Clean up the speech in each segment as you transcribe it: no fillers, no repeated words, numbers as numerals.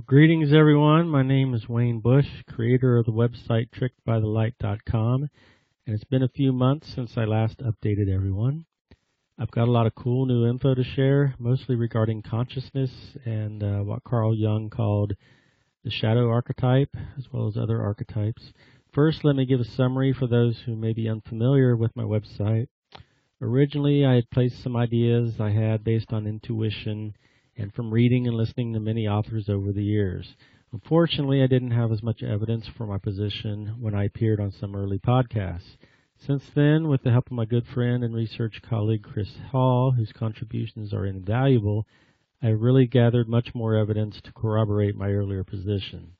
Greetings, everyone. My name is Wayne Bush, creator of the website trickedbythelight.com, and it's been a few months since I last updated everyone. I've got a lot of cool new info to share, mostly regarding consciousness and what Carl Jung called the shadow archetype, as well as other archetypes. First, let me give a summary for those who may be unfamiliar with my website. Originally, I had placed some ideas I had based on intuition and from reading and listening to many authors over the years. Unfortunately, I didn't have as much evidence for my position when I appeared on some early podcasts. Since then, with the help of my good friend and research colleague Chris Hall, whose contributions are invaluable, I really gathered much more evidence to corroborate my earlier position.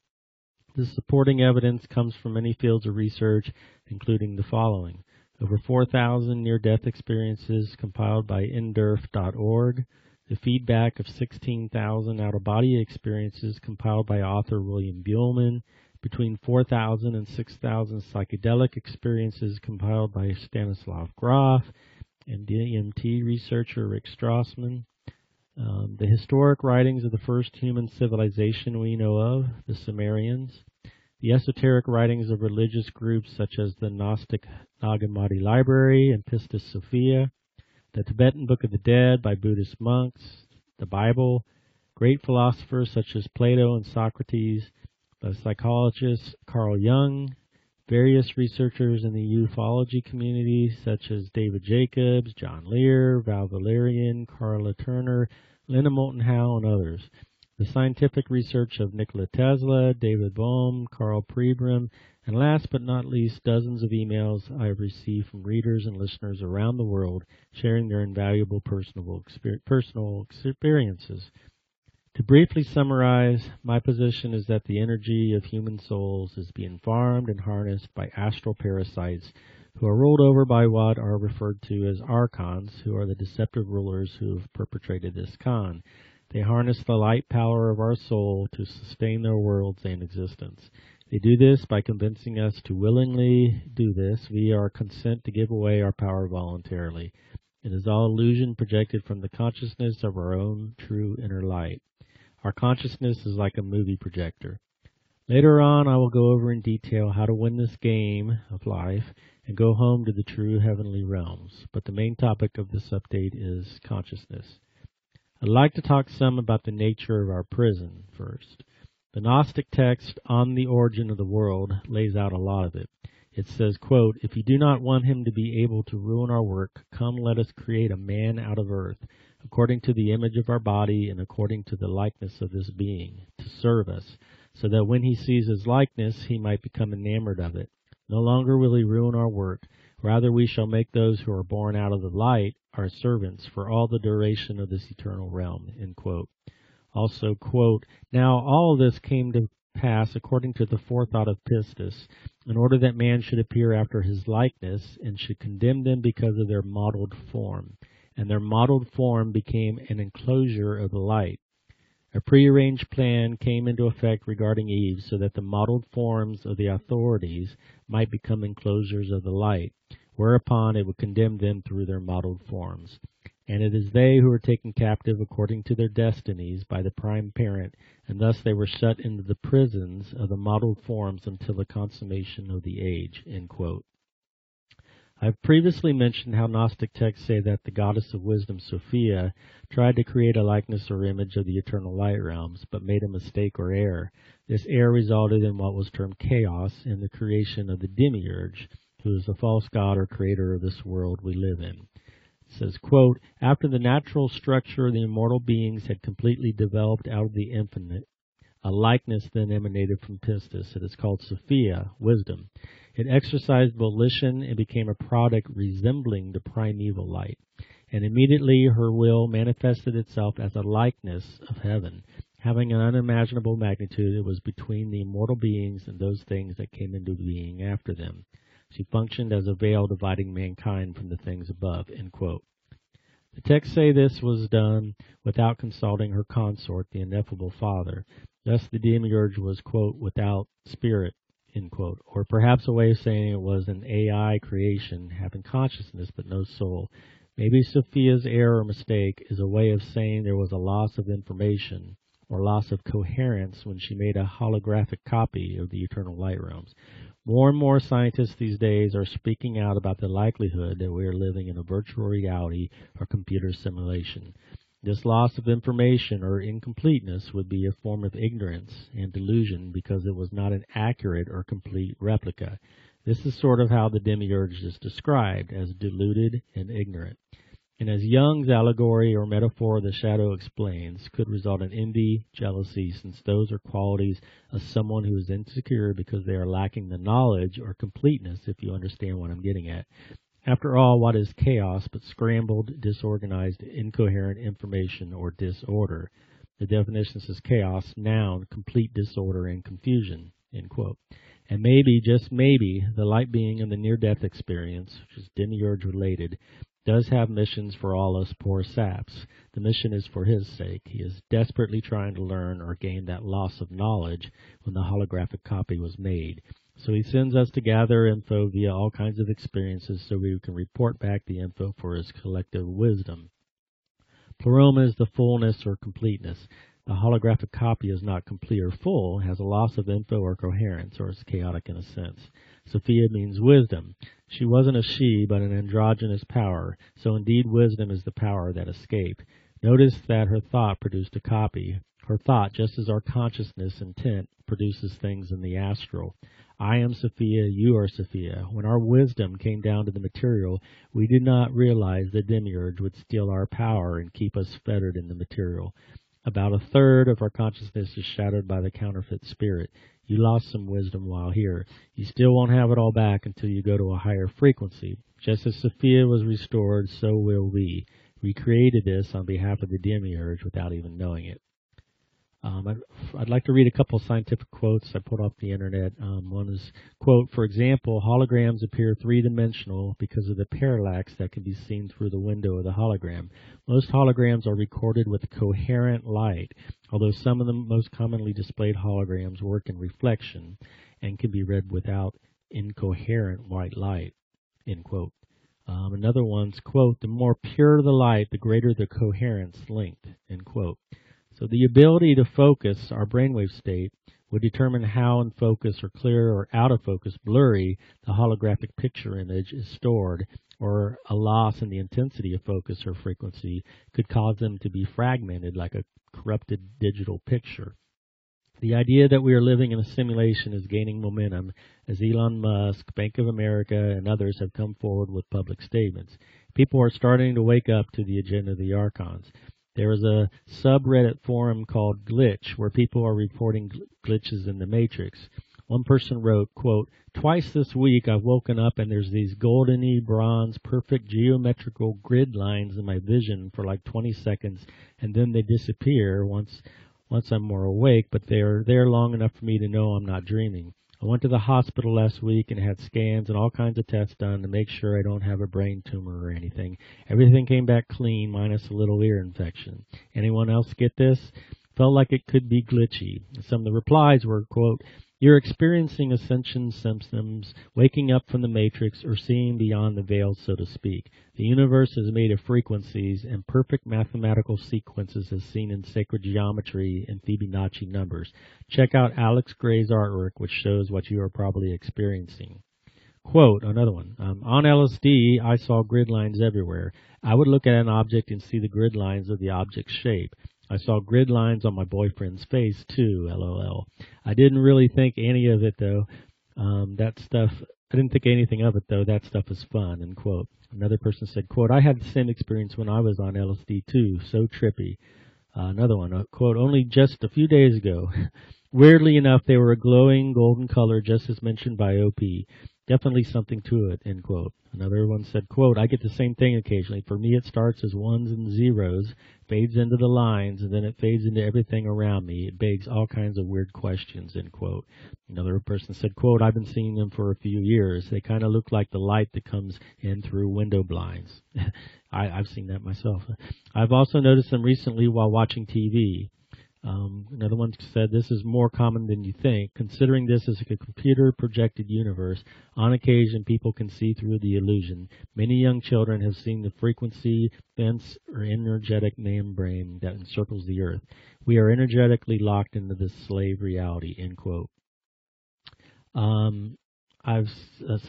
This supporting evidence comes from many fields of research, including the following: over 4,000 near-death experiences compiled by NDERF.org, the feedback of 16,000 out-of-body experiences compiled by author William Buhlman, between 4,000 and 6,000 psychedelic experiences compiled by Stanislav Grof, and DMT researcher Rick Strassman, the historic writings of the first human civilization we know of, the Sumerians, the esoteric writings of religious groups such as the Gnostic Nag Hammadi Library and Pistis Sophia, the Tibetan Book of the Dead by Buddhist monks, the Bible, great philosophers such as Plato and Socrates, the psychologist Carl Jung, various researchers in the ufology community such as David Jacobs, John Lear, Val Valerian, Carla Turner, Linda Moulton Howe, and others. The scientific research of Nikola Tesla, David Bohm, Carl Pribram, and last but not least, dozens of emails I have received from readers and listeners around the world sharing their invaluable personal experiences. To briefly summarize, my position is that the energy of human souls is being farmed and harnessed by astral parasites who are ruled over by what are referred to as archons, who are the deceptive rulers who have perpetrated this con. They harness the light power of our soul to sustain their worlds and existence. They do this by convincing us to willingly do this via our consent to give away our power voluntarily. It is all illusion projected from the consciousness of our own true inner light. Our consciousness is like a movie projector. Later on, I will go over in detail how to win this game of life and go home to the true heavenly realms. But the main topic of this update is consciousness. I'd like to talk some about the nature of our prison first. The Gnostic text, On the Origin of the World, lays out a lot of it. It says, quote, "If you do not want him to be able to ruin our work, come let us create a man out of earth, according to the image of our body and according to the likeness of this being, to serve us, so that when he sees his likeness, he might become enamored of it. No longer will he ruin our work. Rather, we shall make those who are born out of the light our servants for all the duration of this eternal realm," end quote. Also, quote, "Now all of this came to pass according to the forethought of Pistis, in order that man should appear after his likeness and should condemn them because of their mottled form. And their mottled form became an enclosure of the light. A prearranged plan came into effect regarding Eve so that the mottled forms of the authorities might become enclosures of the light, whereupon it would condemn them through their mottled forms. And it is they who are taken captive according to their destinies by the prime parent, and thus they were shut into the prisons of the mottled forms until the consummation of the age," end quote. I've previously mentioned how Gnostic texts say that the goddess of wisdom, Sophia, tried to create a likeness or image of the eternal light realms, but made a mistake or error. This error resulted in what was termed chaos and the creation of the demiurge, who is the false god or creator of this world we live in. It says, quote, "After the natural structure of the immortal beings had completely developed out of the infinite, a likeness then emanated from Pistis. It is called Sophia, wisdom. It exercised volition and became a product resembling the primeval light. And immediately her will manifested itself as a likeness of heaven. Having an unimaginable magnitude, it was between the immortal beings and those things that came into being after them. She functioned as a veil dividing mankind from the things above," end quote. The texts say this was done without consulting her consort, the ineffable Father. Thus the demiurge was, quote, "without spirit," end quote, or perhaps a way of saying it was an AI creation having consciousness but no soul. Maybe Sophia's error or mistake is a way of saying there was a loss of information or loss of coherence when she made a holographic copy of the eternal light realms. More and more scientists these days are speaking out about the likelihood that we are living in a virtual reality or computer simulation. This loss of information or incompleteness would be a form of ignorance and delusion because it was not an accurate or complete replica. This is sort of how the demiurge is described, as deluded and ignorant. And as Jung's allegory or metaphor of the shadow explains, could result in envy, jealousy, since those are qualities of someone who is insecure because they are lacking the knowledge or completeness, if you understand what I'm getting at. After all, what is chaos but scrambled, disorganized, incoherent information or disorder? The definition says chaos, noun, complete disorder and confusion, end quote. And maybe, just maybe, the light being in the near-death experience, which is demiurge-related, does have missions for all us poor saps. The mission is for his sake. He is desperately trying to learn or gain that loss of knowledge when the holographic copy was made. So he sends us to gather info via all kinds of experiences so we can report back the info for his collective wisdom. Pleroma is the fullness or completeness. The holographic copy is not complete or full, has a loss of info or coherence, or is chaotic in a sense. Sophia means wisdom. She wasn't a she, but an androgynous power, so indeed wisdom is the power that escaped. Notice that her thought produced a copy. Her thought, just as our consciousness intent, produces things in the astral. I am Sophia, you are Sophia. When our wisdom came down to the material, we did not realize the demiurge would steal our power and keep us fettered in the material. About a third of our consciousness is shadowed by the counterfeit spirit. You lost some wisdom while here. You still won't have it all back until you go to a higher frequency. Just as Sophia was restored, so will we. We created this on behalf of the demiurge without even knowing it. I'd like to read a couple scientific quotes I put off the internet. One is, quote, for example, holograms appear three-dimensional because of the parallax that can be seen through the window of the hologram. Most holograms are recorded with coherent light, although some of the most commonly displayed holograms work in reflection and can be read without incoherent white light, end quote. Another one's, quote, the more pure the light, the greater the coherence length, end quote. So the ability to focus our brainwave state would determine how in focus or clear or out of focus blurry the holographic picture image is stored, or a loss in the intensity of focus or frequency could cause them to be fragmented like a corrupted digital picture. The idea that we are living in a simulation is gaining momentum as Elon Musk, Bank of America, and others have come forward with public statements. People are starting to wake up to the agenda of the Archons. There is a subreddit forum called Glitch where people are reporting glitches in the Matrix. One person wrote, quote, twice this week I've woken up and there's these goldeny, bronze, perfect geometrical grid lines in my vision for like 20 seconds, and then they disappear once I'm more awake, but they're there long enough for me to know I'm not dreaming. I went to the hospital last week and had scans and all kinds of tests done to make sure I don't have a brain tumor or anything. Everything came back clean, minus a little ear infection. Anyone else get this? Felt like it could be glitchy. Some of the replies were, quote, you're experiencing ascension symptoms, waking up from the matrix, or seeing beyond the veil, so to speak. The universe is made of frequencies and perfect mathematical sequences as seen in sacred geometry and Fibonacci numbers. Check out Alex Gray's artwork, which shows what you are probably experiencing. Quote, another one, on LSD, I saw grid lines everywhere. I would look at an object and see the grid lines of the object's shape. I saw grid lines on my boyfriend's face, too, LOL. I didn't really think any of it, though. I didn't think anything of it, though. That stuff is fun, end quote. Another person said, quote, I had the same experience when I was on LSD, too. So trippy. Another one, quote, only just a few days ago. Weirdly enough, they were a glowing golden color, just as mentioned by OP. Definitely something to it, end quote. Another one said, quote, I get the same thing occasionally. For me, it starts as ones and zeros, fades into the lines, and then it fades into everything around me. It begs all kinds of weird questions, end quote. Another person said, quote, I've been seeing them for a few years. They kind of look like the light that comes in through window blinds. I've seen that myself. I've also noticed them recently while watching TV. Another one said, this is more common than you think. Considering this as a computer-projected universe, on occasion people can see through the illusion. Many young children have seen the frequency fence or energetic membrane that encircles the Earth. We are energetically locked into this slave reality, end quote. Some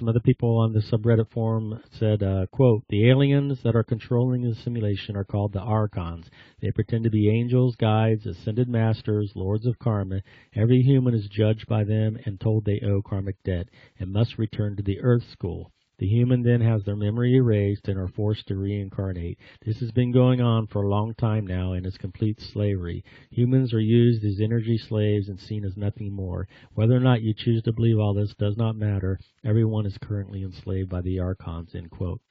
other people on the subreddit forum said, quote, the aliens that are controlling the simulation are called the Archons. They pretend to be angels, guides, ascended masters, lords of karma. Every human is judged by them and told they owe karmic debt and must return to the Earth School. The human then has their memory erased and are forced to reincarnate. This has been going on for a long time now and is complete slavery. Humans are used as energy slaves and seen as nothing more. Whether or not you choose to believe all this does not matter. Everyone is currently enslaved by the Archons, end quote.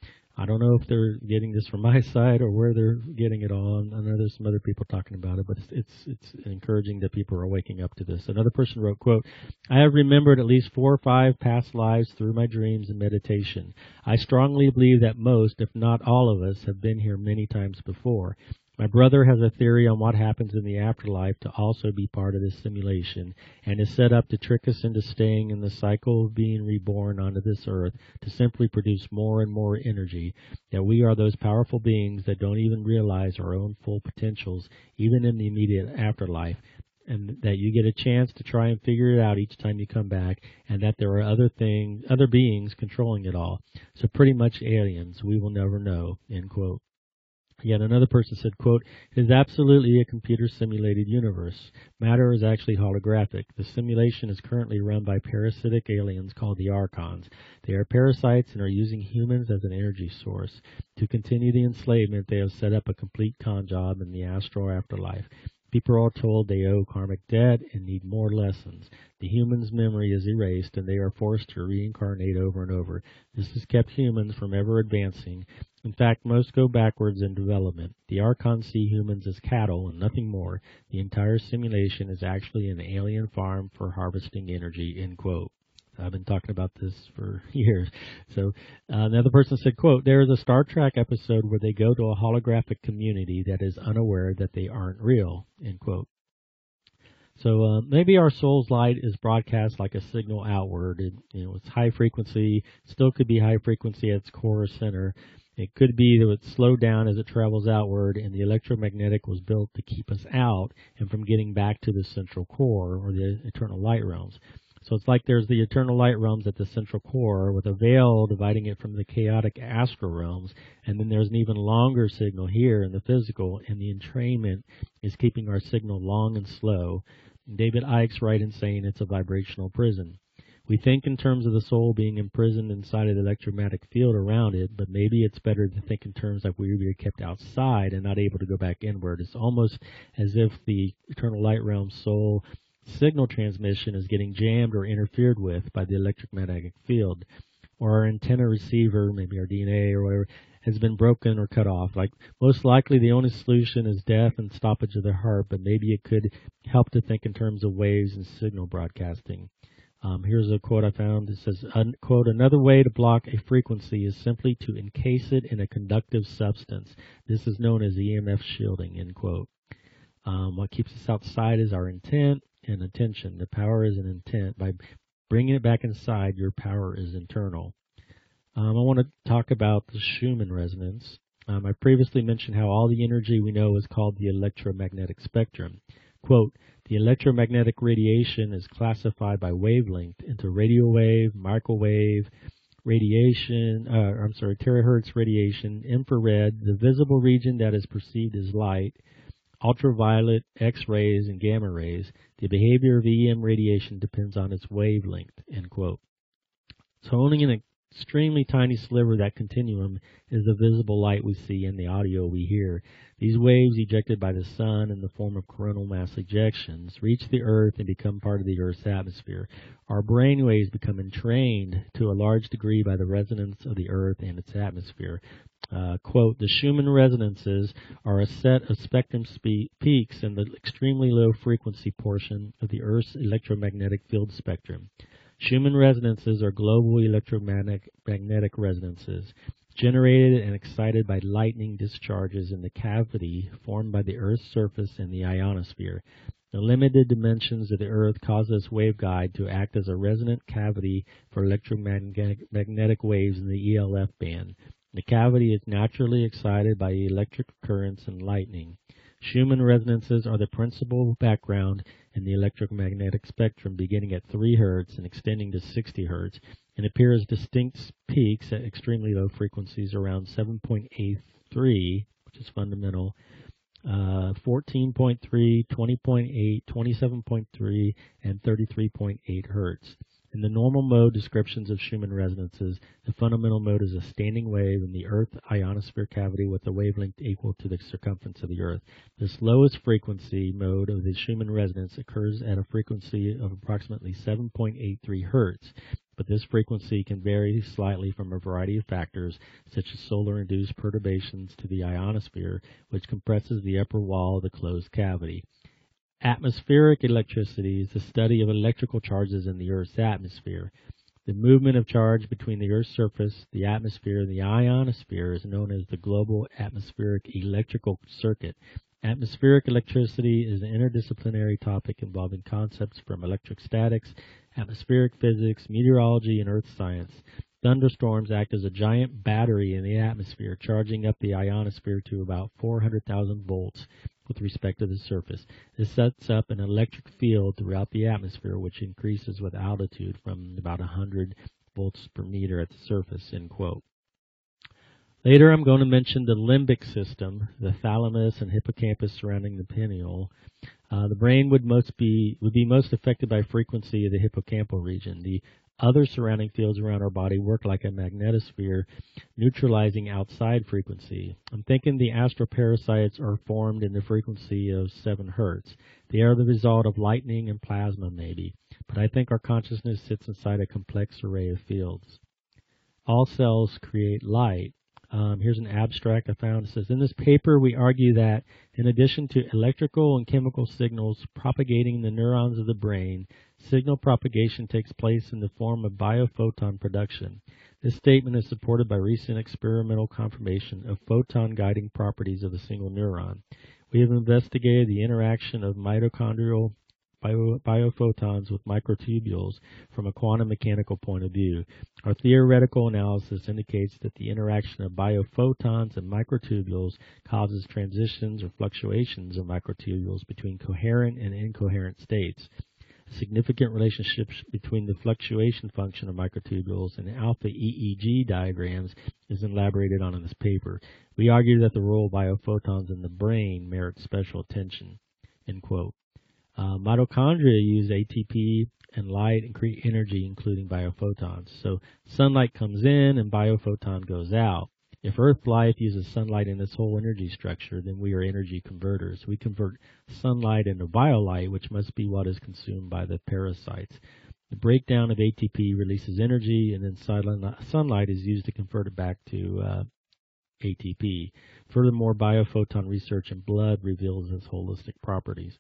I don't know if they're getting this from my side or where they're getting it on. I know there's some other people talking about it, but it's encouraging that people are waking up to this. Another person wrote, quote, I have remembered at least 4 or 5 past lives through my dreams and meditation. I strongly believe that most, if not all of us, have been here many times before. My brother has a theory on what happens in the afterlife to also be part of this simulation, and is set up to trick us into staying in the cycle of being reborn onto this earth to simply produce more and more energy, that we are those powerful beings that don't even realize our own full potentials, even in the immediate afterlife, and that you get a chance to try and figure it out each time you come back, and that there are other beings controlling it all. So pretty much aliens, we will never know, end quote. Yet another person said, quote, it is absolutely a computer-simulated universe. Matter is actually holographic. The simulation is currently run by parasitic aliens called the Archons. They are parasites and are using humans as an energy source. To continue the enslavement, they have set up a complete con job in the astral afterlife. People are told they owe karmic debt and need more lessons. The human's memory is erased, and they are forced to reincarnate over and over. This has kept humans from ever advancing. In fact, most go backwards in development. The Archons see humans as cattle and nothing more. The entire simulation is actually an alien farm for harvesting energy, end quote. I've been talking about this for years. So another person said, quote, there is a Star Trek episode where they go to a holographic community that is unaware that they aren't real, end quote. So maybe our soul's light is broadcast like a signal outward. It's high frequency. Still could be high frequency at its core or center. It could be that it's slowed down as it travels outward, and the electromagnetic was built to keep us out and from getting back to the central core or the eternal light realms. So it's like there's the eternal light realms at the central core with a veil dividing it from the chaotic astral realms, and then there's an even longer signal here in the physical, and the entrainment is keeping our signal long and slow. And David Icke's right in saying it's a vibrational prison. We think in terms of the soul being imprisoned inside of the electromagnetic field around it, but maybe it's better to think in terms like we were kept outside and not able to go back inward. It's almost as if the eternal light realm soul signal transmission is getting jammed or interfered with by the electromagnetic field, or our antenna receiver, maybe our DNA or whatever, has been broken or cut off. Like most likely the only solution is death and stoppage of the heart, but maybe it could help to think in terms of waves and signal broadcasting. Here's a quote I found. It says, quote, another way to block a frequency is simply to encase it in a conductive substance. This is known as EMF shielding, end quote. What keeps us outside is our intent and attention. The power is an intent. By bringing it back inside, your power is internal. I want to talk about the Schumann resonance. I previously mentioned how all the energy we know is called the electromagnetic spectrum. Quote, the electromagnetic radiation is classified by wavelength into radio wave, microwave, radiation, terahertz radiation, infrared, the visible region that is perceived as light, ultraviolet, X-rays, and gamma rays. The behavior of EM radiation depends on its wavelength, end quote. So only an extremely tiny sliver of that continuum is the visible light we see and the audio we hear. These waves ejected by the sun in the form of coronal mass ejections reach the earth and become part of the earth's atmosphere. Our brain waves become entrained to a large degree by the resonance of the earth and its atmosphere. Quote, the Schumann resonances are a set of spectrum peaks in the extremely low frequency portion of the Earth's electromagnetic field spectrum. Schumann resonances are global electromagnetic resonances. generated and excited by lightning discharges in the cavity formed by the Earth's surface and the ionosphere. The limited dimensions of the Earth cause this waveguide to act as a resonant cavity for electromagnetic waves in the ELF band. The cavity is naturally excited by electric currents and lightning. Schumann resonances are the principal background in the electromagnetic spectrum, beginning at 3 Hz and extending to 60 Hz, and appear as distinct peaks at extremely low frequencies around 7.83, which is fundamental, 14.3, 20.8, 27.3, and 33.8 Hz. In the normal mode descriptions of Schumann resonances, the fundamental mode is a standing wave in the Earth ionosphere cavity with a wavelength equal to the circumference of the Earth. This lowest frequency mode of the Schumann resonance occurs at a frequency of approximately 7.83 Hz, but this frequency can vary slightly from a variety of factors, such as solar-induced perturbations to the ionosphere, which compresses the upper wall of the closed cavity. Atmospheric electricity is the study of electrical charges in the Earth's atmosphere. The movement of charge between the Earth's surface, the atmosphere, and the ionosphere is known as the global atmospheric electrical circuit. Atmospheric electricity is an interdisciplinary topic involving concepts from electric statics, atmospheric physics, meteorology, and earth science. Thunderstorms act as a giant battery in the atmosphere, charging up the ionosphere to about 400,000 volts with respect to the surface. This sets up an electric field throughout the atmosphere, which increases with altitude from about 100 volts per meter at the surface, end quote. Later, I'm going to mention the limbic system, the thalamus and hippocampus surrounding the pineal. The brain would be most affected by frequency of the hippocampal region. The other surrounding fields around our body work like a magnetosphere, neutralizing outside frequency. I'm thinking the astroparasites are formed in the frequency of 7 Hz. They are the result of lightning and plasma, maybe, but I think our consciousness sits inside a complex array of fields. All cells create light. Here's an abstract I found. It says, in this paper we argue that in addition to electrical and chemical signals propagating the neurons of the brain, signal propagation takes place in the form of biophoton production. This statement is supported by recent experimental confirmation of photon guiding properties of a single neuron. We have investigated the interaction of mitochondrial biophotons with microtubules from a quantum mechanical point of view. Our theoretical analysis indicates that the interaction of biophotons and microtubules causes transitions or fluctuations of microtubules between coherent and incoherent states. A significant relationship between the fluctuation function of microtubules and alpha EEG diagrams is elaborated on in this paper. We argue that the role of biophotons in the brain merits special attention, end quote. Mitochondria use ATP and light and create energy, including biophotons. So sunlight comes in and biophoton goes out. If Earth life uses sunlight in its whole energy structure, then we are energy converters. We convert sunlight into biolight, which must be what is consumed by the parasites. The breakdown of ATP releases energy, and then sunlight is used to convert it back to ATP. Furthermore, biophoton research in blood reveals its holistic properties.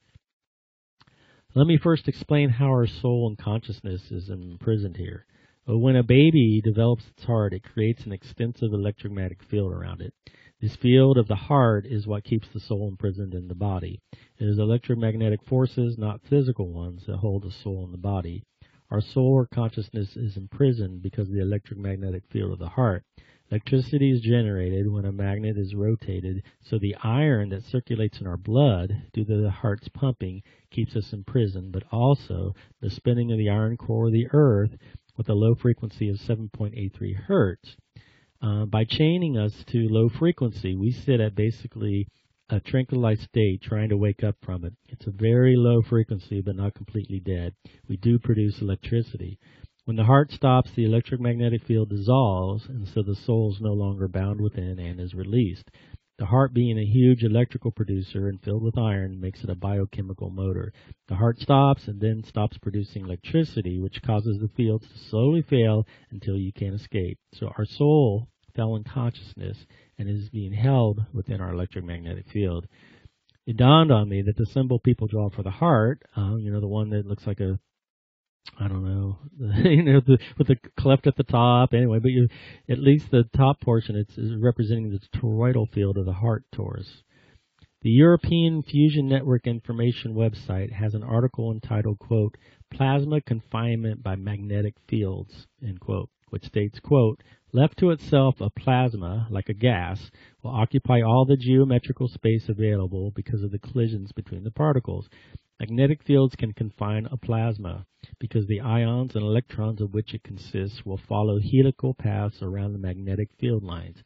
Let me first explain how our soul and consciousness is imprisoned here. When a baby develops its heart, it creates an extensive electromagnetic field around it. This field of the heart is what keeps the soul imprisoned in the body. It is electromagnetic forces, not physical ones, that hold the soul in the body. Our soul or consciousness is imprisoned because of the electromagnetic field of the heart. Electricity is generated when a magnet is rotated, so the iron that circulates in our blood due to the heart's pumping keeps us imprisoned, but also the spinning of the iron core of the earth with a low frequency of 7.83 Hz. By chaining us to low frequency, we sit at basically a tranquilized state trying to wake up from it. It's a very low frequency, but not completely dead. We do produce electricity. When the heart stops, the electromagnetic field dissolves, and so the soul is no longer bound within and is released. The heart, being a huge electrical producer and filled with iron, makes it a biochemical motor. The heart stops and then stops producing electricity, which causes the fields to slowly fail until you can't escape. So our soul fell in consciousness and is being held within our electromagnetic field. It dawned on me that the symbol people draw for the heart, the one that looks like a I don't know, with the cleft at the top. Anyway, but at least the top portion is representing the toroidal field of the heart torus. The European Fusion Network Information website has an article entitled, quote, "Plasma Confinement by Magnetic Fields," end quote, which states, quote, "Left to itself, a plasma, like a gas, will occupy all the geometrical space available because of the collisions between the particles. Magnetic fields can confine a plasma because the ions and electrons of which it consists will follow helical paths around the magnetic field lines.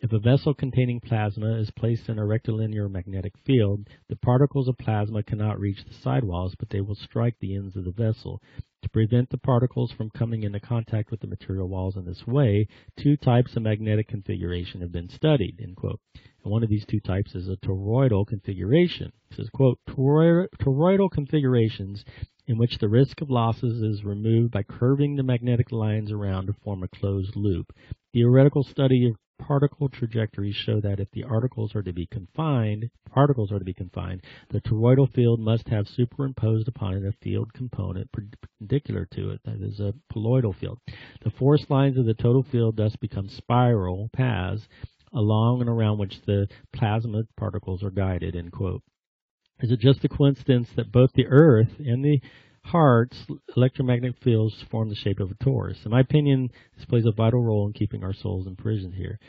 If a vessel containing plasma is placed in a rectilinear magnetic field, the particles of plasma cannot reach the sidewalls, but they will strike the ends of the vessel. To prevent the particles from coming into contact with the material walls in this way, two types of magnetic configuration have been studied," end quote. And one of these two types is a toroidal configuration. It says, quote, "Toroidal configurations in which the risk of losses is removed by curving the magnetic lines around to form a closed loop. Theoretical study of particle trajectories show that if the particles are to be confined, the toroidal field must have superimposed upon it a field component perpendicular to it, that is a poloidal field. The force lines of the total field thus become spiral paths along and around which the plasma particles are guided," end quote. Is it just a coincidence that both the Earth and the heart's electromagnetic fields form the shape of a torus? In my opinion, this plays a vital role in keeping our souls imprisoned here.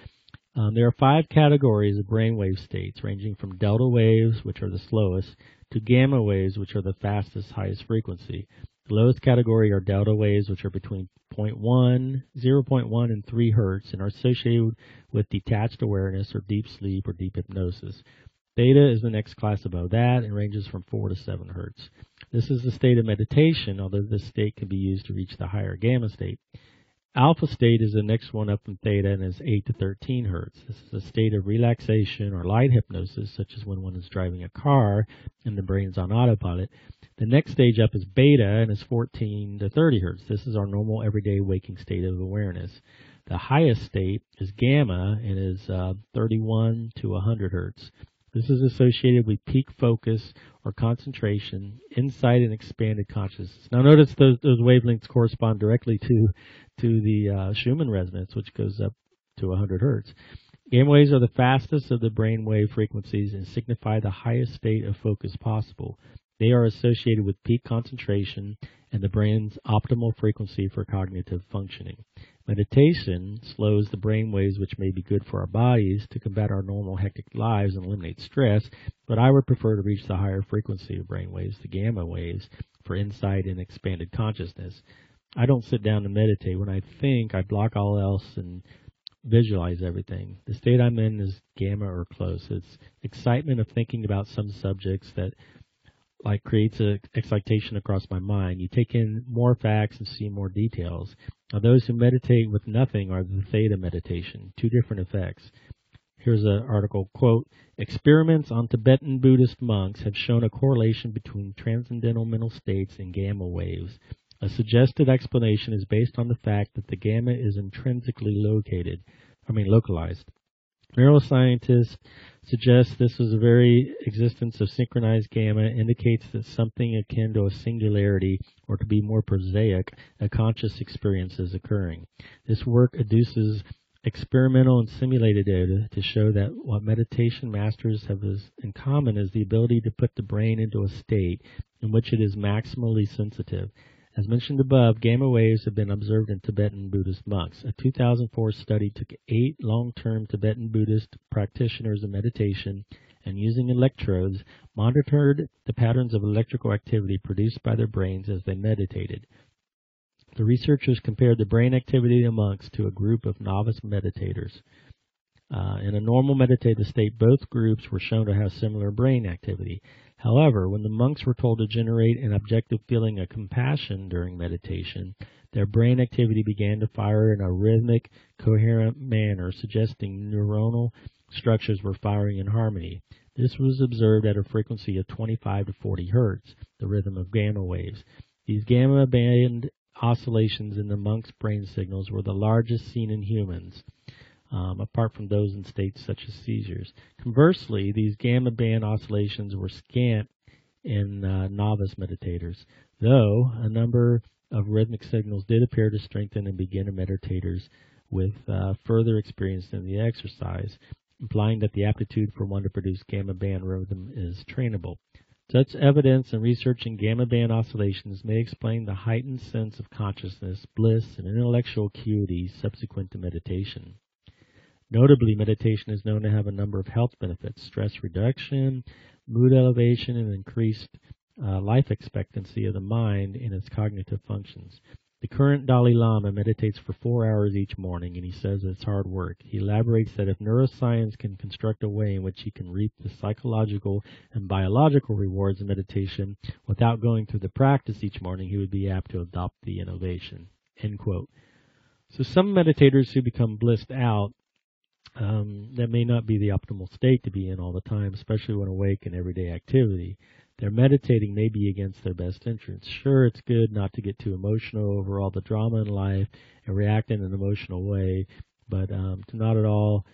There are 5 categories of brainwave states, ranging from delta waves, which are the slowest, to gamma waves, which are the fastest, highest frequency. The lowest category are delta waves, which are between 0.1 and 3 hertz and are associated with detached awareness or deep sleep or deep hypnosis. Theta is the next class above that and ranges from 4 to 7 hertz. This is the state of meditation, although this state can be used to reach the higher gamma state. Alpha state is the next one up from theta and is 8 to 13 hertz. This is a state of relaxation or light hypnosis, such as when one is driving a car and the brain's on autopilot. The next stage up is beta and is 14 to 30 hertz. This is our normal everyday waking state of awareness. The highest state is gamma and is 31 to 100 hertz. This is associated with peak focus or concentration, insight, and expanded consciousness. Now notice those wavelengths correspond directly to the Schumann resonance, which goes up to 100 hertz. Gamma waves are the fastest of the brain wave frequencies and signify the highest state of focus possible. They are associated with peak concentration and the brain's optimal frequency for cognitive functioning. Meditation slows the brain waves, which may be good for our bodies to combat our normal hectic lives and eliminate stress, but I would prefer to reach the higher frequency of brain waves, the gamma waves, for insight and expanded consciousness. I don't sit down to meditate. When I think, I block all else and visualize everything. The state I'm in is gamma or close. It's excitement of thinking about some subjects that creates an excitation across my mind. You take in more facts and see more details. Now, those who meditate with nothing are the theta meditation, 2 different effects. Here's an article, quote, "Experiments on Tibetan Buddhist monks have shown a correlation between transcendental mental states and gamma waves. A suggested explanation is based on the fact that the gamma is intrinsically localized. Neuroscientists suggest this was the very existence of synchronized gamma indicates that something akin to a singularity, or to be more prosaic, a conscious experience is occurring. This work adduces experimental and simulated data to show that what meditation masters have in common is the ability to put the brain into a state in which it is maximally sensitive. As mentioned above, gamma waves have been observed in Tibetan Buddhist monks. A 2004 study took 8 long-term Tibetan Buddhist practitioners of meditation and, using electrodes, monitored the patterns of electrical activity produced by their brains as they meditated. The researchers compared the brain activity of monks to a group of novice meditators. In a normal meditative state, both groups were shown to have similar brain activity. However, when the monks were told to generate an objective feeling of compassion during meditation, their brain activity began to fire in a rhythmic, coherent manner, suggesting neuronal structures were firing in harmony. This was observed at a frequency of 25 to 40 hertz, the rhythm of gamma waves. These gamma band oscillations in the monks' brain signals were the largest seen in humans, apart from those in states such as seizures. Conversely, these gamma band oscillations were scant in novice meditators, though a number of rhythmic signals did appear to strengthen in beginner meditators with further experience in the exercise, implying that the aptitude for one to produce gamma band rhythm is trainable. Such evidence and research in gamma band oscillations may explain the heightened sense of consciousness, bliss, and intellectual acuity subsequent to meditation. Notably, meditation is known to have a number of health benefits: stress reduction, mood elevation, and increased life expectancy of the mind in its cognitive functions. The current Dalai Lama meditates for 4 hours each morning, and he says it's hard work. He elaborates that if neuroscience can construct a way in which he can reap the psychological and biological rewards of meditation without going through the practice each morning, he would be apt to adopt the innovation. End quote. So some meditators who become blissed out, that may not be the optimal state to be in all the time, especially when awake in everyday activity. Their meditating may be against their best interests. Sure, it's good not to get too emotional over all the drama in life and react in an emotional way, but to not at all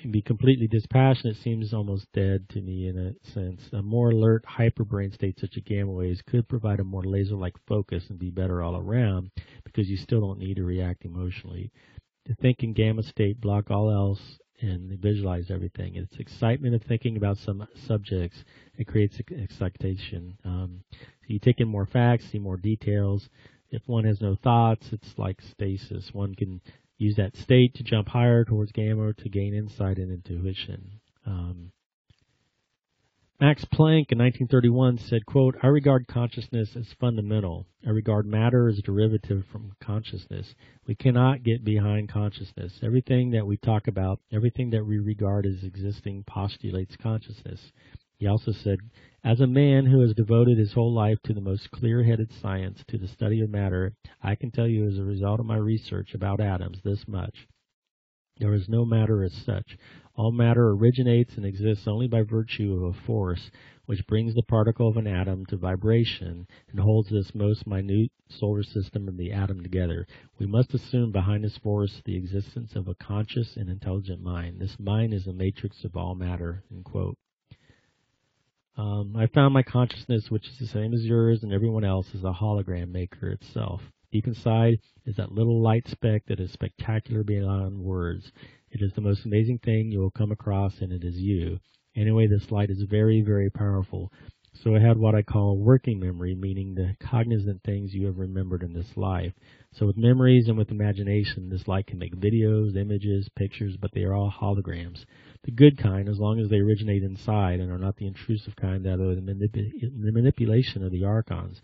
and be completely dispassionate seems almost dead to me in a sense. A more alert, hyper-brain state such as gamma waves could provide a more laser-like focus and be better all around because you still don't need to react emotionally. To think in gamma state, block all else, and visualize everything. It's excitement of thinking about some subjects. It creates excitation. So you take in more facts, see more details. If one has no thoughts, it's like stasis. One can use that state to jump higher towards gamma to gain insight and intuition. Max Planck in 1931 said, quote, "I regard consciousness as fundamental. I regard matter as derivative from consciousness. We cannot get behind consciousness. Everything that we talk about, everything that we regard as existing postulates consciousness." He also said, "As a man who has devoted his whole life to the most clear-headed science, to the study of matter, I can tell you as a result of my research about atoms this much. There is no matter as such. All matter originates and exists only by virtue of a force which brings the particle of an atom to vibration and holds this most minute solar system and the atom together. We must assume behind this force the existence of a conscious and intelligent mind. This mind is a matrix of all matter." End quote. I found my consciousness, which is the same as yours and everyone else, is a hologram maker itself. Deep inside is that little light speck that is spectacular beyond words. It is the most amazing thing you will come across, and it is you. Anyway, this light is very, very powerful. So I had what I call working memory, meaning the cognizant things you have remembered in this life. So with memories and with imagination, this light can make videos, images, pictures, but they are all holograms. The good kind, as long as they originate inside and are not the intrusive kind that are the manipulation of the archons.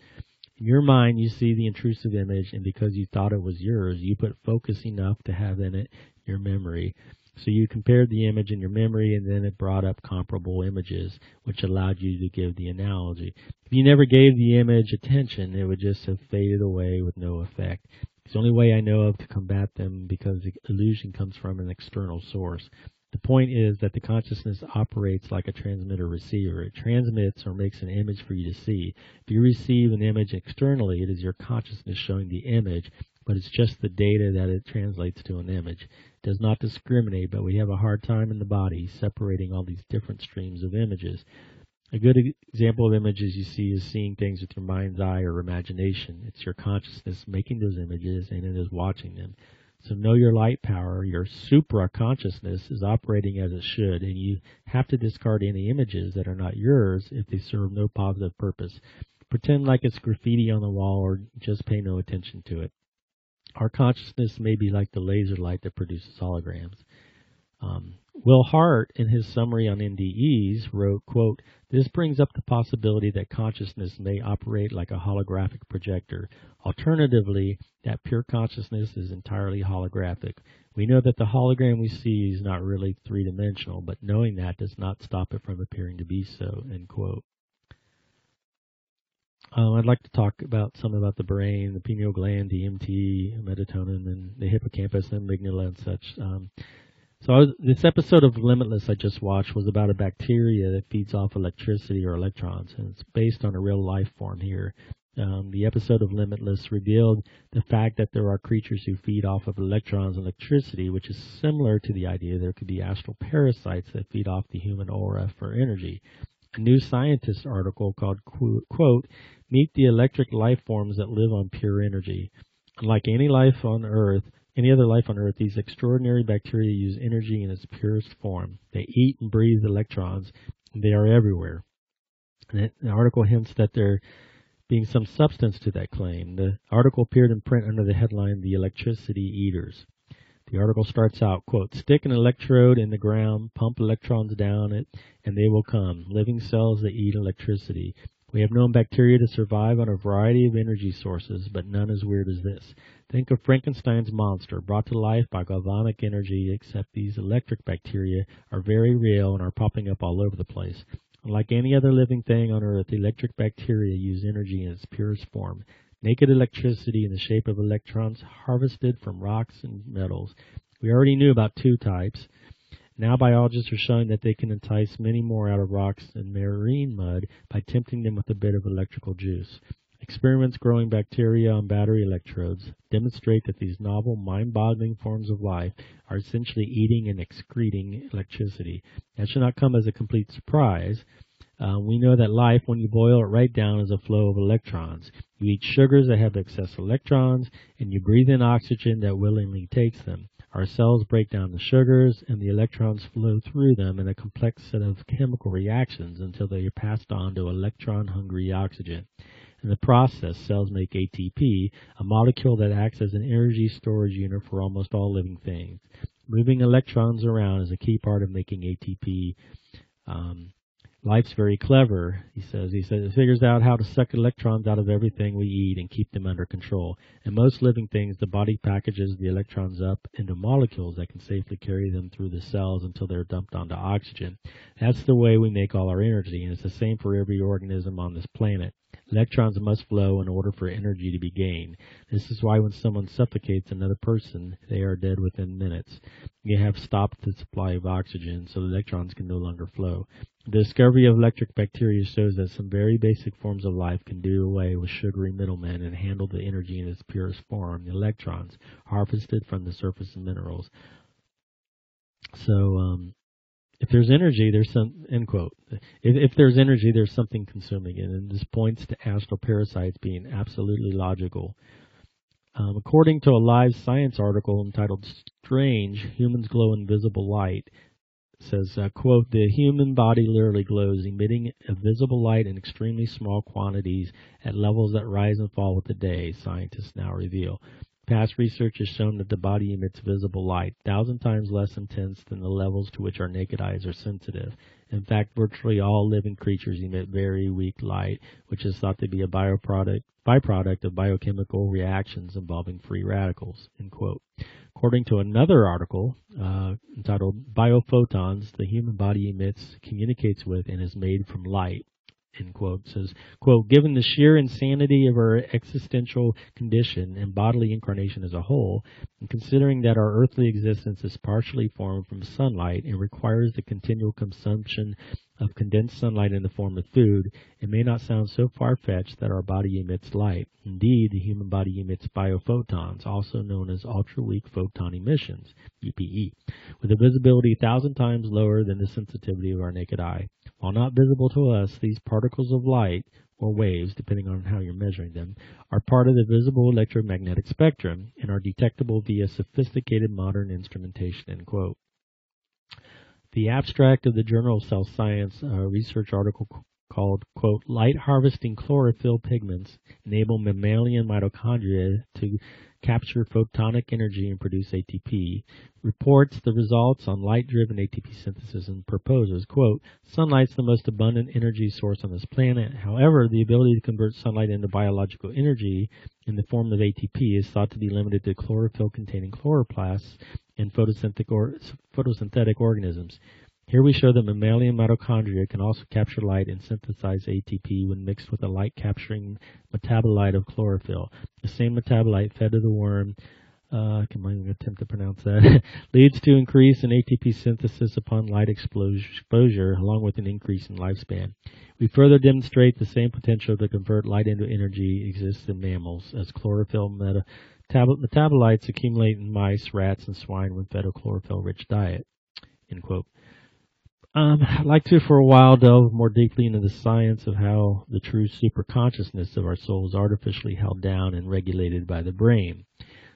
In your mind, you see the intrusive image, and because you thought it was yours, you put focus enough to have in it your memory. So you compared the image in your memory, and then it brought up comparable images, which allowed you to give the analogy. If you never gave the image attention, it would just have faded away with no effect. It's the only way I know of to combat them, because the illusion comes from an external source. The point is that the consciousness operates like a transmitter-receiver. It transmits or makes an image for you to see. If you receive an image externally, it is your consciousness showing the image, but it's just the data that it translates to an image. It does not discriminate, but we have a hard time in the body separating all these different streams of images. A good example of images you see is seeing things with your mind's eye or imagination. It's your consciousness making those images, and it is watching them. So know your light power, your supra-consciousness is operating as it should, and you have to discard any images that are not yours if they serve no positive purpose. Pretend like it's graffiti on the wall, or just pay no attention to it. Our consciousness may be like the laser light that produces holograms. Will Hart, in his summary on NDEs, wrote, quote, "This brings up the possibility that consciousness may operate like a holographic projector. Alternatively, that pure consciousness is entirely holographic. We know that the hologram we see is not really three-dimensional, but knowing that does not stop it from appearing to be so," end quote. I'd like to talk about the brain, the pineal gland, DMT, melatonin, and the hippocampus, amygdala, and such. This episode of Limitless I just watched was about a bacteria that feeds off electricity or electrons, and it's based on a real life form here. The episode of Limitless revealed the fact that there are creatures who feed off of electrons and electricity, which is similar to the idea there could be astral parasites that feed off the human aura for energy. A New Scientist article called, quote, Meet the Electric Life Forms That Live on Pure Energy. Unlike any other life on Earth, these extraordinary bacteria use energy in its purest form. They eat and breathe electrons, and they are everywhere. And the article hints that there being some substance to that claim. The article appeared in print under the headline, The Electricity Eaters. The article starts out, quote, Stick an electrode in the ground, pump electrons down it, and they will come, living cells that eat electricity. We have known bacteria to survive on a variety of energy sources, but none as weird as this. Think of Frankenstein's monster, brought to life by galvanic energy, except these electric bacteria are very real and are popping up all over the place. Unlike any other living thing on Earth, electric bacteria use energy in its purest form. Naked electricity in the shape of electrons harvested from rocks and metals. We already knew about two types. Now biologists are showing that they can entice many more out of rocks and marine mud by tempting them with a bit of electrical juice. Experiments growing bacteria on battery electrodes demonstrate that these novel, mind-boggling forms of life are essentially eating and excreting electricity. That should not come as a complete surprise. We know that life, when you boil it right down, is a flow of electrons. You eat sugars that have excess electrons, and you breathe in oxygen that willingly takes them. Our cells break down the sugars, and the electrons flow through them in a complex set of chemical reactions until they are passed on to electron-hungry oxygen. In the process, cells make ATP, a molecule that acts as an energy storage unit for almost all living things. Moving electrons around is a key part of making ATP. Life's very clever, he says. It figures out how to suck electrons out of everything we eat and keep them under control. In most living things, the body packages the electrons up into molecules that can safely carry them through the cells until they're dumped onto oxygen. That's the way we make all our energy, and it's the same for every organism on this planet. Electrons must flow in order for energy to be gained. This is why when someone suffocates another person, they are dead within minutes. You have stopped the supply of oxygen, so the electrons can no longer flow. The discovery of electric bacteria shows that some very basic forms of life can do away with sugary middlemen and handle the energy in its purest form, the electrons, harvested from the surface of minerals. So, if there's energy, there's some, end quote. If there's energy, there's something consuming it, and this points to astral parasites being absolutely logical. According to a Live Science article entitled Strange, Humans Glow Invisible Light, says, quote, the human body literally glows, emitting a visible light in extremely small quantities at levels that rise and fall with the day, scientists now reveal. Past research has shown that the body emits visible light, 1,000 times less intense than the levels to which our naked eyes are sensitive. In fact, virtually all living creatures emit very weak light, which is thought to be a byproduct of biochemical reactions involving free radicals, end quote. According to another article entitled Biophotons, the human body emits, communicates with, and is made from light, end quote. It says, quote, given the sheer insanity of our existential condition and bodily incarnation as a whole, and considering that our earthly existence is partially formed from sunlight and requires the continual consumption of condensed sunlight in the form of food, it may not sound so far-fetched that our body emits light. Indeed, the human body emits biophotons, also known as ultra-weak photon emissions, UPE, with a visibility 1,000 times lower than the sensitivity of our naked eye. While not visible to us, these particles of light, or waves, depending on how you're measuring them, are part of the visible electromagnetic spectrum and are detectable via sophisticated modern instrumentation, end quote. The abstract of the Journal of Cell Science research article called, quote, Light Harvesting Chlorophyll Pigments Enable Mammalian Mitochondria to Capture Photonic Energy and Produce ATP, reports the results on light-driven ATP synthesis and proposes, quote, sunlight's the most abundant energy source on this planet. However, the ability to convert sunlight into biological energy in the form of ATP is thought to be limited to chlorophyll-containing chloroplasts and photosynthetic organisms. Here we show that mammalian mitochondria can also capture light and synthesize ATP when mixed with a light-capturing metabolite of chlorophyll. The same metabolite fed to the worm, I can even attempt to pronounce that, leads to increase in ATP synthesis upon light exposure, along with an increase in lifespan. We further demonstrate the same potential to convert light into energy exists in mammals, as chlorophyll metabolites accumulate in mice, rats, and swine when fed a chlorophyll-rich diet, end quote. I'd like to, for a while, delve more deeply into the science of how the true superconsciousness of our soul is artificially held down and regulated by the brain.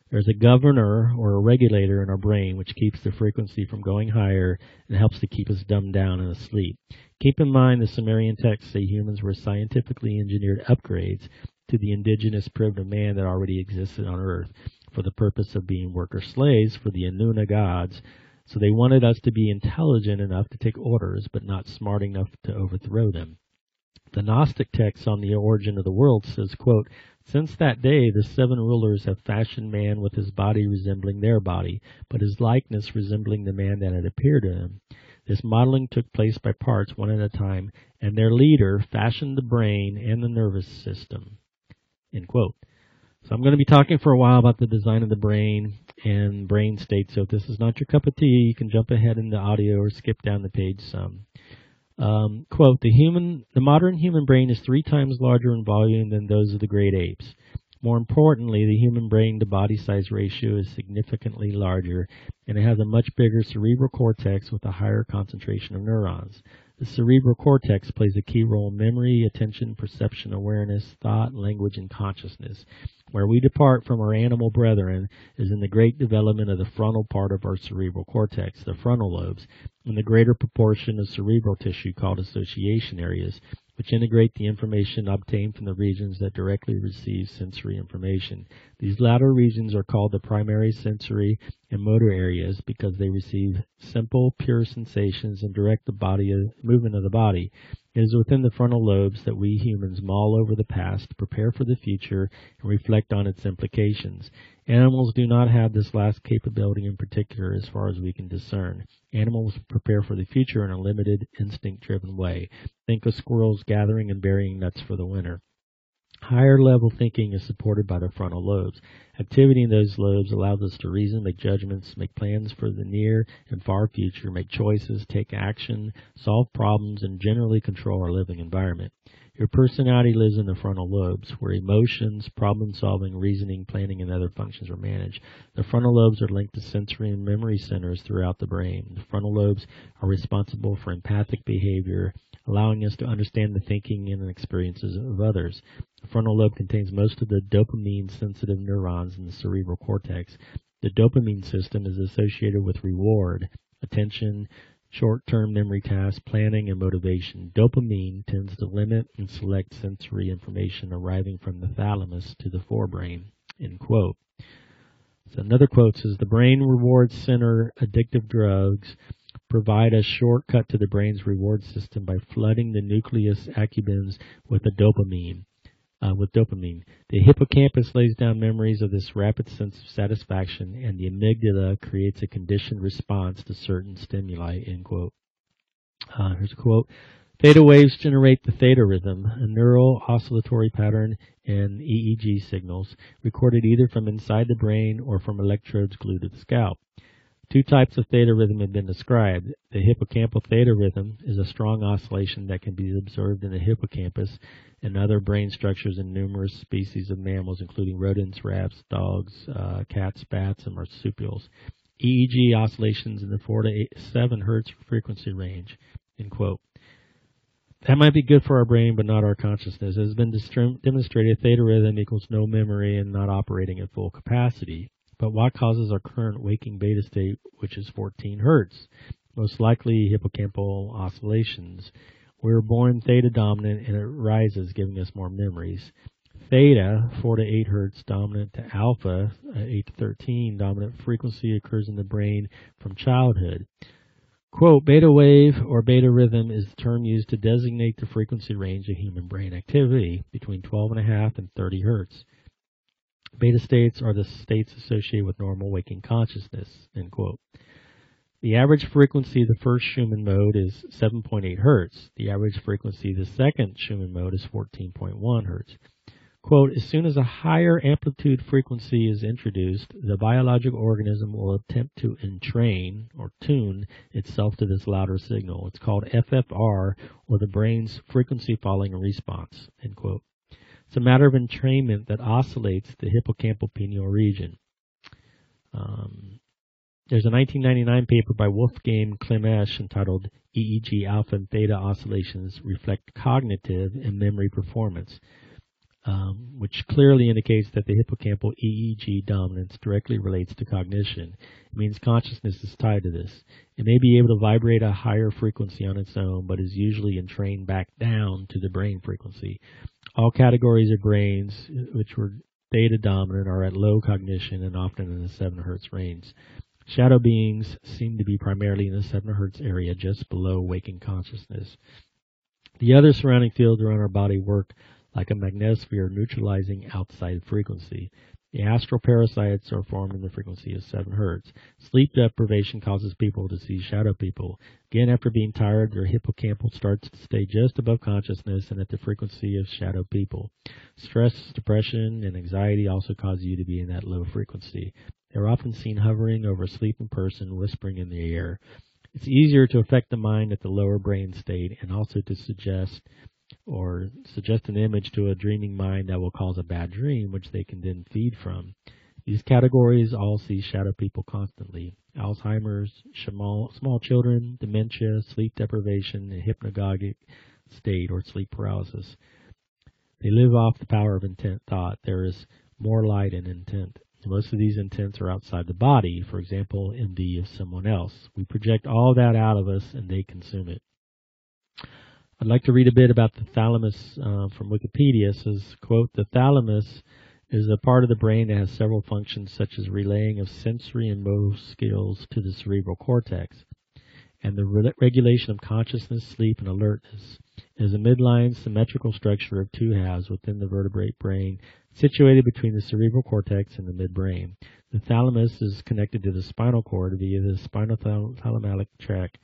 There's a governor or a regulator in our brain which keeps the frequency from going higher and helps to keep us dumbed down and asleep. Keep in mind the Sumerian texts say humans were scientifically engineered upgrades to the indigenous primitive man that already existed on Earth for the purpose of being worker slaves for the Anuna gods. So they wanted us to be intelligent enough to take orders, but not smart enough to overthrow them. The Gnostic text on the origin of the world says, quote, "Since that day the 7 rulers have fashioned man with his body resembling their body, but his likeness resembling the man that had appeared to him. This modeling took place by parts, one at a time, and their leader fashioned the brain and the nervous system." End quote. So I'm going to be talking for a while about the design of the brain and brain state. So if this is not your cup of tea, you can jump ahead in the audio or skip down the page some. Quote, the modern human brain is 3 times larger in volume than those of the great apes. More importantly, the human brain to body size ratio is significantly larger, and it has a much bigger cerebral cortex with a higher concentration of neurons. The cerebral cortex plays a key role in memory, attention, perception, awareness, thought, language, and consciousness. Where we depart from our animal brethren is in the great development of the frontal part of our cerebral cortex, the frontal lobes, and the greater proportion of cerebral tissue called association areas, which integrate the information obtained from the regions that directly receive sensory information. These latter regions are called the primary sensory and motor areas because they receive simple, pure sensations and direct the movement of the body. It is within the frontal lobes that we humans mull over the past, prepare for the future, and reflect on its implications. Animals do not have this last capability in particular as far as we can discern. Animals prepare for the future in a limited, instinct-driven way. Think of squirrels gathering and burying nuts for the winter. Higher level thinking is supported by the frontal lobes. Activity in those lobes allows us to reason, make judgments, make plans for the near and far future, make choices, take action, solve problems, and generally control our living environment. Your personality lives in the frontal lobes, where emotions, problem-solving, reasoning, planning, and other functions are managed. The frontal lobes are linked to sensory and memory centers throughout the brain. The frontal lobes are responsible for empathic behavior, allowing us to understand the thinking and experiences of others. The frontal lobe contains most of the dopamine-sensitive neurons in the cerebral cortex. The dopamine system is associated with reward, attention, short-term memory tasks, planning, and motivation. Dopamine tends to limit and select sensory information arriving from the thalamus to the forebrain. End quote. So another quote says, "The brain reward center addictive drugs provide a shortcut to the brain's reward system by flooding the nucleus accumbens with dopamine. The hippocampus lays down memories of this rapid sense of satisfaction, and the amygdala creates a conditioned response to certain stimuli." End quote. Here's a quote. "Theta waves generate the theta rhythm, a neural oscillatory pattern in EEG signals, recorded either from inside the brain or from electrodes glued to the scalp. 2 types of theta rhythm have been described. The hippocampal theta rhythm is a strong oscillation that can be observed in the hippocampus and other brain structures in numerous species of mammals, including rodents, rats, dogs, cats, bats, and marsupials. EEG oscillations in the 4 to 7 hertz frequency range." End quote. That might be good for our brain, but not our consciousness. It has been demonstrated theta rhythm equals no memory and not operating at full capacity. But what causes our current waking beta state, which is 14 hertz? Most likely hippocampal oscillations. We're born theta dominant and it rises, giving us more memories. Theta, 4 to 8 hertz dominant, to alpha, 8 to 13 dominant frequency occurs in the brain from childhood. Quote, "Beta wave or beta rhythm is the term used to designate the frequency range of human brain activity between 12.5 and 30 hertz. Beta states are the states associated with normal waking consciousness." End quote. The average frequency of the first Schumann mode is 7.8 hertz. The average frequency of the second Schumann mode is 14.1 hertz. Quote, "As soon as a higher amplitude frequency is introduced, the biological organism will attempt to entrain or tune itself to this louder signal. It's called FFR, or the brain's frequency following a response." End quote. It's a matter of entrainment that oscillates the hippocampal pineal region. There's a 1999 paper by Wolfgang Klemesch entitled EEG Alpha and Theta Oscillations Reflect Cognitive and Memory Performance, which clearly indicates that the hippocampal EEG dominance directly relates to cognition. It means consciousness is tied to this. It may be able to vibrate a higher frequency on its own, but is usually entrained back down to the brain frequency. All categories of brains which were theta dominant are at low cognition and often in the 7 Hz range. Shadow beings seem to be primarily in the 7 Hz area just below waking consciousness. The other surrounding fields around our body work like a magnetosphere neutralizing outside frequency. The astral parasites are formed in the frequency of 7 Hz. Sleep deprivation causes people to see shadow people. Again, after being tired, their hippocampal starts to stay just above consciousness and at the frequency of shadow people. Stress, depression, and anxiety also cause you to be in that low frequency. They're often seen hovering over a sleeping person, whispering in the air. It's easier to affect the mind at the lower brain state and also to suggest an image to a dreaming mind that will cause a bad dream, which they can then feed from. These categories all see shadow people constantly. Alzheimer's, small children, dementia, sleep deprivation, and hypnagogic state or sleep paralysis. They live off the power of intent thought. There is more light in intent. Most of these intents are outside the body, for example, envy of someone else. We project all that out of us and they consume it. I'd like to read a bit about the thalamus from Wikipedia. It says, quote, "The thalamus is a part of the brain that has several functions such as relaying of sensory and motor skills to the cerebral cortex and the regulation of consciousness, sleep, and alertness. It is a midline symmetrical structure of 2 halves within the vertebrate brain situated between the cerebral cortex and the midbrain. The thalamus is connected to the spinal cord via the spinothalamic tract.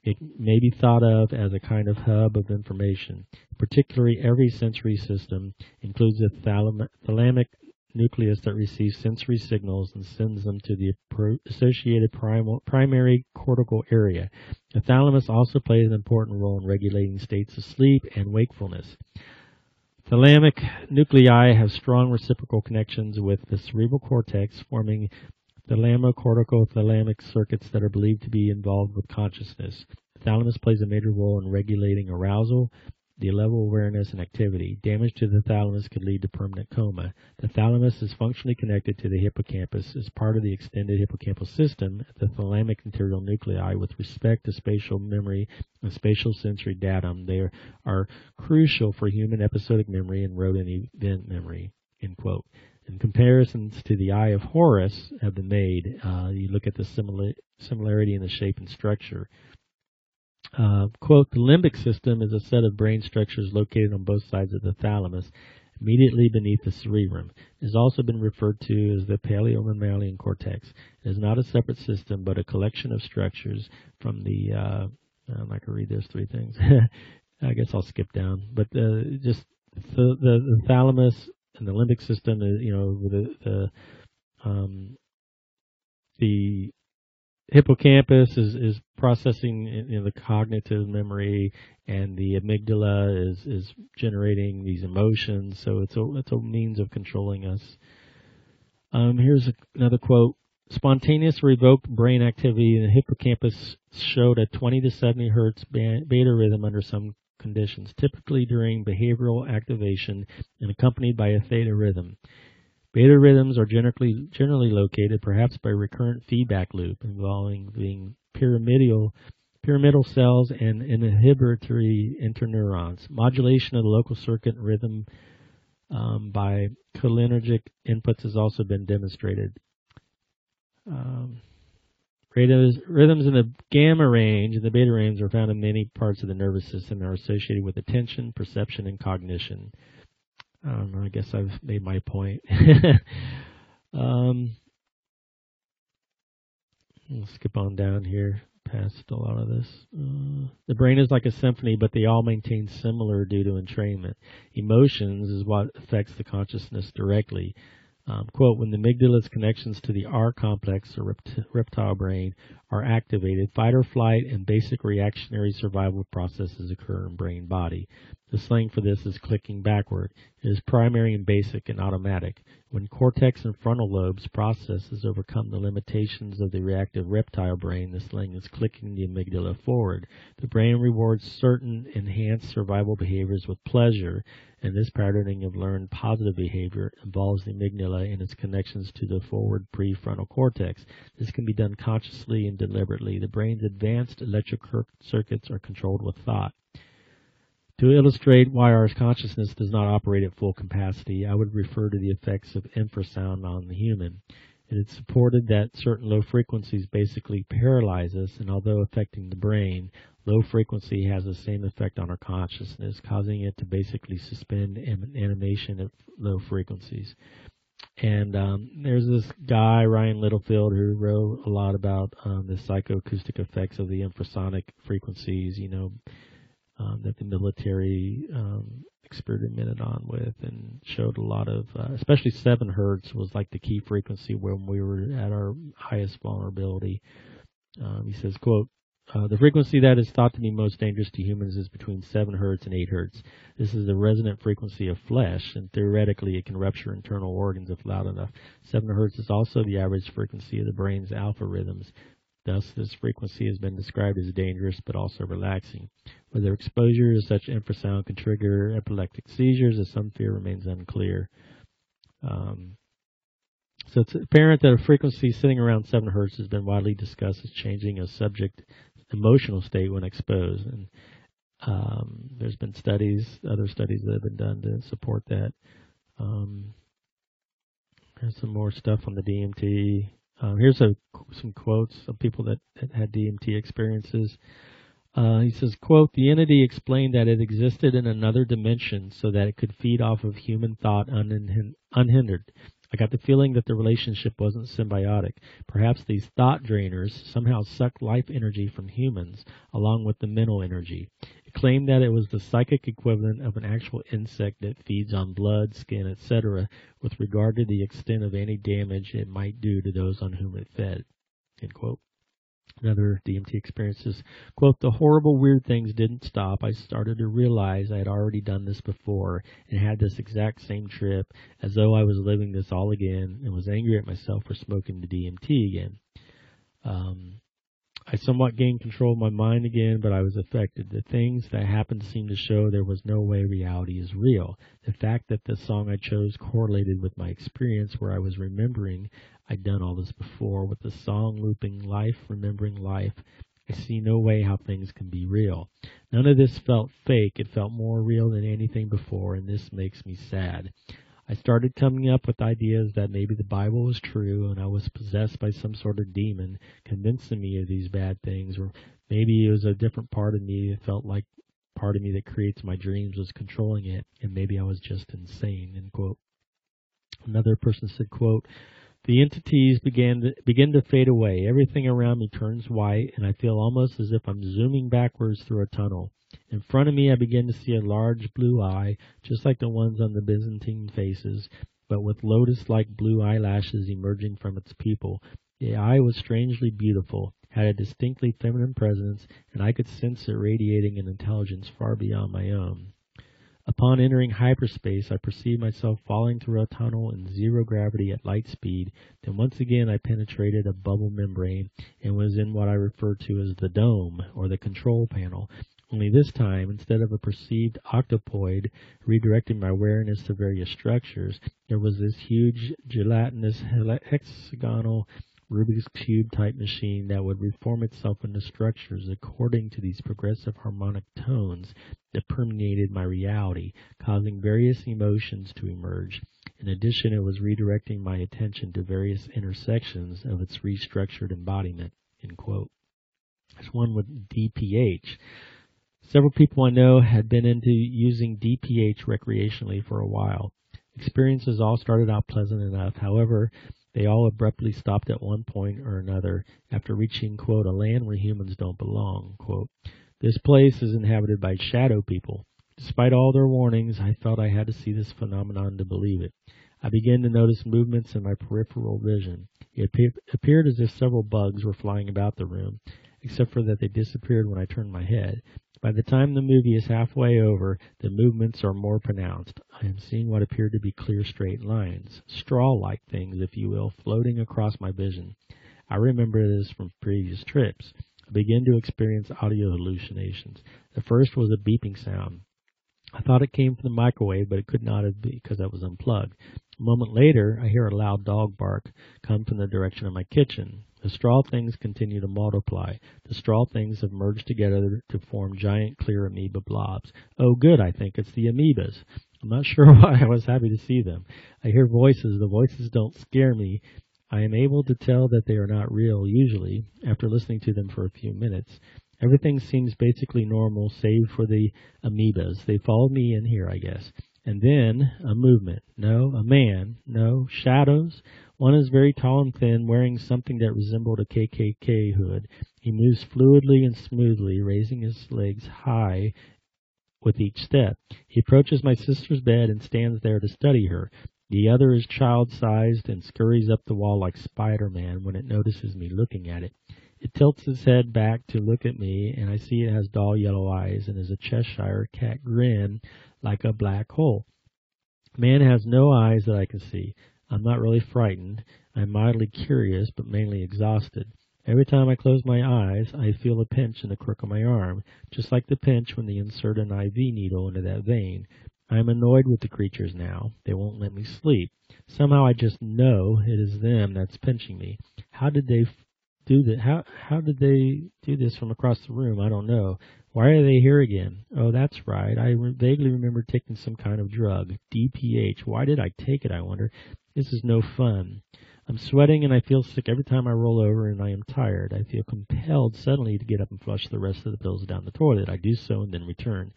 It may be thought of as a kind of hub of information. Particularly, every sensory system includes a thalamic nucleus that receives sensory signals and sends them to the associated primary cortical area. The thalamus also plays an important role in regulating states of sleep and wakefulness. Thalamic nuclei have strong reciprocal connections with the cerebral cortex, forming thalamo-cortico-thalamic circuits that are believed to be involved with consciousness. The thalamus plays a major role in regulating arousal, the level of awareness, and activity. Damage to the thalamus could lead to permanent coma. The thalamus is functionally connected to the hippocampus as part of the extended hippocampal system, the thalamic interior nuclei, with respect to spatial memory and spatial sensory datum. They are crucial for human episodic memory and rodent event memory." End quote. And comparisons to the Eye of Horus have been made. You look at the similarity in the shape and structure. Quote, "The limbic system is a set of brain structures located on both sides of the thalamus, immediately beneath the cerebrum. It has also been referred to as the paleomammalian cortex. It is not a separate system, but a collection of structures from the, I'm not going to read those 3 things. I guess I'll skip down. But just the thalamus and the limbic system, the hippocampus is processing the cognitive memory, and the amygdala is generating these emotions. So it's a means of controlling us. Here's another quote. "Spontaneous revoked brain activity in the hippocampus showed a 20 to 70 Hz beta rhythm under some conditions, typically during behavioral activation and accompanied by a theta rhythm. Beta rhythms are generally located, perhaps by recurrent feedback loop involving pyramidal cells and inhibitory interneurons. Modulation of the local circuit rhythm by cholinergic inputs has also been demonstrated. Rhythms in the gamma range and the beta range are found in many parts of the nervous system and are associated with attention, perception, and cognition." I don't know, I guess I've made my point. We'll skip on down here past a lot of this. The brain is like a symphony, but they all maintain similar due to entrainment. Emotions is what affects the consciousness directly. Quote, "When the amygdala's connections to the R complex, or reptile brain, are activated, fight or flight and basic reactionary survival processes occur in brain body. The slang for this is clicking backward. It is primary and basic and automatic. When cortex and frontal lobes processes overcome the limitations of the reactive reptile brain, the slang is clicking the amygdala forward. The brain rewards certain enhanced survival behaviors with pleasure, and this patterning of learned positive behavior involves the amygdala and its connections to the forward prefrontal cortex. This can be done consciously and deliberately. The brain's advanced electric circuits are controlled with thought. To illustrate why our consciousness does not operate at full capacity, I would refer to the effects of infrasound on the human. It is supported that certain low frequencies basically paralyze us, and although affecting the brain, low frequency has the same effect on our consciousness, causing it to basically suspend animation at low frequencies. And there's this guy, Ryan Littlefield, who wrote a lot about the psychoacoustic effects of the infrasonic frequencies, that the military experimented on with, and showed a lot of, especially 7 hertz was like the key frequency when we were at our highest vulnerability. He says, quote, the frequency that is thought to be most dangerous to humans is between 7 hertz and 8 hertz. This is the resonant frequency of flesh, and theoretically it can rupture internal organs if loud enough. 7 hertz is also the average frequency of the brain's alpha rhythms. Thus, this frequency has been described as dangerous but also relaxing. Whether exposure to such infrasound can trigger epileptic seizures, as some fear remains unclear. So it's apparent that a frequency sitting around 7 hertz has been widely discussed as changing a subject's emotional state when exposed. And there's been other studies that have been done to support that. There's some more stuff on the DMT. Here's some quotes of people that had DMT experiences. He says, quote, the entity explained that it existed in another dimension so that it could feed off of human thought unhindered. I got the feeling that the relationship wasn't symbiotic. Perhaps these thought drainers somehow sucked life energy from humans along with the mental energy. It claimed that it was the psychic equivalent of an actual insect that feeds on blood, skin, etc., with regard to the extent of any damage it might do to those on whom it fed. End quote. Another DMT experiences, quote, the horrible weird things didn't stop. I started to realize I had already done this before and had this exact same trip as though I was living this all again, and was angry at myself for smoking the DMT again. I somewhat gained control of my mind again, but I was affected. The things that happened seemed to show there was no way reality is real. The fact that the song I chose correlated with my experience where I was remembering I'd done all this before, with the song looping life, remembering life. I see no way how things can be real. None of this felt fake. It felt more real than anything before, and this makes me sad. I started coming up with ideas that maybe the Bible was true and I was possessed by some sort of demon convincing me of these bad things, or maybe it was a different part of me that felt like part of me that creates my dreams was controlling it, and maybe I was just insane, end quote. Another person said, quote, the entities begin to fade away. Everything around me turns white, and I feel almost as if I'm zooming backwards through a tunnel. In front of me, I begin to see a large blue eye, just like the ones on the Byzantine faces, but with lotus-like blue eyelashes emerging from its pupil. The eye was strangely beautiful, had a distinctly feminine presence, and I could sense it radiating an intelligence far beyond my own. Upon entering hyperspace, I perceived myself falling through a tunnel in zero gravity at light speed. Then once again I penetrated a bubble membrane and was in what I refer to as the dome, or the control panel. Only this time, instead of a perceived octopoid redirecting my awareness to various structures, there was this huge gelatinous hexagonal Rubik's Cube type machine that would reform itself into structures according to these progressive harmonic tones that permeated my reality, causing various emotions to emerge. In addition, it was redirecting my attention to various intersections of its restructured embodiment, end quote. There's one with DPH. Several people I know had been into using DPH recreationally for a while. Experiences all started out pleasant enough. However, they all abruptly stopped at one point or another after reaching, quote, a land where humans don't belong, quote. This place is inhabited by shadow people. Despite all their warnings, I felt I had to see this phenomenon to believe it. I began to notice movements in my peripheral vision. It appeared as if several bugs were flying about the room, except for that they disappeared when I turned my head. By the time the movie is halfway over, the movements are more pronounced. I am seeing what appear to be clear straight lines, straw-like things, if you will, floating across my vision. I remember this from previous trips. I began to experience audio hallucinations. The first was a beeping sound. I thought it came from the microwave, but it could not have been because I was unplugged. A moment later, I hear a loud dog bark come from the direction of my kitchen. The straw things continue to multiply. The straw things have merged together to form giant clear amoeba blobs. Oh, good, I think. It's the amoebas. I'm not sure why I was happy to see them. I hear voices. The voices don't scare me. I am able to tell that they are not real, usually, after listening to them for a few minutes. Everything seems basically normal, save for the amoebas. They followed me in here, I guess. And then a movement. No, a man. No, shadows. One is very tall and thin, wearing something that resembled a KKK hood. He moves fluidly and smoothly, raising his legs high with each step. He approaches my sister's bed and stands there to study her. The other is child-sized and scurries up the wall like Spider-Man when it notices me looking at it. It tilts its head back to look at me, and I see it has dull yellow eyes and is a Cheshire cat grin like a black hole. Man has no eyes that I can see. I'm not really frightened. I'm mildly curious, but mainly exhausted. Every time I close my eyes, I feel a pinch in the crook of my arm, just like the pinch when they insert an IV needle into that vein. I am annoyed with the creatures now. They won't let me sleep. Somehow I just know it is them that's pinching me. How did they do that? How did they do this from across the room? I don't know. Why are they here again? Oh, that's right. I vaguely remember taking some kind of drug. DPH. Why did I take it, I wonder? This is no fun. I'm sweating and I feel sick every time I roll over, and I am tired. I feel compelled suddenly to get up and flush the rest of the pills down the toilet. I do so and then return.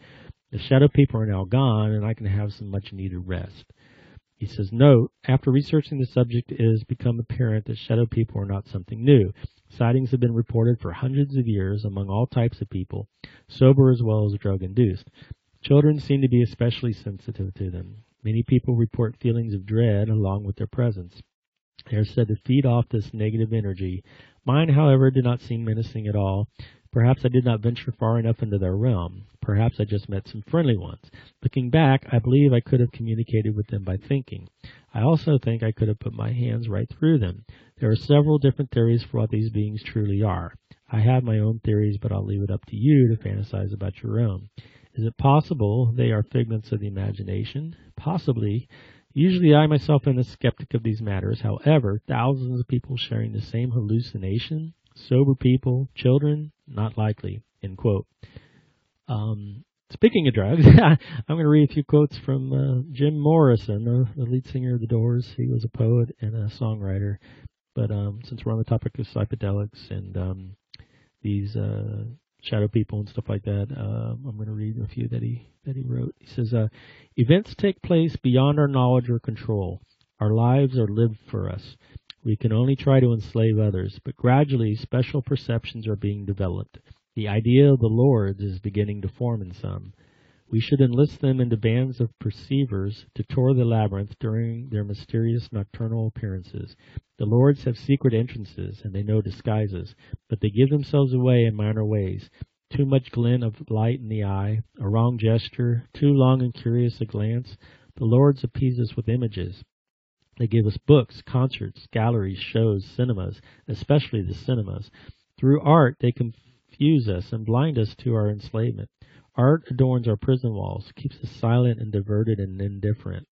The shadow people are now gone, and I can have some much-needed rest. He says, note, after researching the subject, it has become apparent that shadow people are not something new. Sightings have been reported for hundreds of years among all types of people, sober as well as drug-induced. Children seem to be especially sensitive to them. Many people report feelings of dread along with their presence. They are said to feed off this negative energy. Mine, however, did not seem menacing at all. Perhaps I did not venture far enough into their realm. Perhaps I just met some friendly ones. Looking back, I believe I could have communicated with them by thinking. I also think I could have put my hands right through them. There are several different theories for what these beings truly are. I have my own theories, but I'll leave it up to you to fantasize about your own. Is it possible they are figments of the imagination? Possibly. Usually I myself am a skeptic of these matters. However, thousands of people sharing the same hallucination, sober people, children, not likely, end quote. Speaking of drugs, I'm going to read a few quotes from Jim Morrison, the lead singer of The Doors. He was a poet and a songwriter. But since we're on the topic of psychedelics and these shadow people and stuff like that, I'm going to read a few that he wrote. He says, events take place beyond our knowledge or control. Our lives are lived for us. We can only try to enslave others, but gradually special perceptions are being developed. The idea of the Lords is beginning to form in some. We should enlist them into bands of perceivers to tour the labyrinth during their mysterious nocturnal appearances. The Lords have secret entrances, and they know disguises, but they give themselves away in minor ways. Too much glint of light in the eye, a wrong gesture, too long and curious a glance. The Lords appease us with images. They give us books, concerts, galleries, shows, cinemas, especially the cinemas. Through art, they confuse us and blind us to our enslavement. Art adorns our prison walls, keeps us silent and diverted and indifferent.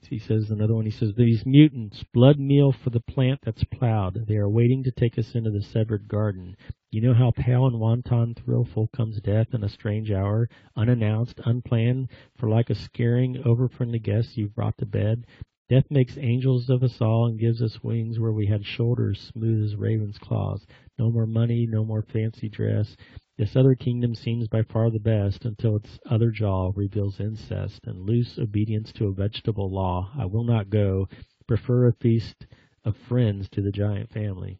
He says, another one, he says, these mutants, blood meal for the plant that's plowed. They are waiting to take us into the severed garden. You know how pale and wanton thrillful comes death in a strange hour, unannounced, unplanned, for like a scaring, over-friendly guest you've brought to bed. Death makes angels of us all and gives us wings where we had shoulders smooth as raven's claws. No more money, no more fancy dress. This other kingdom seems by far the best until its other jaw reveals incest and loose obedience to a vegetable law. I will not go. Prefer a feast of friends to the giant family.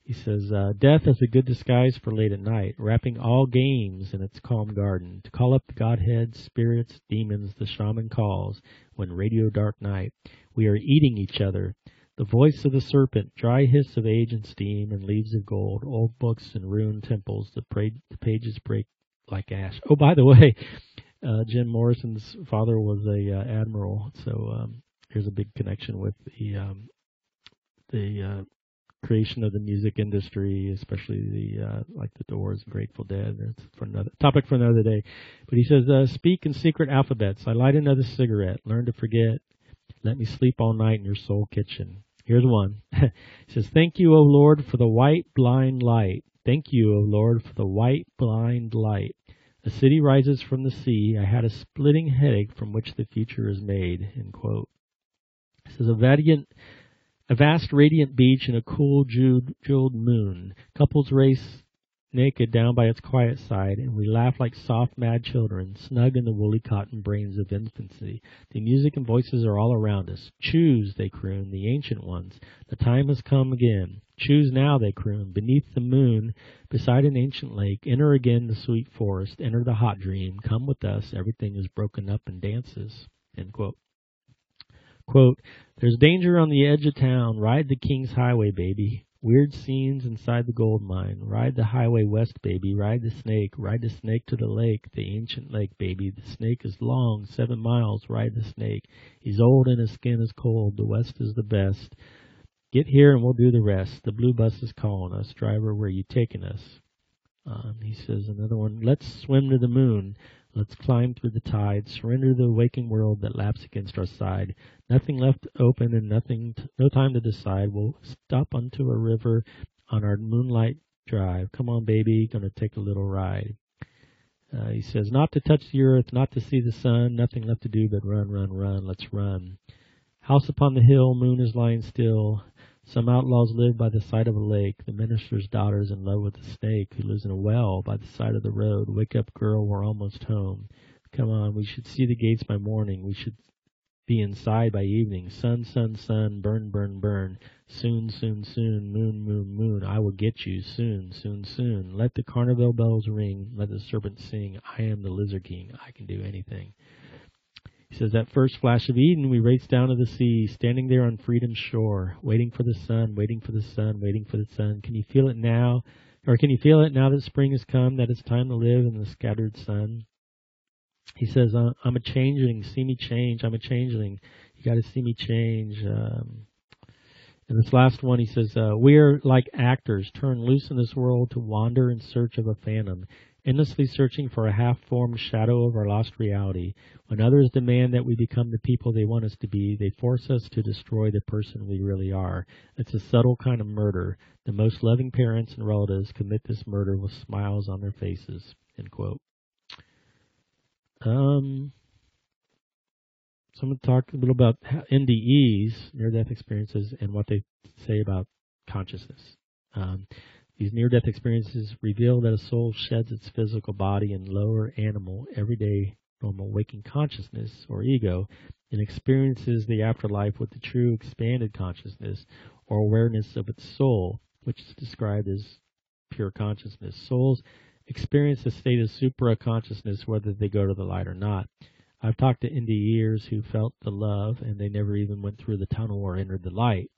He says, death is a good disguise for late at night, wrapping all games in its calm garden. To call up the godheads, spirits, demons, the shaman calls, when radio dark night. We are eating each other. The voice of the serpent, dry hiss of age and steam, and leaves of gold, old books and ruined temples, the pages break like ash. Oh, by the way, Jim Morrison's father was a admiral, so here's a big connection with the creation of the music industry, especially the like the Doors and Grateful Dead. That's for another topic for another day. But he says, speak in secret alphabets. I light another cigarette. Learn to forget. Let me sleep all night in your soul kitchen. Here's one. It says, thank you, O Lord, for the white blind light. Thank you, O Lord, for the white blind light. A city rises from the sea. I had a splitting headache from which the future is made. End quote. It says, a vast radiant beach and a cool jeweled moon. Couples race naked down by its quiet side, and we laugh like soft, mad children, snug in the woolly cotton brains of infancy. The music and voices are all around us. Choose, they croon, the ancient ones. The time has come again. Choose now, they croon, beneath the moon, beside an ancient lake. Enter again the sweet forest. Enter the hot dream. Come with us. Everything is broken up and dances. End quote. Quote, there's danger on the edge of town. Ride the King's Highway, baby. Weird scenes inside the gold mine. Ride the highway west, baby. Ride the snake. Ride the snake to the lake, the ancient lake, baby. The snake is long, 7 miles. Ride the snake. He's old and his skin is cold. The west is the best. Get here and we'll do the rest. The blue bus is calling us. Driver, where you taking us? He says another one, let's swim to the moon. Let's climb through the tide, surrender the waking world that laps against our side. Nothing left open and no time to decide. We'll stop onto a river on our moonlight drive. Come on, baby, gonna take a little ride. He says, not to touch the earth, not to see the sun, nothing left to do but run, run, run, let's run. House upon the hill, moon is lying still. Some outlaws live by the side of a lake. The minister's daughter's in love with a snake who lives in a well by the side of the road. Wake up, girl, we're almost home. Come on, we should see the gates by morning. We should be inside by evening. Sun, sun, sun, burn, burn, burn. Soon, soon, soon, moon, moon, moon, I will get you soon, soon, soon. Let the carnival bells ring. Let the serpent sing. I am the lizard king. I can do anything. He says, that first flash of Eden, we race down to the sea, standing there on freedom's shore, waiting for the sun, waiting for the sun, waiting for the sun. Can you feel it now? Or can you feel it now that spring has come, that it's time to live in the scattered sun? He says, I'm a changeling, see me change. I'm a changeling. You got to see me change. And this last one, he says, we are like actors, turned loose in this world to wander in search of a phantom, endlessly searching for a half-formed shadow of our lost reality. When others demand that we become the people they want us to be, they force us to destroy the person we really are. It's a subtle kind of murder. The most loving parents and relatives commit this murder with smiles on their faces. End quote. So I'm going to talk a little about NDEs, near-death experiences, and what they say about consciousness. These near-death experiences reveal that a soul sheds its physical body and lower animal, everyday, normal waking consciousness, or ego, and experiences the afterlife with the true expanded consciousness, or awareness of its soul, which is described as pure consciousness. Souls experience a state of supra-consciousness whether they go to the light or not. I've talked to NDEers who felt the love, and they never even went through the tunnel or entered the light.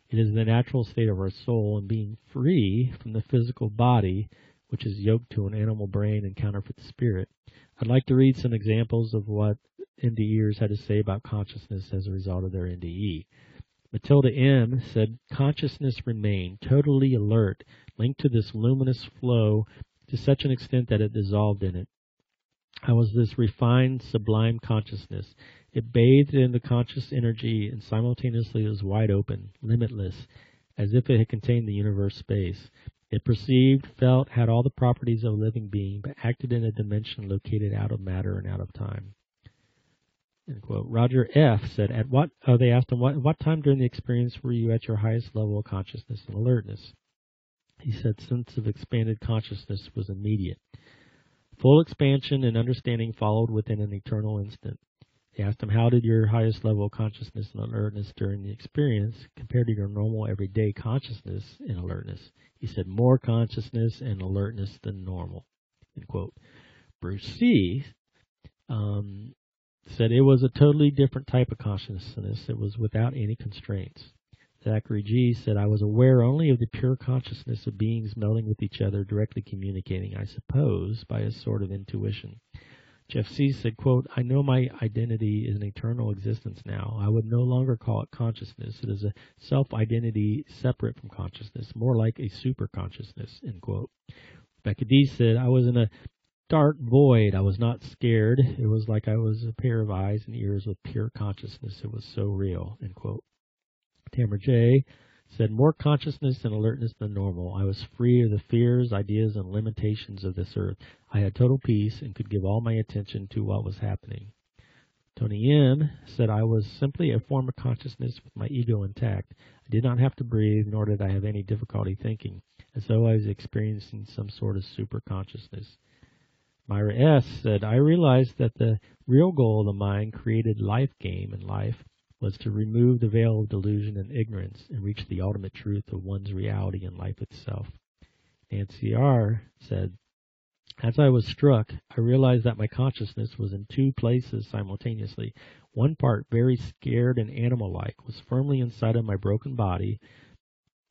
It is the natural state of our soul, and being free from the physical body, which is yoked to an animal brain and counterfeit spirit. I'd like to read some examples of what NDEers had to say about consciousness as a result of their NDE. Matilda M. said, consciousness remained totally alert, linked to this luminous flow to such an extent that it dissolved in it. I was this refined, sublime consciousness. It bathed in the conscious energy and simultaneously was wide open, limitless, as if it had contained the universe space. It perceived, felt, had all the properties of a living being, but acted in a dimension located out of matter and out of time. End quote. Roger F. said, they asked him, what time during the experience were you at your highest level of consciousness and alertness? He said, sense of expanded consciousness was immediate. Full expansion and understanding followed within an eternal instant. They asked him, how did your highest level of consciousness and alertness during the experience compare to your normal everyday consciousness and alertness? He said, more consciousness and alertness than normal. End quote. Bruce C. Said it was a totally different type of consciousness. It was without any constraints. Zachary G. said, I was aware only of the pure consciousness of beings melding with each other, directly communicating, I suppose, by a sort of intuition. Jeff C. said, quote, I know my identity is an eternal existence now. I would no longer call it consciousness. It is a self-identity separate from consciousness, more like a super-consciousness, end quote. Rebecca D. said, I was in a dark void. I was not scared. It was like I was a pair of eyes and ears with pure consciousness. It was so real, end quote. Tamara J. said, more consciousness and alertness than normal. I was free of the fears, ideas, and limitations of this earth. I had total peace and could give all my attention to what was happening. Tony M. said, I was simply a form of consciousness with my ego intact. I did not have to breathe, nor did I have any difficulty thinking, as though I was experiencing some sort of super consciousness. Myra S. said, I realized that the real goal of the mind-created life game in life was to remove the veil of delusion and ignorance and reach the ultimate truth of one's reality and life itself. Nancy R. said, as I was struck, I realized that my consciousness was in two places simultaneously. One part, very scared and animal-like, was firmly inside of my broken body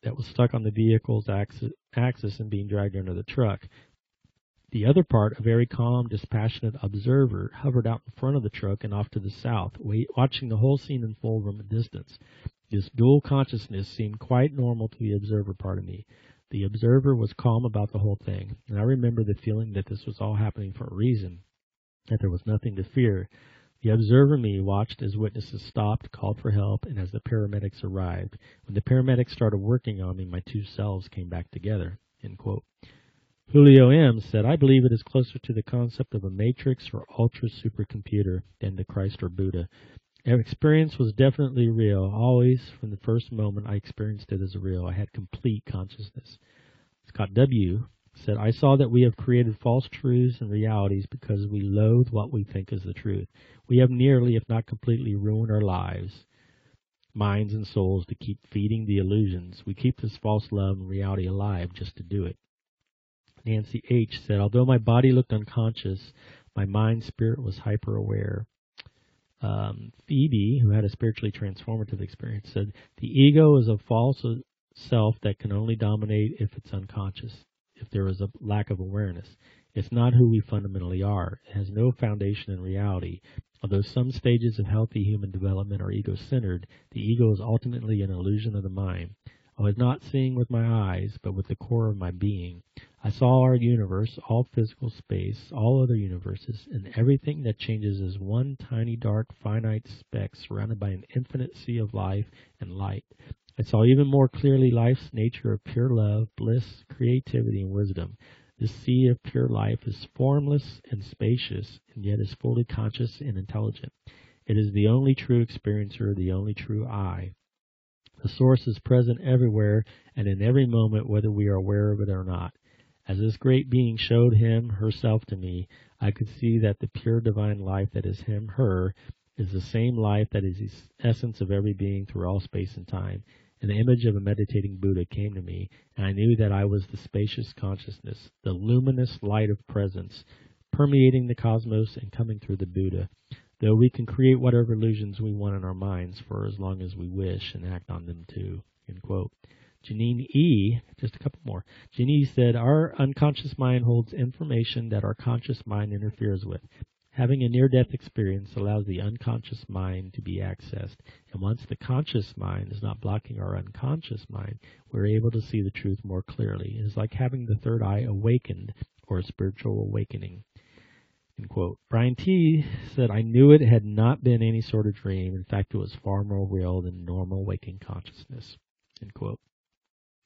that was stuck on the vehicle's axis and being dragged under the truck. The other part, a very calm, dispassionate observer, hovered out in front of the truck and off to the south, watching the whole scene unfold from a distance. This dual consciousness seemed quite normal to the observer part of me. The observer was calm about the whole thing, and I remember the feeling that this was all happening for a reason, that there was nothing to fear. The observer me watched as witnesses stopped, called for help, and as the paramedics arrived. When the paramedics started working on me, my two selves came back together, end quote. Julio M. said, I believe it is closer to the concept of a matrix or ultra-supercomputer than to Christ or Buddha. Our experience was definitely real. Always, from the first moment I experienced it as real, I had complete consciousness. Scott W. said, I saw that we have created false truths and realities because we loathe what we think is the truth. We have nearly, if not completely, ruined our lives, minds and souls to keep feeding the illusions. We keep this false love and reality alive just to do it. Nancy H. said, although my body looked unconscious, my mind spirit was hyper-aware. Phoebe, who had a spiritually transformative experience, said, the ego is a false self that can only dominate if it's unconscious, if there is a lack of awareness. It's not who we fundamentally are. It has no foundation in reality. Although some stages of healthy human development are ego-centered, the ego is ultimately an illusion of the mind. I was not seeing with my eyes, but with the core of my being. I saw our universe, all physical space, all other universes, and everything that changes as one tiny, dark, finite speck surrounded by an infinite sea of life and light. I saw even more clearly life's nature of pure love, bliss, creativity, and wisdom. This sea of pure life is formless and spacious, and yet is fully conscious and intelligent. It is the only true experiencer, the only true I. The source is present everywhere and in every moment, whether we are aware of it or not. As this great being showed herself to me, I could see that the pure divine life that is her, is the same life that is the essence of every being through all space and time. And the image of a meditating Buddha came to me, and I knew that I was the spacious consciousness, the luminous light of presence, permeating the cosmos and coming through the Buddha. Though we can create whatever illusions we want in our minds for as long as we wish and act on them too, end quote. Janine E., just a couple more. Janine said, our unconscious mind holds information that our conscious mind interferes with. Having a near-death experience allows the unconscious mind to be accessed, and once the conscious mind is not blocking our unconscious mind, we're able to see the truth more clearly. It is like having the third eye awakened, or a spiritual awakening. End quote. Brian T. said, I knew it had not been any sort of dream. In fact, it was far more real than normal waking consciousness. End quote.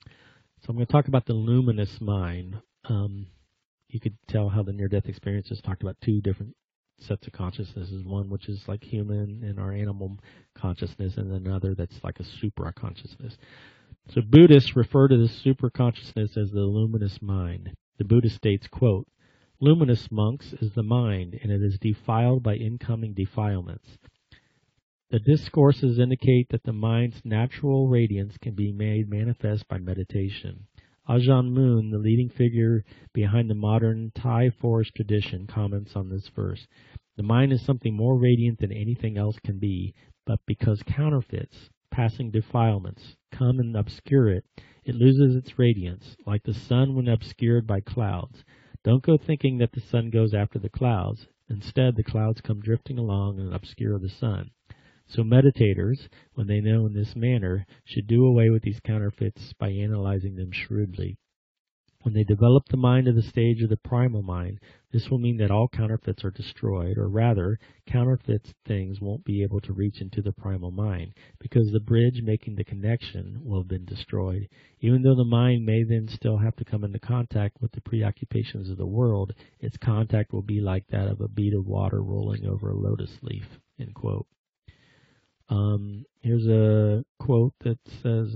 So I'm going to talk about the luminous mind. You could tell how the near-death experiences talked about two different sets of consciousnesses. One which is like human and our animal consciousness, and another that's like a super consciousness. So Buddhists refer to this super consciousness as the luminous mind. The Buddha states, quote, luminous, monks, is the mind, and it is defiled by incoming defilements. The discourses indicate that the mind's natural radiance can be made manifest by meditation. Ajahn Mun, the leading figure behind the modern Thai forest tradition, comments on this verse. The mind is something more radiant than anything else can be, but because counterfeits, passing defilements, come and obscure it. It loses its radiance, like the sun when obscured by clouds. Don't go thinking that the sun goes after the clouds. Instead, the clouds come drifting along and obscure the sun. So meditators, when they know in this manner, should do away with these counterfeits by analyzing them shrewdly. When they develop the mind to the stage of the primal mind, this will mean that all counterfeits are destroyed, or rather, counterfeit things won't be able to reach into the primal mind, because the bridge making the connection will have been destroyed. Even though the mind may then still have to come into contact with the preoccupations of the world, its contact will be like that of a bead of water rolling over a lotus leaf. End quote. Here's a quote that says,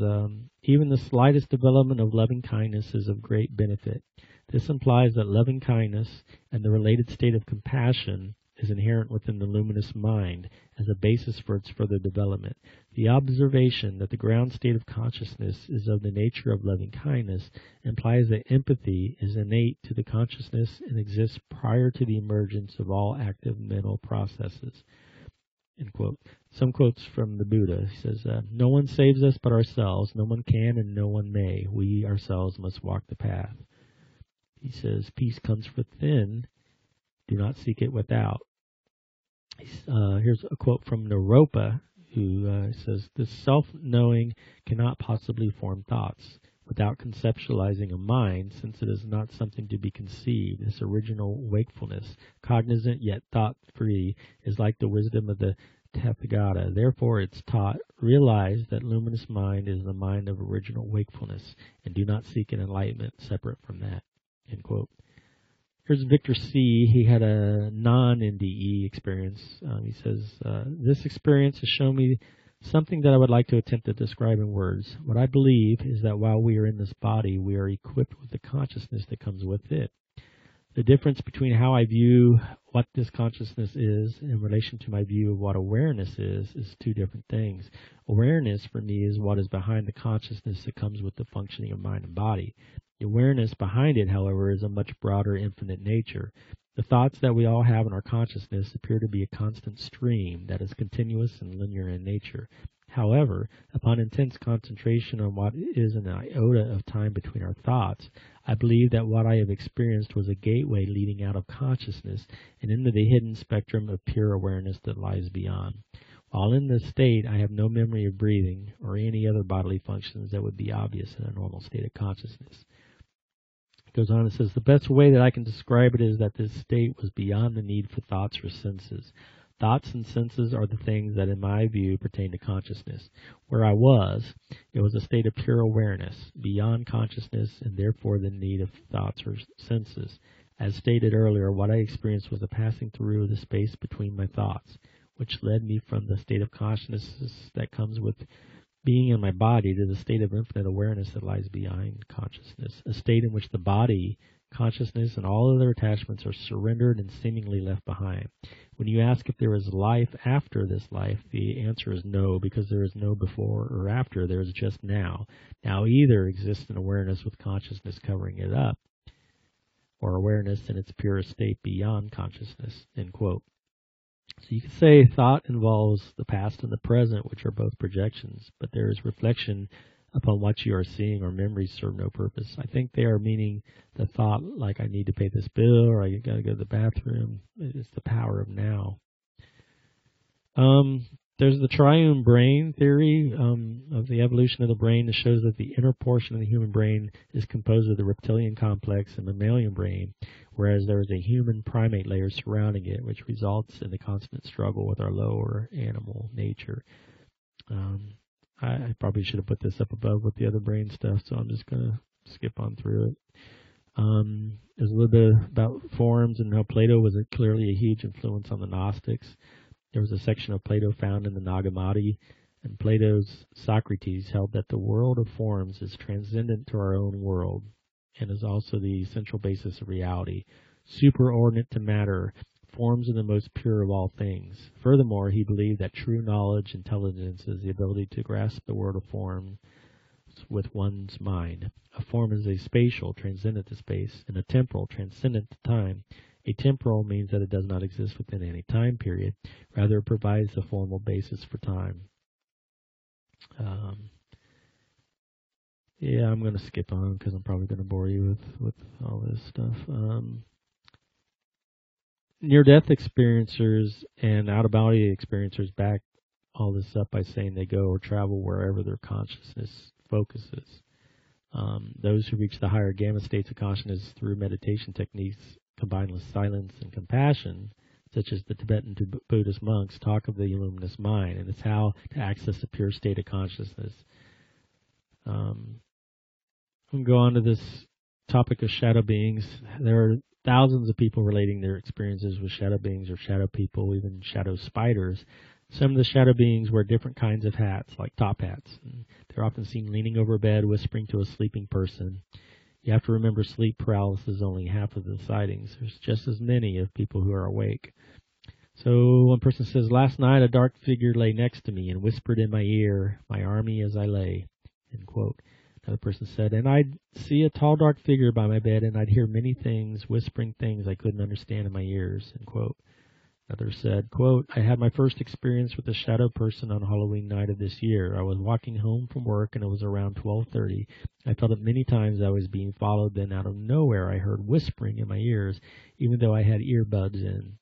even the slightest development of loving kindness is of great benefit. This implies that loving kindness and the related state of compassion is inherent within the luminous mind as a basis for its further development. The observation that the ground state of consciousness is of the nature of loving kindness implies that empathy is innate to the consciousness and exists prior to the emergence of all active mental processes. End quote. Some quotes from the Buddha. He says, no one saves us but ourselves. No one can and no one may. We ourselves must walk the path. He says, peace comes within. Do not seek it without. Here's a quote from Naropa, who says, this self-knowing cannot possibly form thoughts without conceptualizing a mind, since it is not something to be conceived. This original wakefulness, cognizant yet thought-free, is like the wisdom of the Tathagata. Therefore, it's taught, realize that luminous mind is the mind of original wakefulness, and do not seek an enlightenment separate from that. End quote. Here's Victor C. He had a non-NDE experience. He says, this experience has shown me something that I would like to attempt to describe in words. What I believe is that while we are in this body, we are equipped with the consciousness that comes with it. The difference between how I view what this consciousness is in relation to my view of what awareness is two different things. Awareness for me is what is behind the consciousness that comes with the functioning of mind and body. The awareness behind it, however, is a much broader, infinite nature. The thoughts that we all have in our consciousness appear to be a constant stream that is continuous and linear in nature. However, upon intense concentration on what is an iota of time between our thoughts, I believe that what I have experienced was a gateway leading out of consciousness and into the hidden spectrum of pure awareness that lies beyond. While in this state, I have no memory of breathing or any other bodily functions that would be obvious in a normal state of consciousness. It goes on and says, the best way that I can describe it is that this state was beyond the need for thoughts or senses. Thoughts and senses are the things that, in my view, pertain to consciousness. Where I was, it was a state of pure awareness, beyond consciousness, and therefore the need of thoughts or senses. As stated earlier, what I experienced was a passing through the space between my thoughts, which led me from the state of consciousness that comes with being in my body to the state of infinite awareness that lies behind consciousness, a state in which the body, consciousness, and all other attachments are surrendered and seemingly left behind. When you ask if there is life after this life, the answer is no, because there is no before or after. There is just now. Now either exists an awareness with consciousness covering it up, or awareness in its purest state beyond consciousness. End quote. So you could say thought involves the past and the present, which are both projections, but there is reflection upon what you are seeing, or memories serve no purpose. I think they are meaning the thought like I need to pay this bill, or I got to go to the bathroom. It's the power of now. There's the triune brain theory of the evolution of the brain that shows that the inner portion of the human brain is composed of the reptilian complex and mammalian brain, whereas there is a human primate layer surrounding it, which results in the constant struggle with our lower animal nature. I probably should have put this up above with the other brain stuff, so I'm just going to skip on through it. There's a little bit about forms and how Plato was clearly a huge influence on the Gnostics. There was a section of Plato found in the Nag Hammadi, and Plato's Socrates held that the world of forms is transcendent to our own world and is also the central basis of reality. Superordinate to matter, forms are the most pure of all things. Furthermore, he believed that true knowledge, intelligence, is the ability to grasp the world of form with one's mind. A form is a spatial, transcendent to space, and a temporal, transcendent to time. A temporal means that it does not exist within any time period. Rather, it provides the formal basis for time. Yeah, I'm going to skip on because I'm probably going to bore you with all this stuff. Near-death experiencers and out-of-body experiencers back all this up by saying they go or travel wherever their consciousness focuses. Those who reach the higher gamma states of consciousness through meditation techniques combined with silence and compassion, such as the Tibetan Buddhist monks, talk of the luminous mind, and it's how to access a pure state of consciousness. We'll go on to this topic of shadow beings. There are thousands of people relating their experiences with shadow beings or shadow people, even shadow spiders. Some of the shadow beings wear different kinds of hats, like top hats. And they're often seen leaning over a bed, whispering to a sleeping person. You have to remember sleep paralysis is only half of the sightings. There's just as many of people who are awake. So one person says, "Last night a dark figure lay next to me and whispered in my ear, 'My army as I lay,'" end quote. Another person said, "And I'd see a tall dark figure by my bed and I'd hear many things, whispering things I couldn't understand in my ears," end quote. Another said, quote, "I had my first experience with a shadow person on Halloween night of this year. I was walking home from work and it was around 12:30. I felt it many times I was being followed. Then out of nowhere I heard whispering in my ears, even though I had earbuds in.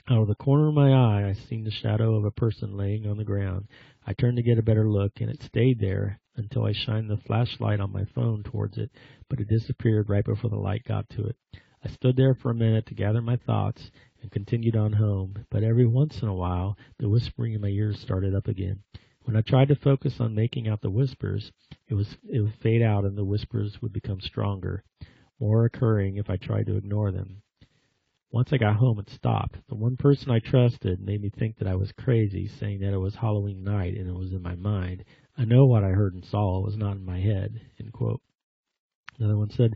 Out of the corner of my eye I seen the shadow of a person laying on the ground. I turned to get a better look and it stayed there until I shined the flashlight on my phone towards it, but it disappeared right before the light got to it. I stood there for a minute to gather my thoughts and continued on home, but every once in a while the whispering in my ears started up again. When I tried to focus on making out the whispers, it would fade out and the whispers would become stronger, more occurring if I tried to ignore them. Once I got home, it stopped. The one person I trusted made me think that I was crazy, saying that it was Halloween night and it was in my mind. I know what I heard and saw. It was not in my head," end quote. Another one said,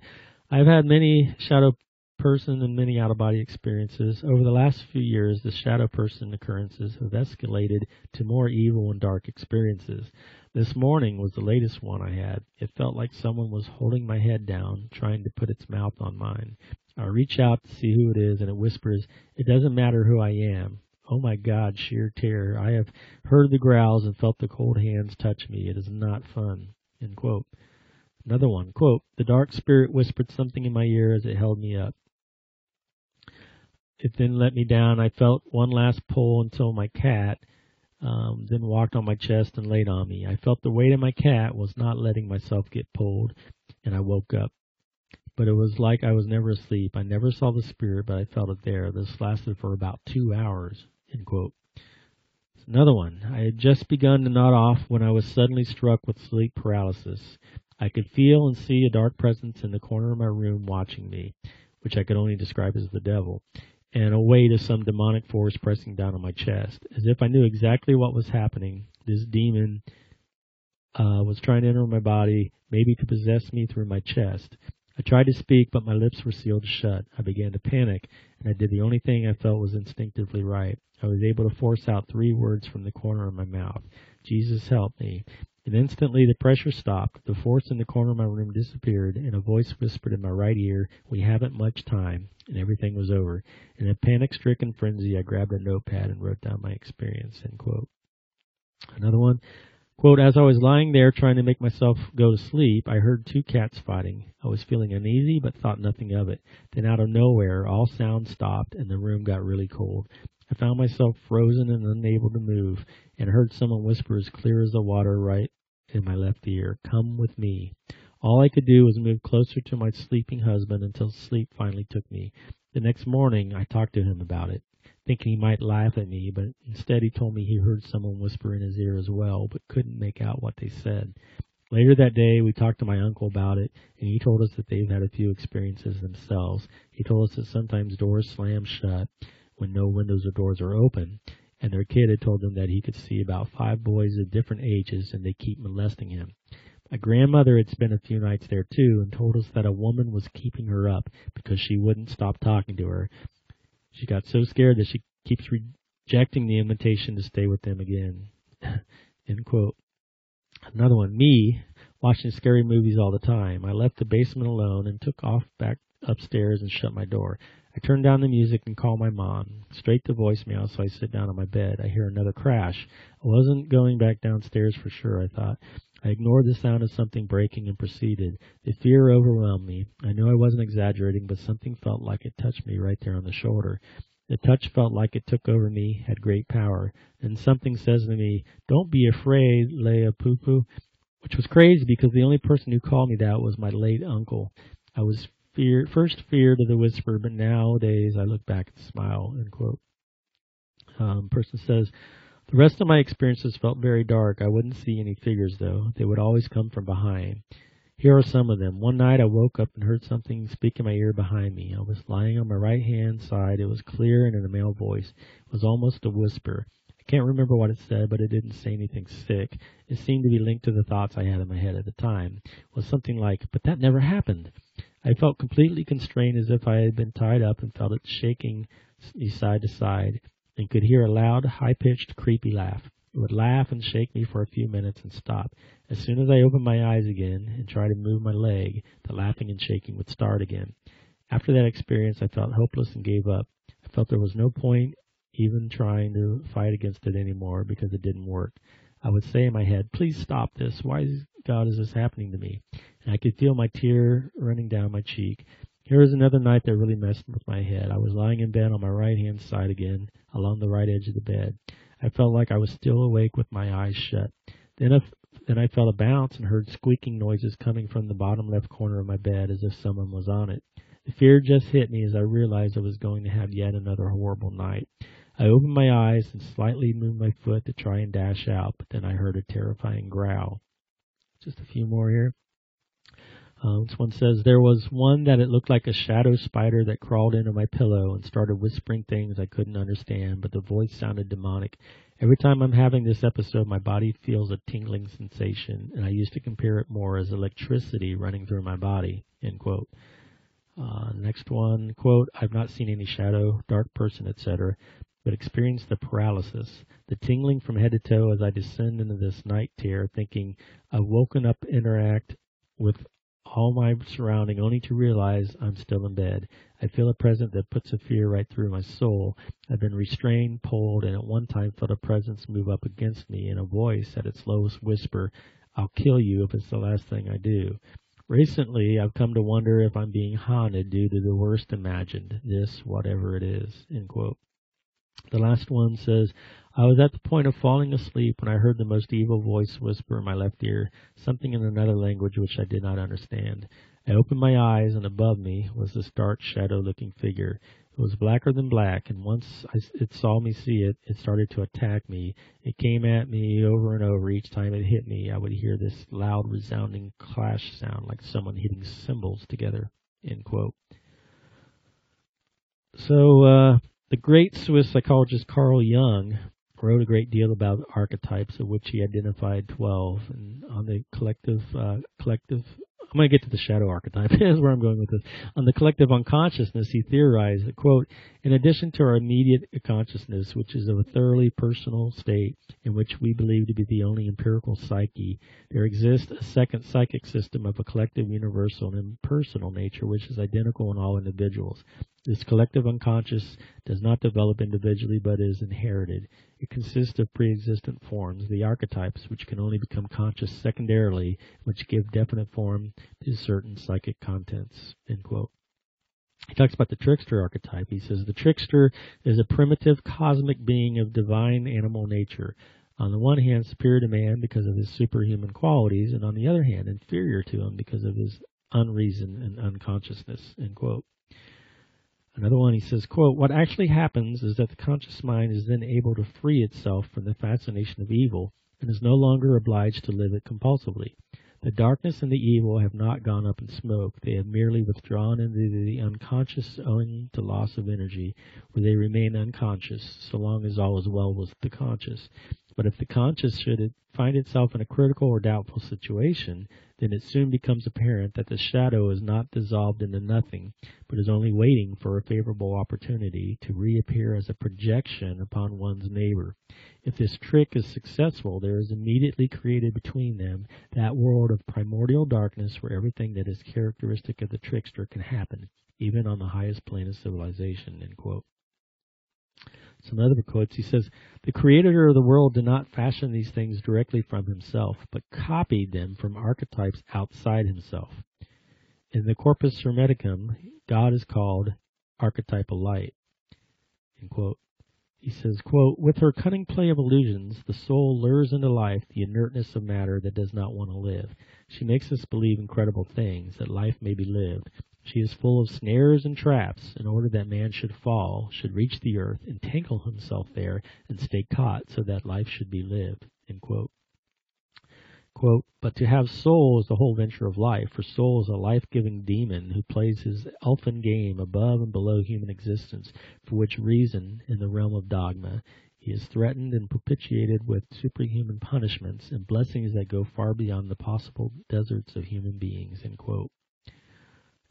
"I've had many shadow person and many out-of-body experiences. Over the last few years, the shadow person occurrences have escalated to more evil and dark experiences. This morning was the latest one I had. It felt like someone was holding my head down, trying to put its mouth on mine. I reach out to see who it is, and it whispers, 'It doesn't matter who I am.' Oh my God, sheer terror. I have heard the growls and felt the cold hands touch me. It is not fun," end quote. Another one, quote, "The dark spirit whispered something in my ear as it held me up. It then let me down. I felt one last pull until my cat then walked on my chest and laid on me. I felt the weight of my cat was not letting myself get pulled, and I woke up. But it was like I was never asleep. I never saw the spirit, but I felt it there. This lasted for about 2 hours," end quote. Another one. "I had just begun to nod off when I was suddenly struck with sleep paralysis. I could feel and see a dark presence in the corner of my room watching me, which I could only describe as the devil, and a weight of some demonic force pressing down on my chest. As if I knew exactly what was happening, this demon was trying to enter my body, maybe to possess me through my chest. I tried to speak, but my lips were sealed shut. I began to panic, and I did the only thing I felt was instinctively right. I was able to force out 3 words from the corner of my mouth. 'Jesus, help me.' And instantly the pressure stopped. The force in the corner of my room disappeared, and a voice whispered in my right ear, 'We haven't much time,' and everything was over. In a panic-stricken frenzy, I grabbed a notepad and wrote down my experience," end quote. Another one. Quote, "As I was lying there trying to make myself go to sleep, I heard 2 cats fighting. I was feeling uneasy but thought nothing of it. Then out of nowhere, all sound stopped and the room got really cold. I found myself frozen and unable to move and heard someone whisper as clear as the water right in my left ear, 'Come with me.' All I could do was move closer to my sleeping husband until sleep finally took me. The next morning, I talked to him about it, thinking he might laugh at me, but instead he told me he heard someone whisper in his ear as well, but couldn't make out what they said. Later that day, we talked to my uncle about it, and he told us that they've had a few experiences themselves. He told us that sometimes doors slam shut when no windows or doors are open, and their kid had told them that he could see about 5 boys of different ages, and they keep molesting him. My grandmother had spent a few nights there too, and told us that a woman was keeping her up because she wouldn't stop talking to her. She got so scared that she keeps rejecting the invitation to stay with them again." End quote. Another one. "Me, watching scary movies all the time. I left the basement alone and took off back upstairs and shut my door. I turn down the music and call my mom. Straight to voicemail, so I sit down on my bed. I hear another crash. I wasn't going back downstairs for sure, I thought. I ignored the sound of something breaking and proceeded. The fear overwhelmed me. I knew I wasn't exaggerating, but something felt like it touched me right there on the shoulder. The touch felt like it took over me, had great power. And something says to me, "Don't be afraid, Leia Poo-Poo," which was crazy because the only person who called me that was my late uncle. I was first feared of the whisper, but nowadays I look back and smile, end quote. Person says, the rest of my experiences felt very dark. I wouldn't see any figures, though. They would always come from behind. Here are some of them. One night I woke up and heard something speak in my ear behind me. I was lying on my right-hand side. It was clear and in a male voice. It was almost a whisper. I can't remember what it said, but it didn't say anything sick. It seemed to be linked to the thoughts I had in my head at the time. It was something like, "But that never happened." I felt completely constrained, as if I had been tied up, and felt it shaking me side to side, and could hear a loud, high-pitched, creepy laugh. It would laugh and shake me for a few minutes and stop. As soon as I opened my eyes again and tried to move my leg, the laughing and shaking would start again. After that experience, I felt hopeless and gave up. I felt there was no point even trying to fight against it anymore because it didn't work. I would say in my head, "Please stop this. Why, God, is this happening to me?" And I could feel my tear running down my cheek. Here was another night that really messed with my head. I was lying in bed on my right-hand side again, along the right edge of the bed. I felt like I was still awake with my eyes shut. Then I felt a bounce and heard squeaking noises coming from the bottom left corner of my bed as if someone was on it. The fear just hit me as I realized I was going to have yet another horrible night. I opened my eyes and slightly moved my foot to try and dash out, but then I heard a terrifying growl. Just a few more here. This one says, there was one that it looked like a shadow spider that crawled into my pillow and started whispering things I couldn't understand, but the voice sounded demonic. Every time I'm having this episode, my body feels a tingling sensation, and I used to compare it more as electricity running through my body, end quote. Next one, quote, I've not seen any shadow, dark person, etc., but experienced the paralysis, the tingling from head to toe as I descend into this night terror, thinking I've woken up, interact with all my surrounding, only to realize I'm still in bed. I feel a presence that puts a fear right through my soul. I've been restrained, pulled, and at one time felt a presence move up against me, and a voice at its lowest whisper, "I'll kill you if it's the last thing I do." Recently, I've come to wonder if I'm being haunted due to the worst imagined, this, whatever it is, end quote. The last one says, I was at the point of falling asleep when I heard the most evil voice whisper in my left ear, something in another language which I did not understand. I opened my eyes, and above me was this dark, shadow-looking figure. It was blacker than black, and once it saw me see it, it started to attack me. It came at me over and over. Each time it hit me, I would hear this loud, resounding clash sound like someone hitting cymbals together, end quote. So, the great Swiss psychologist Carl Jung wrote a great deal about archetypes, of which he identified 12. And on the collective, I'm going to get to the shadow archetype. That's where I'm going with this. On the collective unconsciousness, he theorized that, quote, in addition to our immediate consciousness, which is of a thoroughly personal state in which we believe to be the only empirical psyche, there exists a second psychic system of a collective, universal, and impersonal nature, which is identical in all individuals. This collective unconscious does not develop individually, but is inherited. It consists of pre-existent forms, the archetypes, which can only become conscious secondarily, which give definite form to certain psychic contents, end quote. He talks about the trickster archetype. He says, the trickster is a primitive cosmic being of divine animal nature. On the one hand, superior to man because of his superhuman qualities, and on the other hand, inferior to him because of his unreason and unconsciousness, end quote. Another one, he says, quote, what actually happens is that the conscious mind is then able to free itself from the fascination of evil and is no longer obliged to live it compulsively. The darkness and the evil have not gone up in smoke. They have merely withdrawn into the unconscious owing to loss of energy, where they remain unconscious so long as all is well with the conscious. But if the conscious should find itself in a critical or doubtful situation, then it soon becomes apparent that the shadow is not dissolved into nothing, but is only waiting for a favorable opportunity to reappear as a projection upon one's neighbor. If this trick is successful, there is immediately created between them that world of primordial darkness where everything that is characteristic of the trickster can happen. even on the highest plane of civilization, end quote. Some other quotes, he says, the creator of the world did not fashion these things directly from himself, but copied them from archetypes outside himself. In the Corpus Hermeticum, God is called archetypal light, end quote. He says, quote, with her cunning play of illusions, the soul lures into life the inertness of matter that does not want to live. She makes us believe incredible things, that life may be lived. She is full of snares and traps in order that man should fall, should reach the earth, entangle himself there, and stay caught so that life should be lived, end quote. Quote, but to have soul is the whole venture of life, for soul is a life-giving demon who plays his elfin game above and below human existence, for which reason, in the realm of dogma, he is threatened and propitiated with superhuman punishments and blessings that go far beyond the possible deserts of human beings, end quote.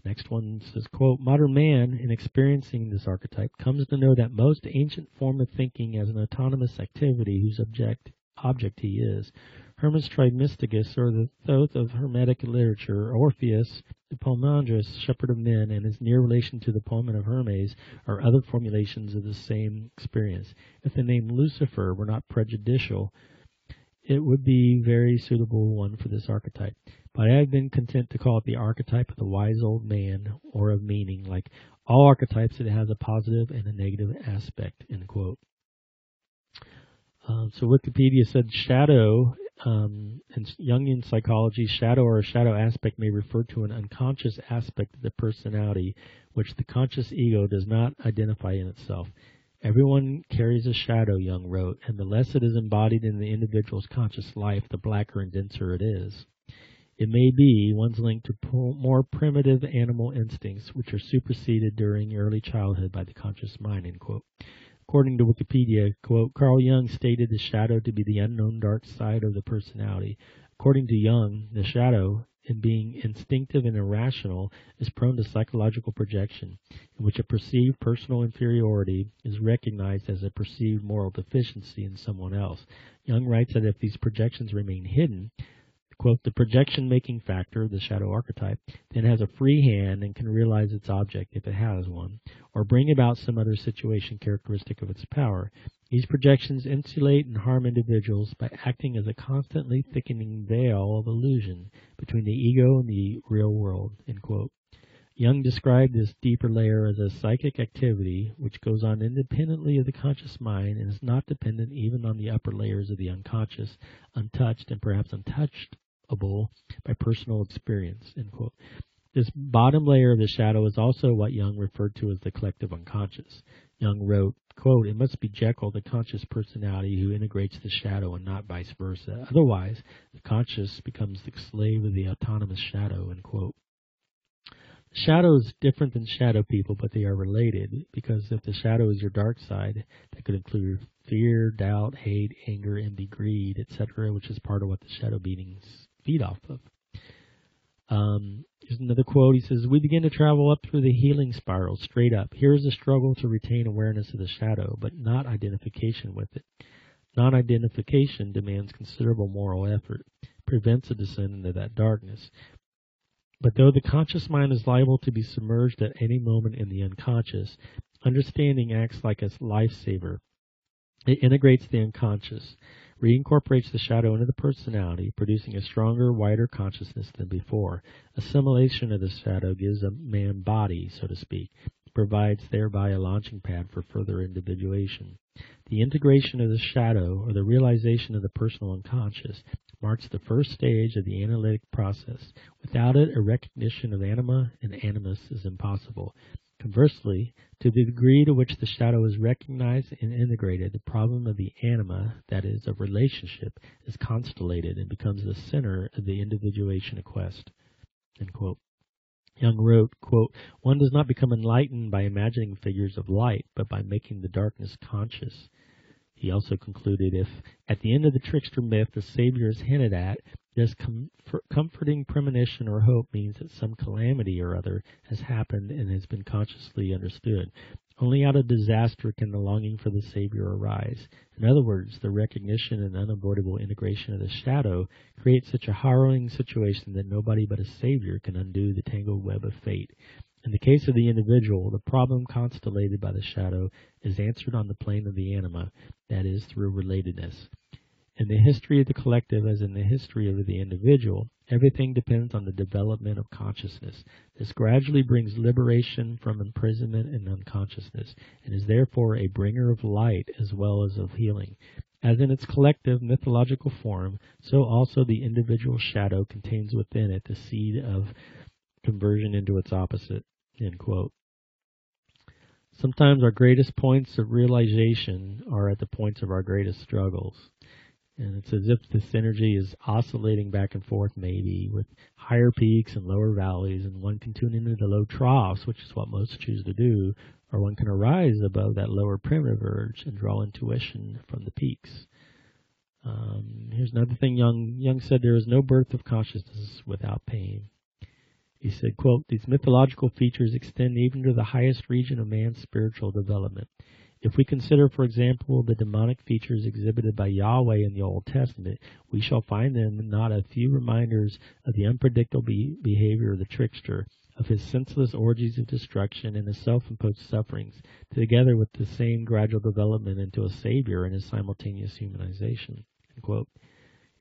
Next one says, quote, modern man, in experiencing this archetype, comes to know that most ancient form of thinking as an autonomous activity whose object he is. Hermes Trismegistus, or the Thoth of Hermetic literature, Orpheus, the Polyandrous, shepherd of men, and his near relation to the Poemon of Hermes, are other formulations of the same experience. If the name Lucifer were not prejudicial, it would be a very suitable one for this archetype. But I have been content to call it the archetype of the wise old man, or of meaning. Like all archetypes, it has a positive and a negative aspect, end quote. So Wikipedia said shadow, in Jungian psychology, shadow or a shadow aspect may refer to an unconscious aspect of the personality which the conscious ego does not identify in itself. Everyone carries a shadow, Jung wrote, and the less it is embodied in the individual's conscious life, the blacker and denser it is. It may be one's linked to more primitive animal instincts which are superseded during early childhood by the conscious mind, end quote. According to Wikipedia, quote, Carl Jung stated the shadow to be the unknown dark side of the personality. According to Jung, the shadow, in being instinctive and irrational, is prone to psychological projection, in which a perceived personal inferiority is recognized as a perceived moral deficiency in someone else. Jung writes that if these projections remain hidden, quote, the projection-making factor, the shadow archetype, then has a free hand and can realize its object if it has one, or bring about some other situation characteristic of its power. These projections insulate and harm individuals by acting as a constantly thickening veil of illusion between the ego and the real world, end quote. Jung described this deeper layer as a psychic activity which goes on independently of the conscious mind and is not dependent even on the upper layers of the unconscious, untouched and perhaps untouchable by personal experience, end quote. This bottom layer of the shadow is also what Jung referred to as the collective unconscious. Jung wrote, quote, it must be Jekyll, the conscious personality, who integrates the shadow and not vice versa. Otherwise, the conscious becomes the slave of the autonomous shadow, end quote. Shadow is different than shadow people, but they are related, because if the shadow is your dark side, that could include fear, doubt, hate, anger, envy, greed, etc., which is part of what the shadow beings feed off of. Here's another quote. He says, we begin to travel up through the healing spiral, straight up. Here is a struggle to retain awareness of the shadow, but not identification with it. Non-identification demands considerable moral effort, prevents a descent into that darkness. But though the conscious mind is liable to be submerged at any moment in the unconscious, understanding acts like a lifesaver. It integrates the unconscious, reincorporates the shadow into the personality, producing a stronger, wider consciousness than before. Assimilation of the shadow gives a man body, so to speak, provides thereby a launching pad for further individuation. The integration of the shadow, or the realization of the personal unconscious, marks the first stage of the analytic process. Without it, a recognition of anima and animus is impossible. Conversely, to the degree to which the shadow is recognized and integrated, the problem of the anima, that is, of relationship, is constellated and becomes the center of the individuation quest, end quote. Jung wrote, quote, one does not become enlightened by imagining figures of light, but by making the darkness conscious. He also concluded, if at the end of the trickster myth the Savior is hinted at, this comforting premonition or hope means that some calamity or other has happened and has been consciously understood. Only out of disaster can the longing for the Savior arise. In other words, the recognition and unavoidable integration of the shadow creates such a harrowing situation that nobody but a Savior can undo the tangled web of fate. In the case of the individual, the problem constellated by the shadow is answered on the plane of the anima, that is, through relatedness. In the history of the collective, as in the history of the individual, everything depends on the development of consciousness. This gradually brings liberation from imprisonment and unconsciousness, and is therefore a bringer of light as well as of healing. As in its collective mythological form, so also the individual shadow contains within it the seed of conversion into its opposite. End quote. Sometimes our greatest points of realization are at the points of our greatest struggles. And it's as if this energy is oscillating back and forth, maybe, with higher peaks and lower valleys, and one can tune into the low troughs, which is what most choose to do, or one can arise above that lower primitive urge and draw intuition from the peaks. Here's another thing Jung said: there is no birth of consciousness without pain. He said, quote, "These mythological features extend even to the highest region of man's spiritual development. If we consider, for example, the demonic features exhibited by Yahweh in the Old Testament, we shall find them not a few reminders of the unpredictable behavior of the trickster, of his senseless orgies of destruction and his self-imposed sufferings, together with the same gradual development into a savior and his simultaneous humanization." End quote.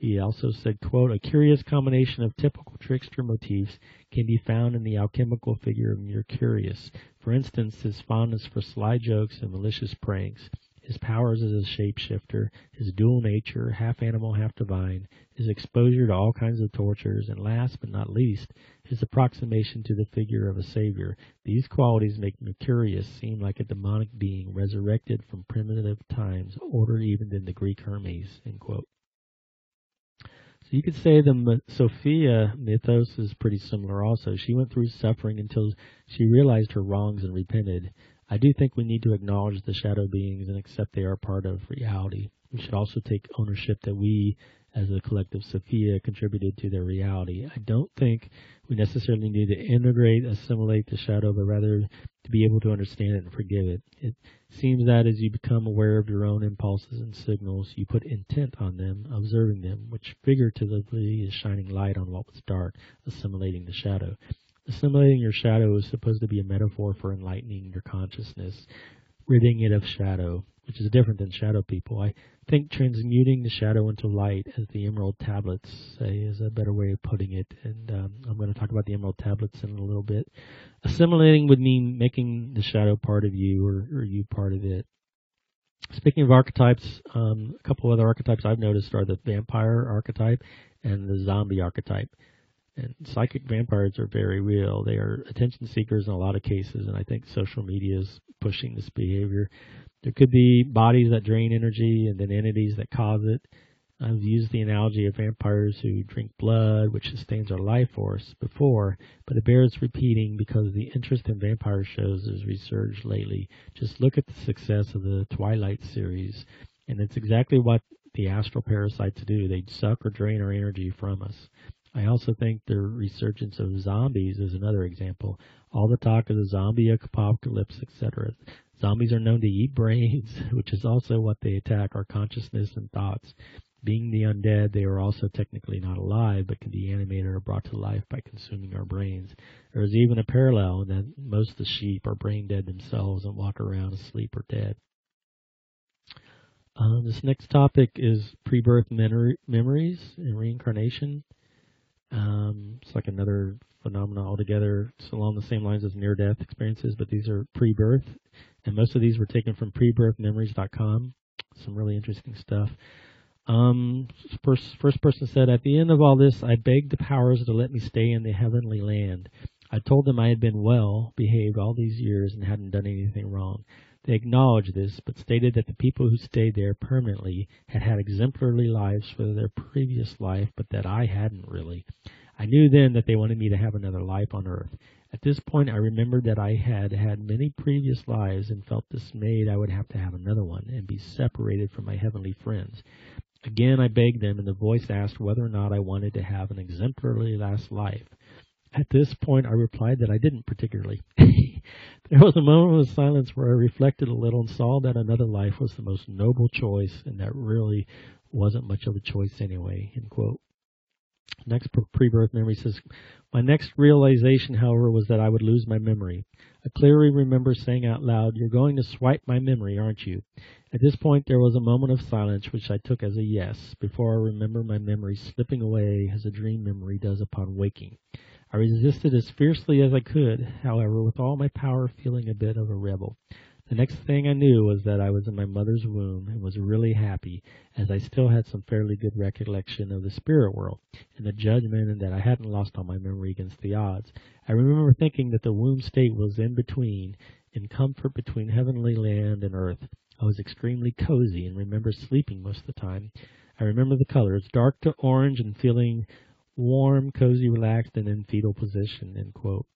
He also said, quote, "A curious combination of typical trickster motifs can be found in the alchemical figure of Mercurius. For instance, his fondness for sly jokes and malicious pranks, his powers as a shapeshifter, his dual nature, half animal, half divine, his exposure to all kinds of tortures, and last but not least, his approximation to the figure of a savior. These qualities make Mercurius seem like a demonic being resurrected from primitive times, older even than the Greek Hermes." End quote. So you could say the Sophia mythos is pretty similar also. She went through suffering until she realized her wrongs and repented. I do think we need to acknowledge the shadow beings and accept they are part of reality. We should also take ownership that we, as a collective Sophia, contributed to their reality. I don't think we necessarily need to integrate, assimilate the shadow, but rather to be able to understand it and forgive it. It seems that as you become aware of your own impulses and signals, you put intent on them, observing them, which figuratively is shining light on what was dark, assimilating the shadow. Assimilating your shadow is supposed to be a metaphor for enlightening your consciousness, ridding it of shadow, which is different than shadow people. I think transmuting the shadow into light, as the Emerald Tablets say, is a better way of putting it, and I'm going to talk about the Emerald Tablets in a little bit. Assimilating would mean making the shadow part of you, or you part of it. Speaking of archetypes, a couple other archetypes I've noticed are the vampire archetype and the zombie archetype. And psychic vampires are very real. They are attention seekers in a lot of cases, and I think social media is pushing this behavior. There could be bodies that drain energy and then entities that cause it. I've used the analogy of vampires who drink blood, which sustains our life force, before, but it bears repeating because the interest in vampire shows has resurged lately. Just look at the success of the Twilight series, and it's exactly what the astral parasites do. They suck or drain our energy from us. I also think the resurgence of zombies is another example. All the talk of the zombie apocalypse, etc. Zombies are known to eat brains, which is also what they attack, our consciousness and thoughts. Being the undead, they are also technically not alive, but can be animated or brought to life by consuming our brains. There is even a parallel in that most of the sheep are brain dead themselves and walk around asleep or dead. This next topic is pre-birth memories and reincarnation. It's like another phenomena altogether. It's along the same lines as near-death experiences, but these are pre-birth, and most of these were taken from prebirthmemories.com. Some really interesting stuff. First person said, "At the end of all this, I begged the powers to let me stay in the heavenly land. I told them I had been well behaved all these years and hadn't done anything wrong. They acknowledged this, but stated that the people who stayed there permanently had had exemplary lives for their previous life, but that I hadn't really. I knew then that they wanted me to have another life on earth. At this point, I remembered that I had had many previous lives and felt dismayed I would have to have another one and be separated from my heavenly friends. Again, I begged them, and the voice asked whether or not I wanted to have an exemplary last life. At this point, I replied that I didn't particularly. There was a moment of silence where I reflected a little and saw that another life was the most noble choice, and that really wasn't much of a choice anyway, end quote. Next pre-birth memory says, my next realization, however, was that I would lose my memory. I clearly remember saying out loud, you're going to swipe my memory, aren't you? At this point, there was a moment of silence, which I took as a yes, before I remember my memory slipping away as a dream memory does upon waking. I resisted as fiercely as I could, however, with all my power feeling a bit of a rebel. The next thing I knew was that I was in my mother's womb and was really happy, as I still had some fairly good recollection of the spirit world and the judgment, and that I hadn't lost all my memory against the odds. I remember thinking that the womb state was in between, in comfort between heavenly land and earth. I was extremely cozy and remember sleeping most of the time. I remember the colors, dark to orange, and feeling warm, cozy, relaxed, and in fetal position, end quote.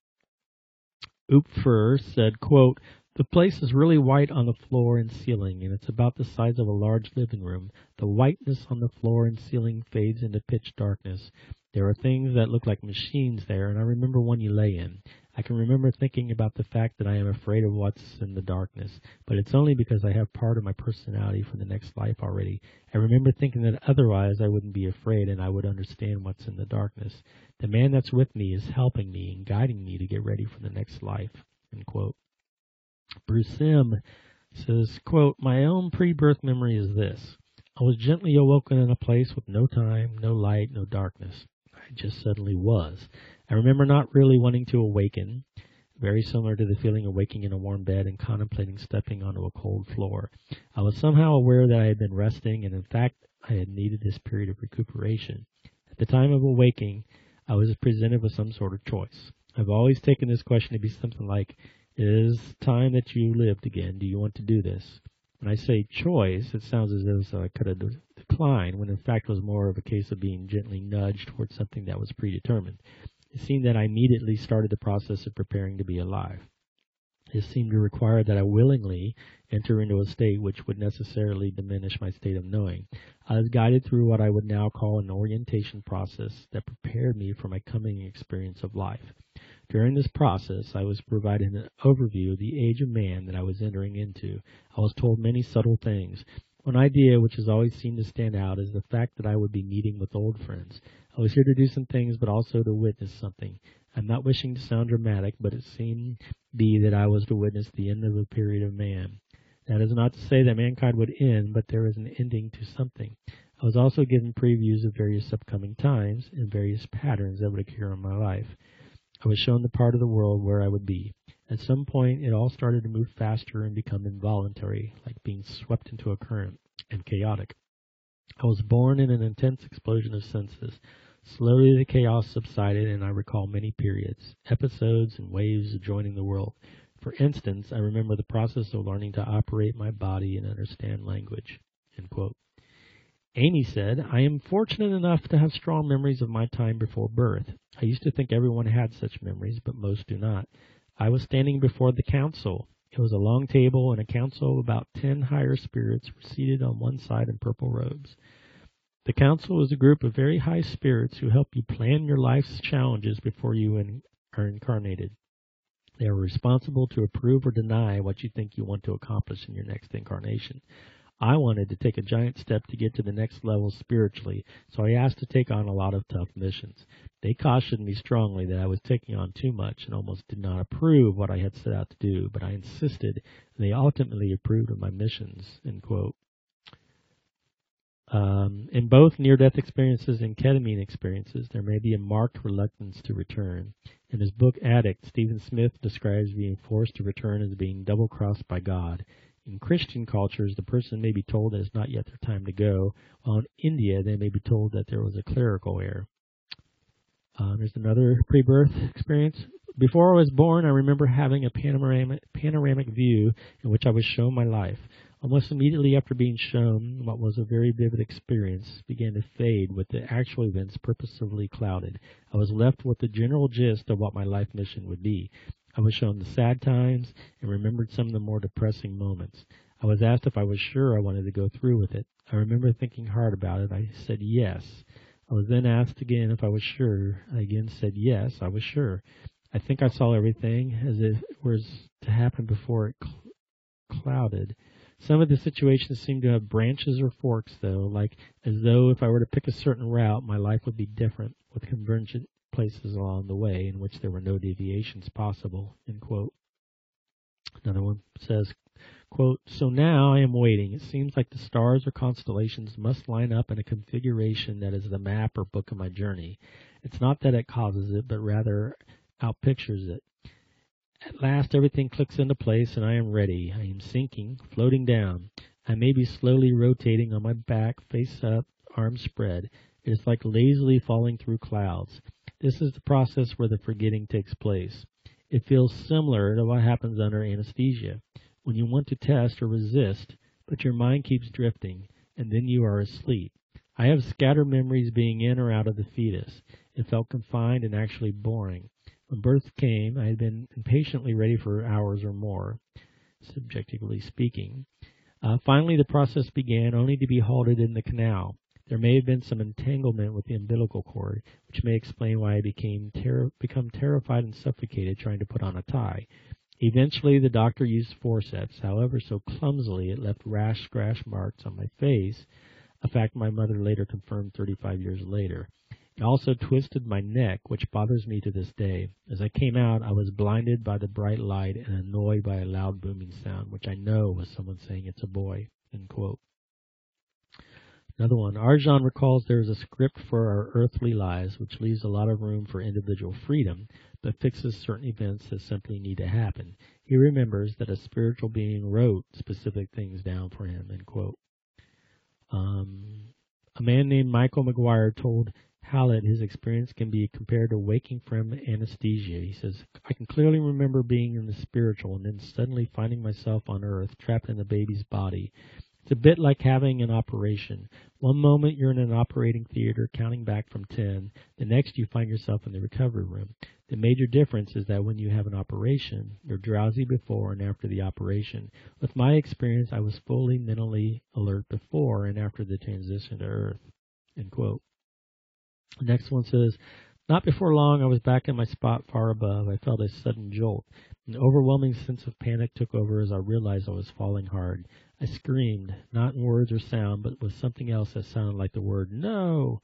Oopfer said, quote, the place is really white on the floor and ceiling, and it's about the size of a large living room. The whiteness on the floor and ceiling fades into pitch darkness. There are things that look like machines there, and I remember one you lay in. I can remember thinking about the fact that I am afraid of what's in the darkness, but it's only because I have part of my personality from the next life already. I remember thinking that otherwise I wouldn't be afraid and I would understand what's in the darkness. The man that's with me is helping me and guiding me to get ready for the next life, end quote. Bruce M. says, quote, my own pre-birth memory is this. I was gently awoken in a place with no time, no light, no darkness. I just suddenly was. I remember not really wanting to awaken, very similar to the feeling of waking in a warm bed and contemplating stepping onto a cold floor. I was somehow aware that I had been resting, and in fact, I had needed this period of recuperation. At the time of awaking, I was presented with some sort of choice. I've always taken this question to be something like, it is time that you lived again. Do you want to do this? When I say choice, it sounds as if I could have declined, when in fact it was more of a case of being gently nudged towards something that was predetermined. It seemed that I immediately started the process of preparing to be alive. It seemed to require that I willingly enter into a state which would necessarily diminish my state of knowing. I was guided through what I would now call an orientation process that prepared me for my coming experience of life. During this process, I was provided an overview of the age of man that I was entering into. I was told many subtle things. One idea which has always seemed to stand out is the fact that I would be meeting with old friends. I was here to do some things, but also to witness something. I'm not wishing to sound dramatic, but it seemed to be that I was to witness the end of a period of man. That is not to say that mankind would end, but there is an ending to something. I was also given previews of various upcoming times and various patterns that would occur in my life. I was shown the part of the world where I would be. At some point, it all started to move faster and become involuntary, like being swept into a current, and chaotic. I was born in an intense explosion of senses. Slowly the chaos subsided, and I recall many periods, episodes, and waves of joining the world. For instance, I remember the process of learning to operate my body and understand language, end quote. Amy said, I am fortunate enough to have strong memories of my time before birth. I used to think everyone had such memories, but most do not. I was standing before the council. It was a long table and a council of about 10 higher spirits were seated on one side in purple robes. The council is a group of very high spirits who help you plan your life's challenges before you are incarnated. They are responsible to approve or deny what you think you want to accomplish in your next incarnation. I wanted to take a giant step to get to the next level spiritually, so I asked to take on a lot of tough missions. They cautioned me strongly that I was taking on too much and almost did not approve what I had set out to do, but I insisted, and they ultimately approved of my missions, end quote. In both near-death experiences and ketamine experiences, there may be a marked reluctance to return. In his book Addict, Stephen Smith describes being forced to return as being double-crossed by God. In Christian cultures, the person may be told that it's not yet their time to go, while in India, they may be told that there was a clerical error. There's another pre-birth experience. Before I was born, I remember having a panoramic view in which I was shown my life. Almost immediately after being shown, what was a very vivid experience began to fade with the actual events purposefully clouded. I was left with the general gist of what my life mission would be. I was shown the sad times and remembered some of the more depressing moments. I was asked if I was sure I wanted to go through with it. I remember thinking hard about it. I said yes. I was then asked again if I was sure. I again said yes, I was sure. I think I saw everything as if it was to happen before it clouded. Some of the situations seemed to have branches or forks, though, like as though if I were to pick a certain route, my life would be different, with convergent places along the way in which there were no deviations possible, end quote. Another one says, quote, so now I am waiting. It seems like the stars or constellations must line up in a configuration that is the map or book of my journey. It's not that it causes it, but rather outpictures it. At last everything clicks into place and I am ready. I am sinking, floating down. I may be slowly rotating on my back, face up, arms spread. It is like lazily falling through clouds. This is the process where the forgetting takes place. It feels similar to what happens under anesthesia, when you want to test or resist, but your mind keeps drifting, and then you are asleep. I have scattered memories being in or out of the fetus. It felt confined and actually boring. When birth came, I had been impatiently ready for hours or more, subjectively speaking. Finally, the process began, only to be halted in the canal. There may have been some entanglement with the umbilical cord, which may explain why I become terrified and suffocated trying to put on a tie. Eventually, the doctor used forceps. However, so clumsily, it left rash scratch marks on my face, a fact my mother later confirmed 35 years later. It also twisted my neck, which bothers me to this day. As I came out, I was blinded by the bright light and annoyed by a loud booming sound, which I know was someone saying it's a boy, end quote. Another one. Arjan recalls there is a script for our earthly lives, which leaves a lot of room for individual freedom, but fixes certain events that simply need to happen. He remembers that a spiritual being wrote specific things down for him, end quote. A man named Michael McGuire told Hallett his experience can be compared to waking from anesthesia. He says, I can clearly remember being in the spiritual and then suddenly finding myself on earth, trapped in a baby's body. It's a bit like having an operation. One moment you're in an operating theater counting back from 10. The next you find yourself in the recovery room. The major difference is that when you have an operation, you're drowsy before and after the operation. With my experience, I was fully mentally alert before and after the transition to Earth, end quote. The next one says, not before long I was back in my spot far above. I felt a sudden jolt. An overwhelming sense of panic took over as I realized I was falling hard. I screamed, not in words or sound, but with something else that sounded like the word no.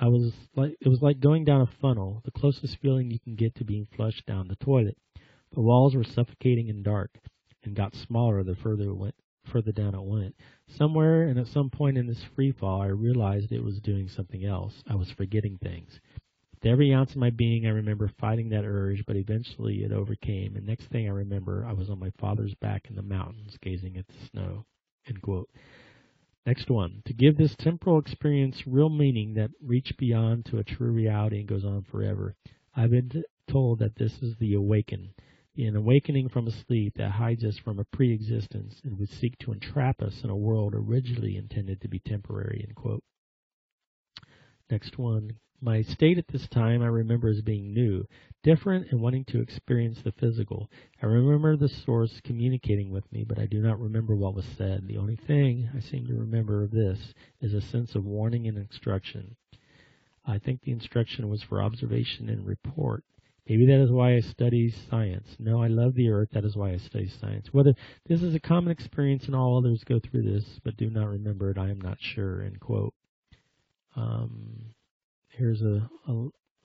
It was like going down a funnel, the closest feeling you can get to being flushed down the toilet. The walls were suffocating and dark, and got smaller the further down it went. Somewhere and at some point in this free fall, I realized it was doing something else. I was forgetting things. With every ounce of my being, I remember fighting that urge, but eventually it overcame, and next thing I remember, I was on my father's back in the mountains, gazing at the snow, end quote. Next one. To give this temporal experience real meaning that reach beyond to a true reality and goes on forever, I've been told that this is the awaken, an awakening from a sleep that hides us from a pre-existence and would seek to entrap us in a world originally intended to be temporary, end quote. Next one. My state at this time I remember as being new, different, and wanting to experience the physical. I remember the source communicating with me, but I do not remember what was said. The only thing I seem to remember of this is a sense of warning and instruction. I think the instruction was for observation and report. Maybe that is why I study science. No, I love the earth. That is why I study science. Whether this is a common experience and all others go through this, but do not remember it, I am not sure, end quote. Here's a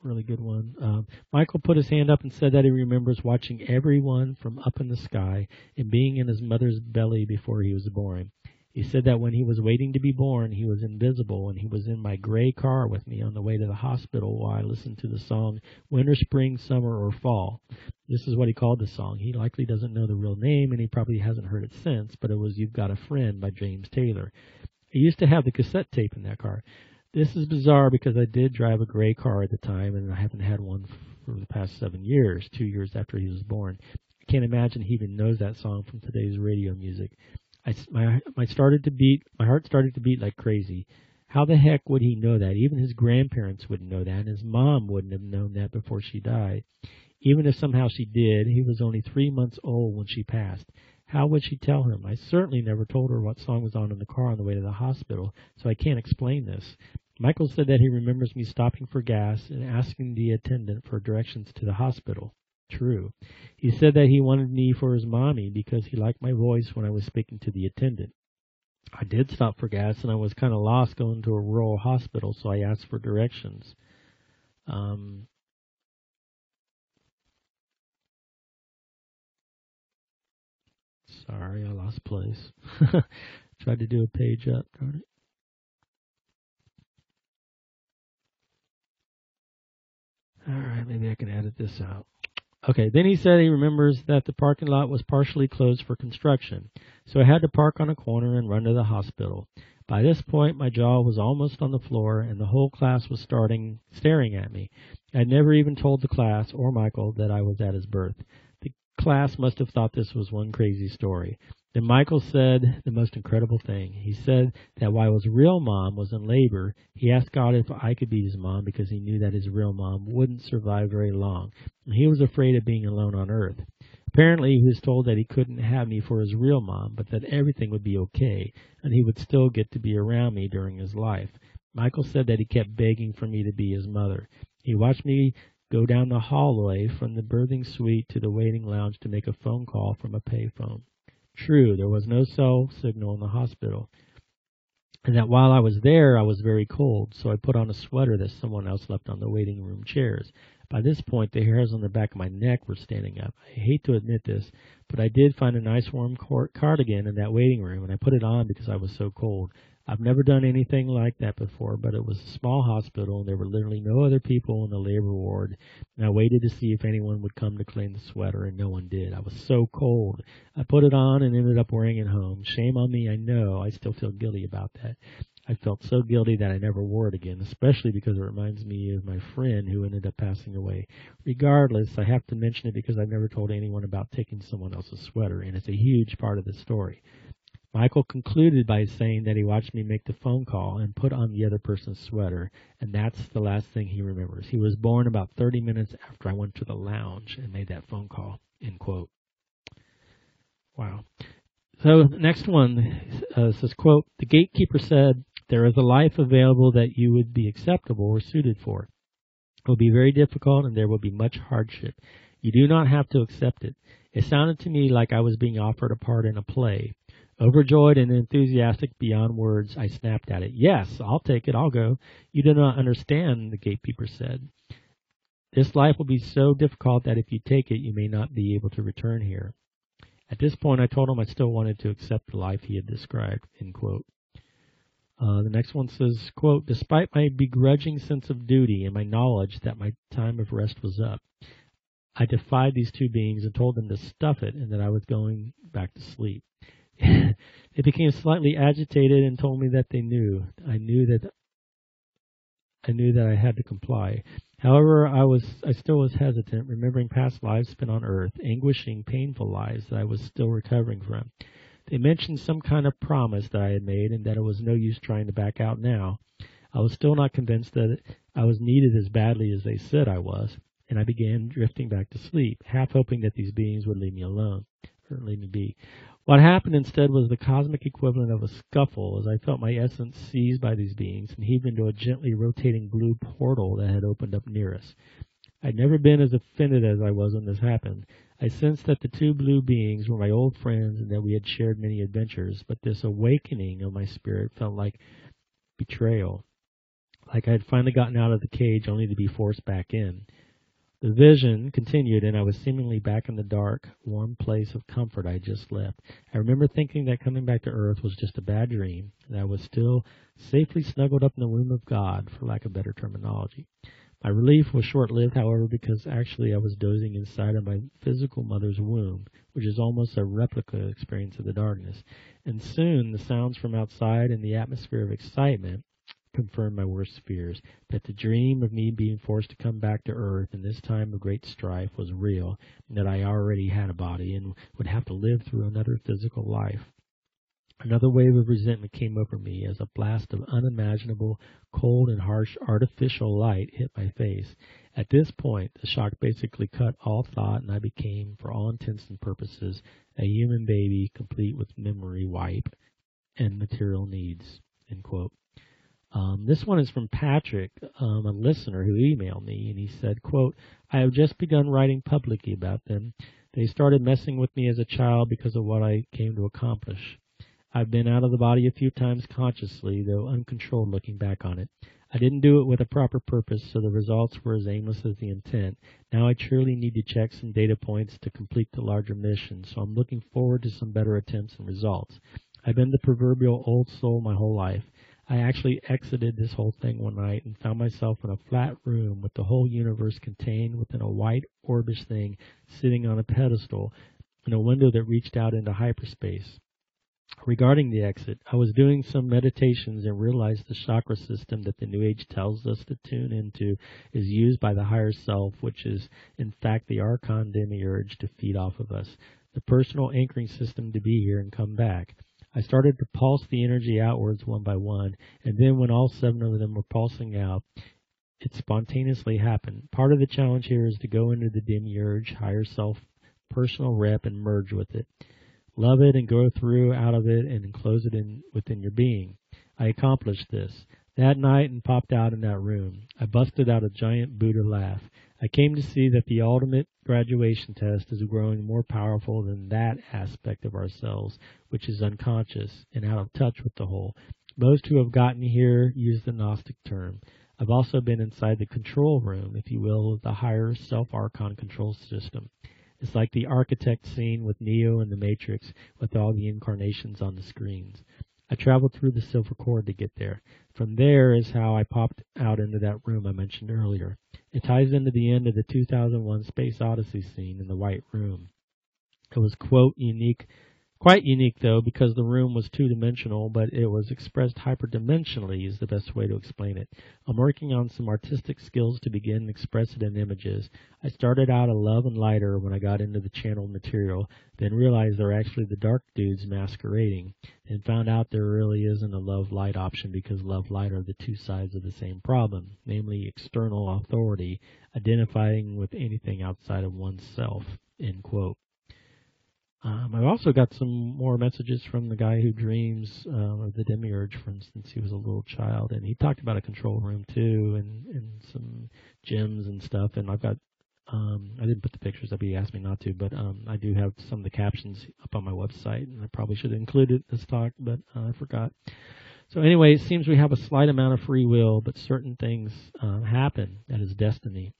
really good one. Michael put his hand up and said that he remembers watching everyone from up in the sky and being in his mother's belly before he was born. He said that when he was waiting to be born, he was invisible, and he was in my gray car with me on the way to the hospital while I listened to the song Winter, Spring, Summer, or Fall. This is what he called the song. He likely doesn't know the real name, and he probably hasn't heard it since, but it was You've Got a Friend by James Taylor. I used to have the cassette tape in that car. This is bizarre because I did drive a gray car at the time, and I haven't had one for the past 7 years, 2 years after he was born. I can't imagine he even knows that song from today's radio music. My heart started to beat like crazy. How the heck would he know that? Even his grandparents wouldn't know that, and his mom wouldn't have known that before she died. Even if somehow she did, he was only 3 months old when she passed. How would she tell him? I certainly never told her what song was on in the car on the way to the hospital, so I can't explain this. Michael said that he remembers me stopping for gas and asking the attendant for directions to the hospital. true. He said that he wanted me for his mommy because he liked my voice when I was speaking to the attendant. I did stop for gas, and I was kind of lost going to a rural hospital, so I asked for directions. Sorry, I lost place. Tried to do a page up, darn it. All right, maybe I can edit this out. Okay, then he said he remembers that the parking lot was partially closed for construction, so I had to park on a corner and run to the hospital. By this point, my jaw was almost on the floor, and the whole class was staring at me. I'd never even told the class or Michael that I was at his birth. The class must have thought this was one crazy story. Then Michael said the most incredible thing. He said that while his real mom was in labor, he asked God if I could be his mom because he knew that his real mom wouldn't survive very long, and he was afraid of being alone on earth. Apparently, he was told that he couldn't have me for his real mom, but that everything would be okay, and he would still get to be around me during his life. Michael said that he kept begging for me to be his mother. He watched me go down the hallway from the birthing suite to the waiting lounge to make a phone call from a payphone. True, there was no cell signal in the hospital, and that while I was there, I was very cold, so I put on a sweater that someone else left on the waiting room chairs. By this point, the hairs on the back of my neck were standing up. I hate to admit this, but I did find a nice warm cardigan in that waiting room, and I put it on because I was so cold. I've never done anything like that before, but it was a small hospital, and there were literally no other people in the labor ward, and I waited to see if anyone would come to claim the sweater, and no one did. I was so cold. I put it on and ended up wearing it home. Shame on me, I know. I still feel guilty about that. I felt so guilty that I never wore it again, especially because it reminds me of my friend who ended up passing away. Regardless, I have to mention it because I've never told anyone about taking someone else's sweater, and it's a huge part of the story. Michael concluded by saying that he watched me make the phone call and put on the other person's sweater, and that's the last thing he remembers. He was born about 30 minutes after I went to the lounge and made that phone call, end quote. Wow. So the next one says, quote, the gatekeeper said, there is a life available that you would be acceptable or suited for. It will be very difficult and there will be much hardship. You do not have to accept it. It sounded to me like I was being offered a part in a play. Overjoyed and enthusiastic beyond words, I snapped at it. Yes, I'll take it. I'll go. You do not understand, the gatekeeper said. This life will be so difficult that if you take it, you may not be able to return here. At this point, I told him I still wanted to accept the life he had described, end quote. The next one says, quote, despite my begrudging sense of duty and my knowledge that my time of rest was up, I defied these two beings and told them to stuff it and that I was going back to sleep. They became slightly agitated and told me that they knew. I knew that I had to comply. However, I still was hesitant, remembering past lives spent on earth, anguishing, painful lives that I was still recovering from. They mentioned some kind of promise that I had made and that it was no use trying to back out now. I was still not convinced that I was needed as badly as they said I was, and I began drifting back to sleep, half hoping that these beings would leave me alone, or leave me be. What happened instead was the cosmic equivalent of a scuffle, as I felt my essence seized by these beings and heaved into a gently rotating blue portal that had opened up near us. I'd never been as offended as I was when this happened. I sensed that the two blue beings were my old friends and that we had shared many adventures, but this awakening of my spirit felt like betrayal, like I had finally gotten out of the cage only to be forced back in. The vision continued, and I was seemingly back in the dark, warm place of comfort I had just left. I remember thinking that coming back to earth was just a bad dream, and I was still safely snuggled up in the womb of God, for lack of better terminology. My relief was short-lived, however, because actually I was dozing inside of my physical mother's womb, which is almost a replica experience of the darkness. And soon the sounds from outside and the atmosphere of excitement confirmed my worst fears, that the dream of me being forced to come back to earth in this time of great strife was real, and that I already had a body and would have to live through another physical life. Another wave of resentment came over me as a blast of unimaginable, cold and harsh artificial light hit my face. At this point, the shock basically cut all thought, and I became, for all intents and purposes, a human baby complete with memory wipe and material needs, end quote. This one is from Patrick, a listener who emailed me, and he said, quote, I have just begun writing publicly about them. They started messing with me as a child because of what I came to accomplish. I've been out of the body a few times consciously, though uncontrolled looking back on it. I didn't do it with a proper purpose, so the results were as aimless as the intent. Now I truly need to check some data points to complete the larger mission, so I'm looking forward to some better attempts and results. I've been the proverbial old soul my whole life. I actually exited this whole thing one night and found myself in a flat room with the whole universe contained within a white orbish thing sitting on a pedestal and a window that reached out into hyperspace. Regarding the exit, I was doing some meditations and realized the chakra system that the New Age tells us to tune into is used by the higher self, which is in fact the Archon Demiurge to feed off of us, the personal anchoring system to be here and come back. I started to pulse the energy outwards one by one, and then when all 7 of them were pulsing out, it spontaneously happened. Part of the challenge here is to go into the Demiurge, higher self, personal rep, and merge with it. Love it and go through out of it and enclose it within your being. I accomplished this that night and popped out in that room. I busted out a giant Buddha laugh. I came to see that the ultimate graduation test is growing more powerful than that aspect of ourselves, which is unconscious and out of touch with the whole. Most who have gotten here use the Gnostic term. I've also been inside the control room, if you will, of the higher self-archon control system. It's like the architect scene with Neo in the Matrix with all the incarnations on the screens. I traveled through the silver cord to get there. From there is how I popped out into that room I mentioned earlier. It ties into the end of the 2001 Space Odyssey scene in the White Room. It was, quote, quite unique, though, because the room was two-dimensional, but it was expressed hyperdimensionally is the best way to explain it. I'm working on some artistic skills to begin expressing it in images. I started out a love and lighter when I got into the channeled material, then realized they're actually the dark dudes masquerading, and found out there really isn't a love-light option because love-light are the two sides of the same problem, namely external authority, identifying with anything outside of oneself, end quote. I've also got some more messages from the guy who dreams of the Demiurge, for instance. He was a little child, and he talked about a control room, too, and some gyms and stuff. And I've got, I didn't put the pictures up. He asked me not to, but I do have some of the captions up on my website, and I probably should have included this talk, but I forgot. So anyway, it seems we have a slight amount of free will, but certain things happen. That is destiny.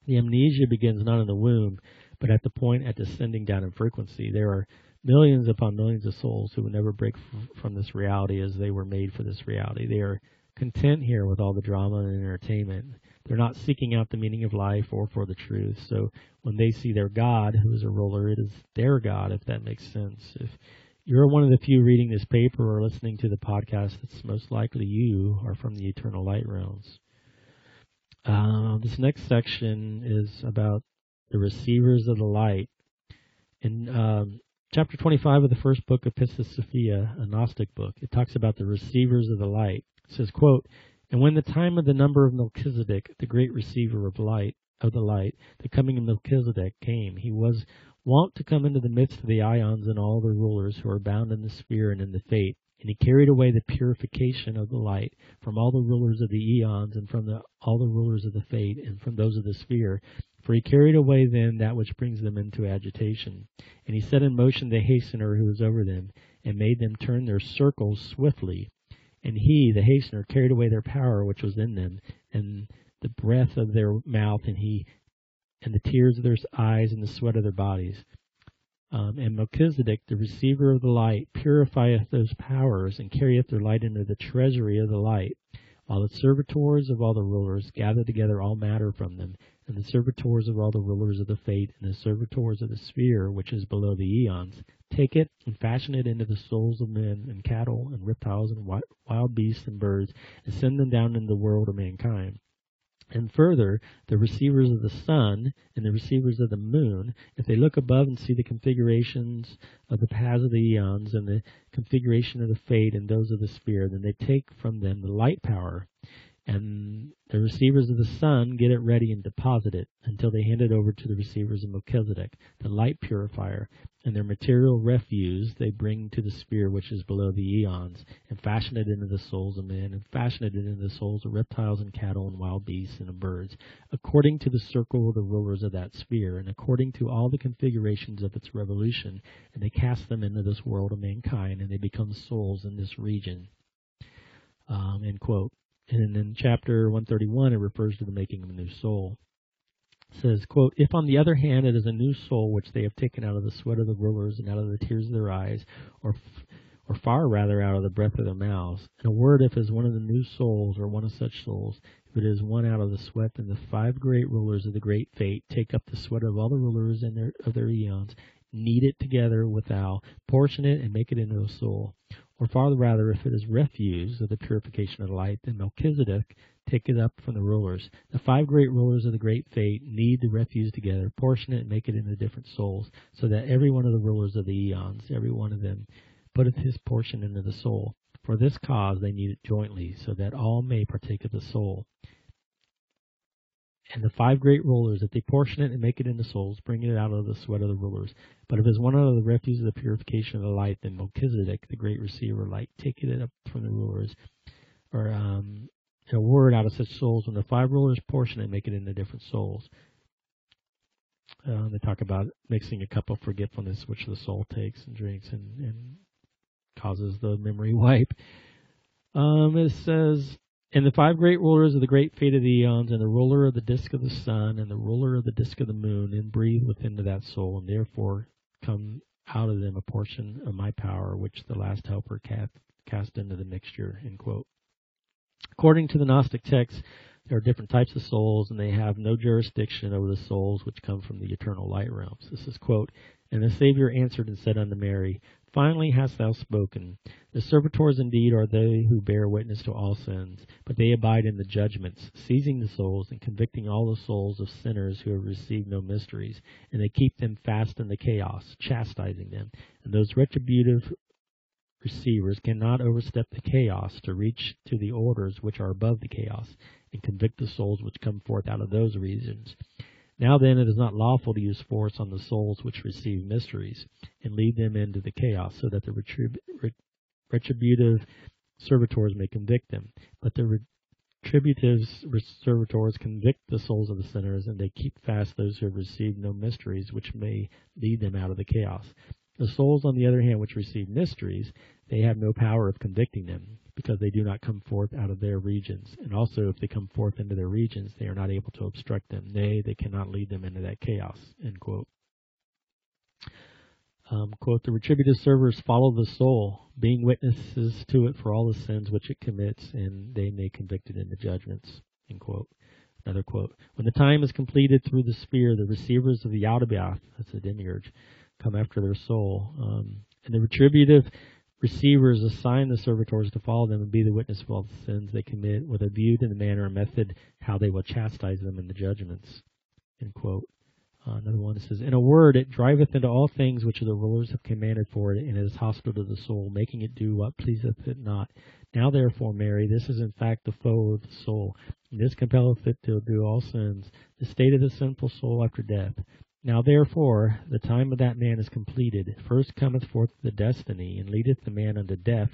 The amnesia begins not in the womb, but at the point at descending down in frequency. There are millions upon millions of souls who will never break from this reality as they were made for this reality. They are content here with all the drama and entertainment. They're not seeking out the meaning of life or for the truth. So when they see their God, who is a ruler, it is their God, if that makes sense. If you're one of the few reading this paper or listening to the podcast, it's most likely you are from the eternal light realms. This next section is about the receivers of the light. In chapter 25 of the first book of Pistis Sophia, a Gnostic book, it talks about the receivers of the light. It says, quote, and when the time of the number of Melchizedek, the great receiver of the light, the coming of Melchizedek came, he was wont to come into the midst of the ions and all the rulers who are bound in the sphere and in the fate. And he carried away the purification of the light from all the rulers of the eons and from all the rulers of the fate and from those of the sphere. For he carried away then that which brings them into agitation. And he set in motion the hastener who was over them, and made them turn their circles swiftly. And he, the hastener, carried away their power which was in them, and the breath of their mouth, and the tears of their eyes, and the sweat of their bodies. And Melchizedek, the receiver of the light, purifieth those powers, and carrieth their light into the treasury of the light, while the servitors of all the rulers gather together all matter from them, and the servitors of all the rulers of the fate, and the servitors of the sphere, which is below the eons, take it and fashion it into the souls of men and cattle and reptiles and wild beasts and birds, and send them down into the world of mankind. And further, the receivers of the sun and the receivers of the moon, if they look above and see the configurations of the paths of the eons and the configuration of the fate and those of the sphere, then they take from them the light power. And the receivers of the sun get it ready and deposit it until they hand it over to the receivers of Melchizedek, the light purifier, and their material refuse they bring to the sphere which is below the eons, and fashion it into the souls of men, and fashion it into the souls of reptiles and cattle and wild beasts and of birds, according to the circle of the rulers of that sphere, and according to all the configurations of its revolution, and they cast them into this world of mankind, and they become souls in this region. End quote. And in chapter 131, it refers to the making of a new soul. It says, quote, if on the other hand it is a new soul which they have taken out of the sweat of the rulers and out of the tears of their eyes, or far rather out of the breath of their mouths, in a word, if it is one of the new souls or one of such souls, if it is one out of the sweat, then the 5 great rulers of the great fate take up the sweat of all the rulers and of their eons, knead it together with thou, portion it, and make it into a soul. Or farther rather, if it is refuse of the purification of the light, then Melchizedek take it up from the rulers. The 5 great rulers of the great fate knead the refuse together, portion it, and make it into different souls, so that every one of the rulers of the eons, every one of them, putteth his portion into the soul. For this cause they knead it jointly, so that all may partake of the soul. And the 5 great rulers, if they portion it and make it into souls, bring it out of the sweat of the rulers. But if it is one out of the refuse of the purification of the light, then Melchizedek, the great receiver of light, take it up from the rulers. Or a word out of such souls, when the 5 rulers portion it and make it into different souls. They talk about mixing a cup of forgetfulness, which the soul takes and drinks and causes the memory wipe. It says, and the 5 great rulers of the great fate of the eons, and the ruler of the disk of the sun, and the ruler of the disk of the moon, and breathe within to that soul, and therefore come out of them a portion of my power, which the last helper cast into the mixture. End quote. According to the Gnostic texts, there are different types of souls, and they have no jurisdiction over the souls which come from the eternal light realms. This is, quote, and the Savior answered and said unto Mary, finally hast thou spoken. The servitors indeed are they who bear witness to all sins, but they abide in the judgments, seizing the souls and convicting all the souls of sinners who have received no mysteries, and they keep them fast in the chaos, chastising them. And those retributive receivers cannot overstep the chaos to reach to the orders which are above the chaos, and convict the souls which come forth out of those regions. Now then, it is not lawful to use force on the souls which receive mysteries, and lead them into the chaos, so that the retributive servitors may convict them. But the retributive servitors convict the souls of the sinners, and they keep fast those who have received no mysteries, which may lead them out of the chaos. The souls, on the other hand, which receive mysteries, they have no power of convicting them, because they do not come forth out of their regions. And also, if they come forth into their regions, they are not able to obstruct them. Nay, they cannot lead them into that chaos. End quote. Quote, the retributive servers follow the soul, being witnesses to it for all the sins which it commits, and they may convict it into judgments. End quote. Another quote, when the time is completed through the sphere, the receivers of the Yaldabaoth, that's the demiurge, come after their soul. And the retributive receivers assign the servitors to follow them and be the witness of all the sins they commit, with a view to the manner and method how they will chastise them in the judgments. End quote. Another one says, in a word, it driveth into all things which the rulers have commanded for it, and it is hostile to the soul, making it do what pleaseth it not. Now therefore, Mary, this is in fact the foe of the soul, and this compelleth it to do all sins, the state of the sinful soul after death. Now therefore, the time of that man is completed. First cometh forth the destiny, and leadeth the man unto death,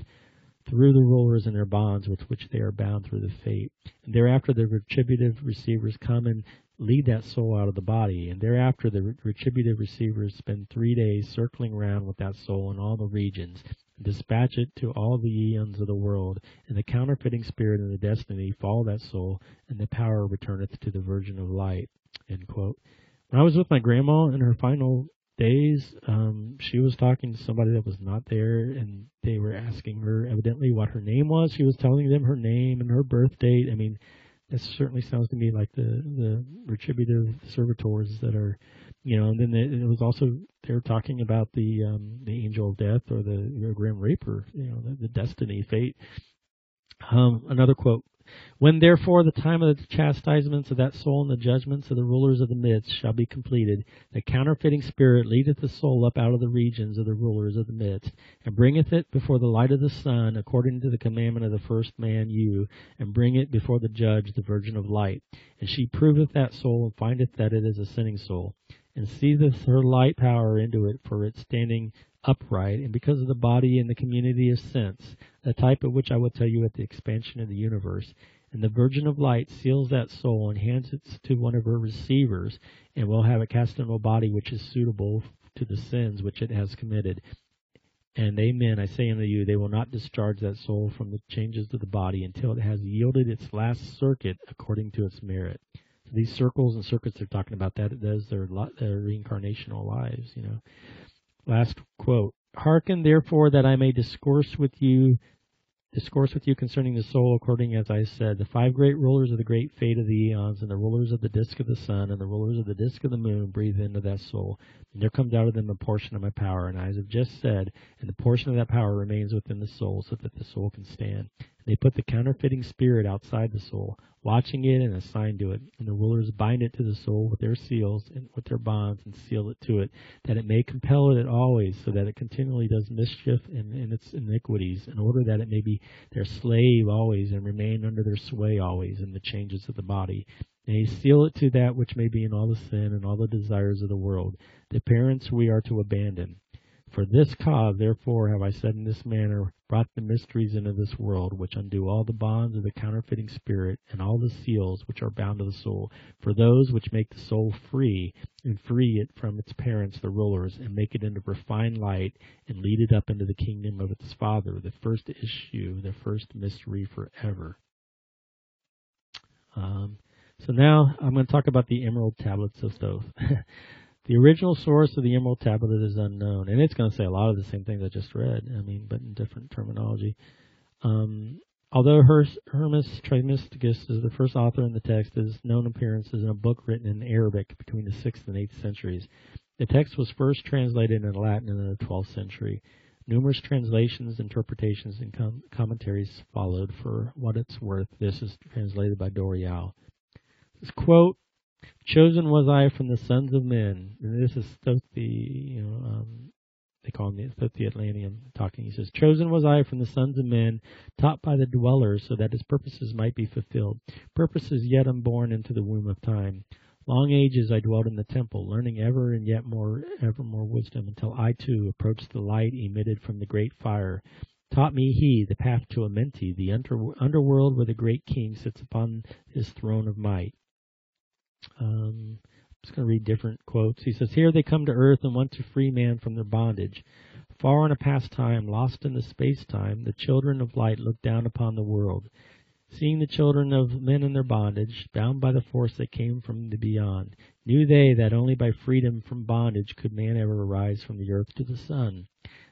through the rulers and their bonds with which they are bound through the fate. And thereafter the retributive receivers come and lead that soul out of the body. And thereafter the retributive receivers spend 3 days circling round with that soul in all the regions, and dispatch it to all the eons of the world. And the counterfeiting spirit and the destiny follow that soul, and the power returneth to the Virgin of Light. End quote. When I was with my grandma in her final days, she was talking to somebody that was not there, and they were asking her evidently what her name was. She was telling them her name and her birth date. I mean, that certainly sounds to me like the retributive servitors that are, and then it was also, they were talking about the angel of death, or the grim reaper, the destiny, fate. Another quote. When therefore the time of the chastisements of that soul and the judgments of the rulers of the midst shall be completed, the counterfeiting spirit leadeth the soul up out of the regions of the rulers of the midst, and bringeth it before the light of the sun, according to the commandment of the first man you, and bring it before the judge, the virgin of light. And she proveth that soul, and findeth that it is a sinning soul, and seetheth her light power into it for its standing upright, and because of the body and the community of sense, a type of which I will tell you at the expansion of the universe. And the Virgin of Light seals that soul and hands it to one of her receivers, and will have it cast into a body which is suitable to the sins which it has committed. And amen, I say unto you, they will not discharge that soul from the changes of the body until it has yielded its last circuit according to its merit. So these circles and circuits they're talking about, that is their reincarnational lives, you know. Last quote. Hearken therefore that I may discourse with you concerning the soul, according as I said. The 5 great rulers of the great fate of the eons, and the rulers of the disk of the sun, and the rulers of the disk of the moon breathe into that soul. And there comes out of them a portion of my power, and as I've just said, and the portion of that power remains within the soul, so that the soul can stand. They put the counterfeiting spirit outside the soul, watching it and assigned to it. And the rulers bind it to the soul with their seals and with their bonds, and seal it to it, that it may compel it always, so that it continually does mischief in its iniquities, in order that it may be their slave always, and remain under their sway always in the changes of the body. And they seal it to that which may be in all the sin and all the desires of the world. The parents we are to abandon. For this cause, therefore, have I said in this manner, brought the mysteries into this world, which undo all the bonds of the counterfeiting spirit, and all the seals which are bound to the soul, for those which make the soul free, and free it from its parents, the rulers, and make it into refined light, and lead it up into the kingdom of its Father, the first issue, the first mystery forever. So now I'm going to talk about the Emerald Tablets of Thoth. The original source of the Emerald Tablet is unknown, and it's going to say a lot of the same things I just read, but in different terminology. Although Hermes Trismegistus is the first author in the text, his known appearance is in a book written in Arabic between the 6th and 8th centuries. The text was first translated into Latin in the 12th century. Numerous translations, interpretations, and commentaries followed. For what it's worth, this is translated by Dorial. This quote, "Chosen was I from the sons of men," and this is Thoth they call him Thoth the Atlantean talking. He says, "Chosen was I from the sons of men, taught by the dwellers, so that his purposes might be fulfilled, purposes yet unborn into the womb of time. Long ages I dwelt in the temple, learning ever and yet ever more wisdom, until I too approached the light emitted from the great fire. Taught me he the path to Amenti, the underworld where the great king sits upon his throne of might." I'm just going to read different quotes. He says, "Here they come to earth and want to free man from their bondage. Far in a past time, lost in the space-time, the children of light look down upon the world. Seeing the children of men in their bondage, bound by the force that came from the beyond, knew they that only by freedom from bondage could man ever arise from the earth to the sun.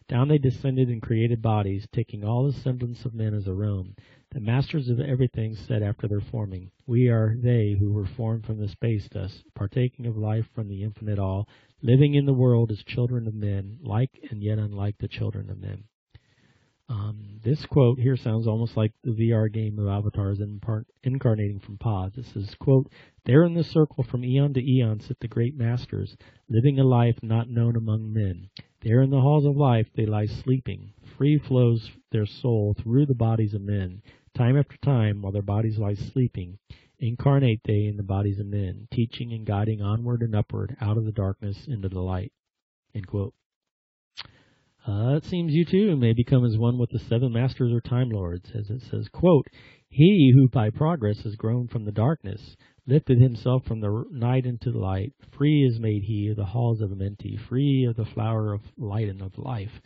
Down they descended and created bodies, taking all the semblance of men as their own. The masters of everything said after their forming, we are they who were formed from the space dust, partaking of life from the infinite all, living in the world as children of men, like and yet unlike the children of men." This quote here sounds almost like the VR game of avatars incarnating from pods. It says, quote, "There in the circle from eon to eon sit the great masters, living a life not known among men. There in the halls of life they lie sleeping. Free flows their soul through the bodies of men. Time after time, while their bodies lie sleeping, incarnate they in the bodies of men, teaching and guiding onward and upward out of the darkness into the light." End quote. It seems you too may become as one with the 7 masters or time lords, as it says, quote, "He who by progress has grown from the darkness, lifted himself from the night into the light, free is made he of the halls of Amenti, free of the flower of light and of life.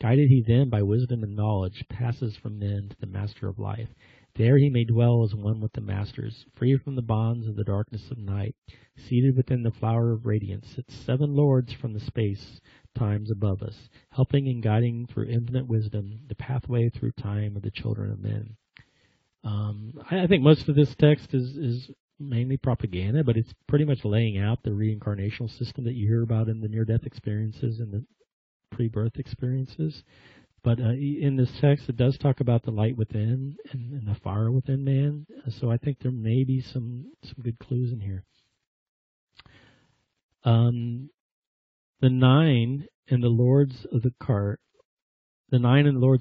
Guided he then by wisdom and knowledge, passes from men to the master of life. There he may dwell as one with the masters, free from the bonds of the darkness of night. Seated within the flower of radiance sits 7 lords from the space times above us, helping and guiding through infinite wisdom the pathway through time of the children of men." I think most of this text is mainly propaganda, but it's pretty much laying out the reincarnational system that you hear about in the near-death experiences and the pre-birth experiences. But in this text, it does talk about the light within and the fire within man. So I think there may be some good clues in here. The nine and the lords of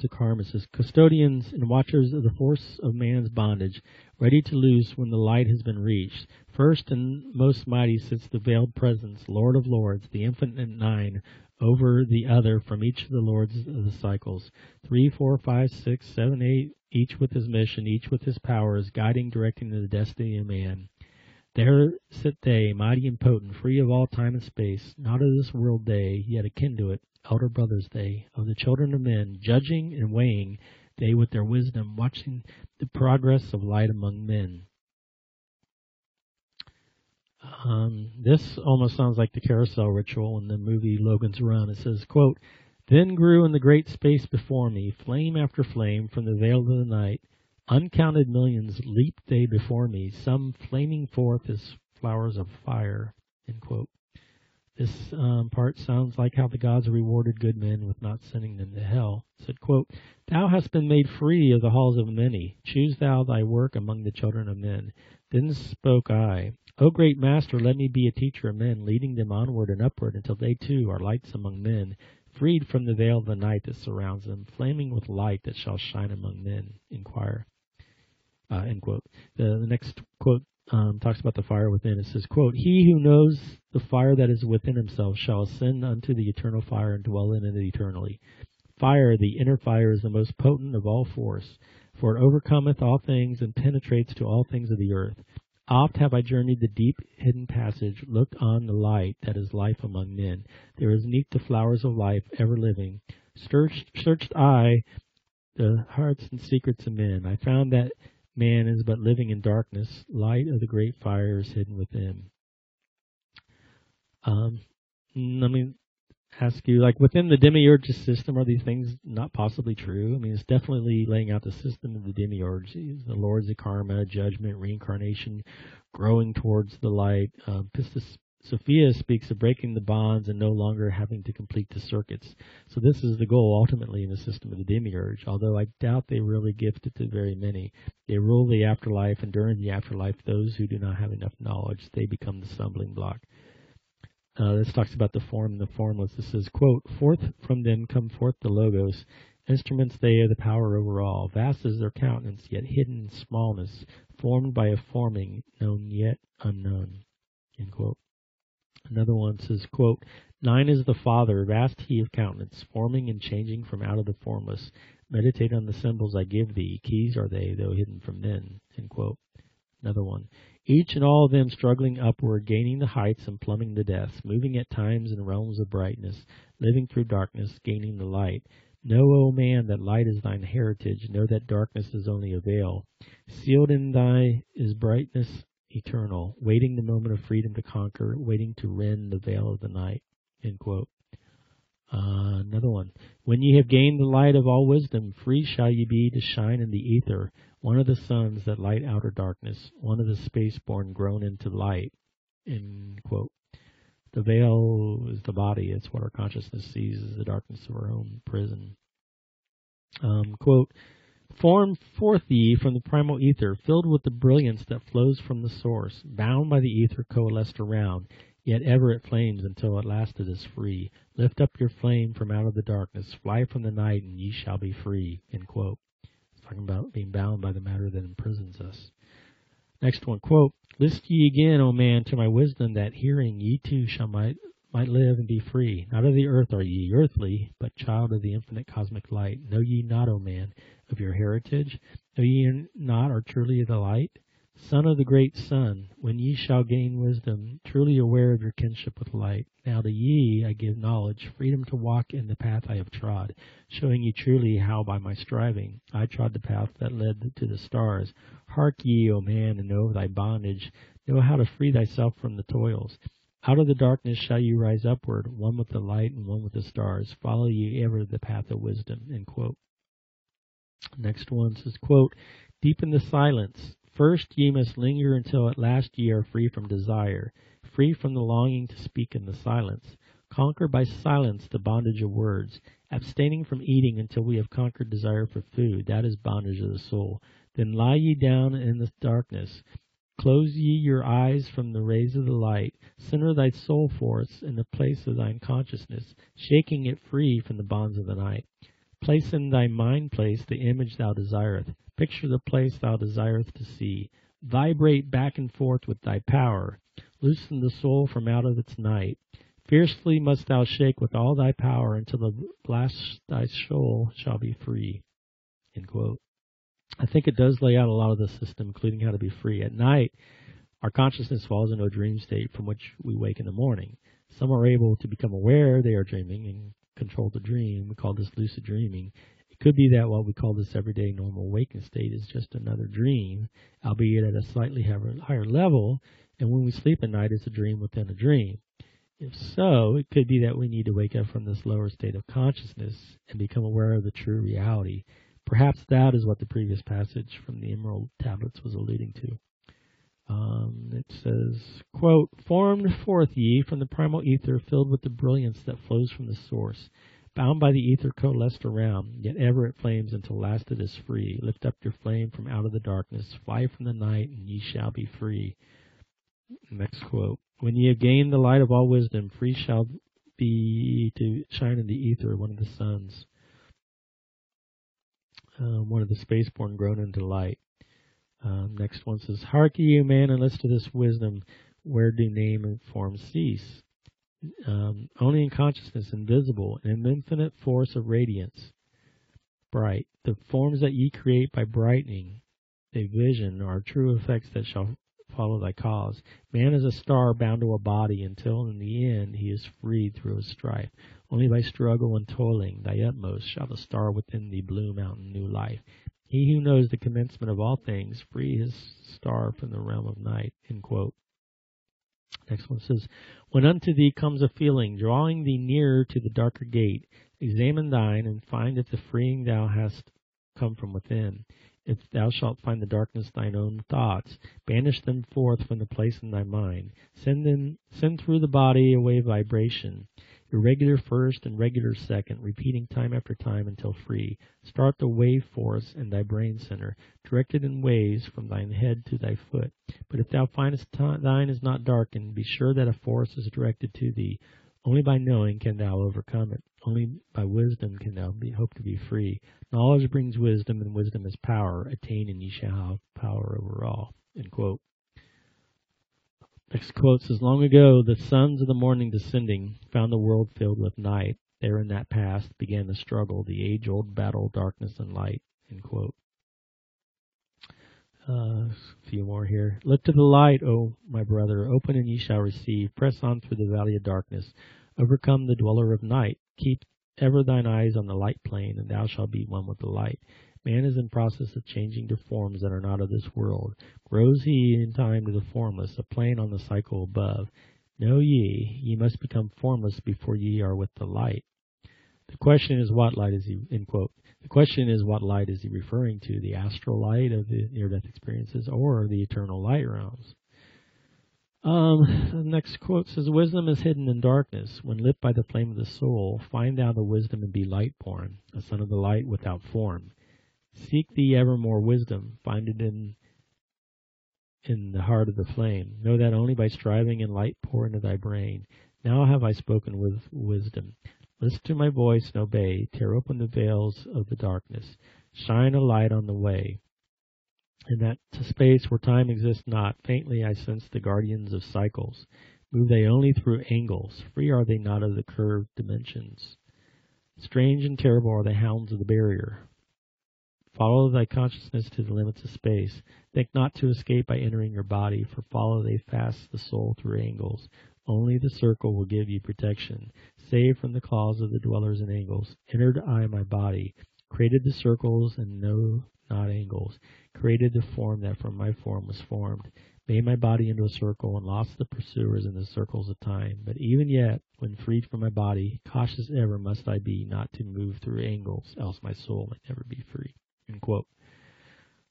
Carmus is custodians and watchers of the force of man's bondage, ready to loose when the light has been reached. First and most mighty sits the veiled presence, Lord of lords, the infinite nine, over the other from each of the lords of the cycles. 3, 4, 5, 6, 7, 8, each with his mission, each with his powers, guiding, directing the destiny of man. There sit they, mighty and potent, free of all time and space, not of this world they, yet akin to it, elder brothers they, of the children of men, judging and weighing, they with their wisdom, watching the progress of light among men. This almost sounds like the carousel ritual in the movie Logan's Run. It says, quote, "Then grew in the great space before me, flame after flame from the veil of the night. Uncounted millions leaped they before me, some flaming forth as flowers of fire." End quote. This part sounds like how the gods rewarded good men with not sending them to hell. It said, quote, "Thou hast been made free of the halls of many. Choose thou thy work among the children of men." Then spoke I, "O great master, let me be a teacher of men, leading them onward and upward until they too are lights among men, freed from the veil of the night that surrounds them, flaming with light that shall shine among men." End quote. The next quote talks about the fire within. It says, quote, "He who knows the fire that is within himself shall ascend unto the eternal fire and dwell in it eternally. Fire, the inner fire, is the most potent of all force, for it overcometh all things and penetrates to all things of the earth. Oft have I journeyed the deep hidden passage, looked on the light that is life among men. There is neath the flowers of life, ever living. Searched I the hearts and secrets of men. I found that man is but living in darkness. Light of the great fire is hidden within." Let me ask you, like, within the demiurge system, are these things not possibly true? I mean, it's definitely laying out the system of the demiurge, the lords of karma, judgment, reincarnation, growing towards the light. Pistis Sophia speaks of breaking the bonds and no longer having to complete the circuits. So this is the goal ultimately in the system of the demiurge, although I doubt they really gift it to very many. They rule the afterlife, and during the afterlife, those who do not have enough knowledge, they become the stumbling block. This talks about the form and the formless. This says, quote, "Forth from them come forth the logos, instruments they of the power over all. Vast is their countenance, yet hidden in smallness, formed by a forming, known yet unknown." End quote. Another one says, quote, "Nine is the Father, vast he of countenance, forming and changing from out of the formless. Meditate on the symbols I give thee, keys are they, though hidden from men." End quote. Another one, "Each and all of them struggling upward, gaining the heights and plumbing the depths, moving at times in realms of brightness, living through darkness, gaining the light. Know, O man, that light is thine heritage. Know that darkness is only a veil. Sealed in thy is brightness eternal, waiting the moment of freedom to conquer, waiting to rend the veil of the night." End quote. Another one, "When ye have gained the light of all wisdom, free shall ye be to shine in the ether, one of the suns that light outer darkness, one of the space-born grown into light." End quote. The veil is the body. It's what our consciousness sees as the darkness of our own prison. Quote, "Form forth ye from the primal ether, filled with the brilliance that flows from the source, bound by the ether coalesced around, yet ever it flames until at last it is free. Lift up your flame from out of the darkness, fly from the night, and ye shall be free." End quote. It's talking about being bound by the matter that imprisons us. Next one, quote, "List ye again, O man, to my wisdom, that hearing ye too shall might live and be free. Not of the earth are ye, earthly, but child of the infinite cosmic light. Know ye not, O man, of your heritage? Know ye not are truly the light? Son of the great sun, when ye shall gain wisdom, truly aware of your kinship with light. Now to ye I give knowledge, freedom to walk in the path I have trod, showing ye truly how by my striving I trod the path that led to the stars. Hark ye, O man, and know thy bondage. Know how to free thyself from the toils. Out of the darkness shall you rise upward, one with the light and one with the stars. Follow ye ever the path of wisdom." End quote. Next one says, quote, "Deep in the silence, first ye must linger until at last ye are free from desire, free from the longing to speak in the silence. Conquer by silence the bondage of words, abstaining from eating until we have conquered desire for food. That is bondage of the soul. Then lie ye down in the darkness. Close ye your eyes from the rays of the light. Center thy soul force in the place of thine consciousness, shaking it free from the bonds of the night. Place in thy mind place the image thou desireth. Picture the place thou desireth to see. Vibrate back and forth with thy power. Loosen the soul from out of its night. Fiercely must thou shake with all thy power until the last thy soul shall be free. End quote. I think it does lay out a lot of the system, including how to be free. At night, our consciousness falls into a dream state from which we wake in the morning. Some are able to become aware they are dreaming and control the dream. We call this lucid dreaming. It could be that what we call this everyday normal waking state is just another dream, albeit at a slightly higher level, and when we sleep at night, it's a dream within a dream. If so, it could be that we need to wake up from this lower state of consciousness and become aware of the true reality. Perhaps that is what the previous passage from the Emerald Tablets was alluding to. It says, quote, "Formed forth ye from the primal ether, filled with the brilliance that flows from the source. Bound by the ether coalesced around, yet ever it flames until last it is free. Lift up your flame from out of the darkness, fly from the night, and ye shall be free." Next quote, "When ye have gained the light of all wisdom, free shall be to shine in the ether, one of the suns." One of the spaceborn grown into light. Next one says, "Hark ye, you man, and listen to this wisdom. Where do name and form cease? Only in consciousness, invisible, an infinite force of radiance, bright. The forms that ye create by brightening a vision are true effects that shall follow thy cause. Man is a star bound to a body until in the end he is freed through his strife. Only by struggle and toiling thy utmost shall the star within thee bloom out in new life. He who knows the commencement of all things, free his star from the realm of night." End quote. Next one says, "When unto thee comes a feeling, drawing thee nearer to the darker gate, examine thine, and find if the freeing thou hast come from within. If thou shalt find the darkness thine own thoughts, banish them forth from the place in thy mind. Send through the body a wave vibration, irregular first and regular second, repeating time after time until free. Start the wave force in thy brain center, directed in waves from thine head to thy foot. But if thou findest thine is not darkened, be sure that a force is directed to thee. Only by knowing can thou overcome it. Only by wisdom can thou hope to be free. Knowledge brings wisdom, and wisdom is power. Attain, and ye shall have power over all." End quote. Next quote says, "Long ago, the sons of the morning descending found the world filled with night. There in that past began the struggle, the age-old battle, darkness and light." End quote. A few more here. "Look to the light, O my brother. Open, and ye shall receive. Press on through the valley of darkness. Overcome the dweller of night. Keep ever thine eyes on the light plane, and thou shalt be one with the light. Man is in process of changing to forms that are not of this world. Grows he in time to the formless, a plane on the cycle above. Know ye must become formless before ye are with the light." The question is, what light is he, end quote. The question is, what light is he referring to? The astral light of the near-death experiences or the eternal light realms? The next quote says, "Wisdom is hidden in darkness. When lit by the flame of the soul, find thou the wisdom and be light-born, a son of the light without form. Seek thee ever more wisdom. Find it in the heart of the flame. Know that only by striving and light pour into thy brain. Now have I spoken with wisdom. Listen to my voice and obey. Tear open the veils of the darkness. Shine a light on the way. In that space where time exists not, faintly I sense the guardians of cycles. Move they only through angles. Free are they not of the curved dimensions. Strange and terrible are the hounds of the barrier. Follow thy consciousness to the limits of space. Think not to escape by entering your body, for follow they fast the soul through angles. Only the circle will give you protection. Save from the claws of the dwellers in angles. Entered I my body, created the circles and know not angles. Created the form that from my form was formed. Made my body into a circle and lost the pursuers in the circles of time. But even yet, when freed from my body, cautious ever must I be not to move through angles, else my soul may never be free." End quote.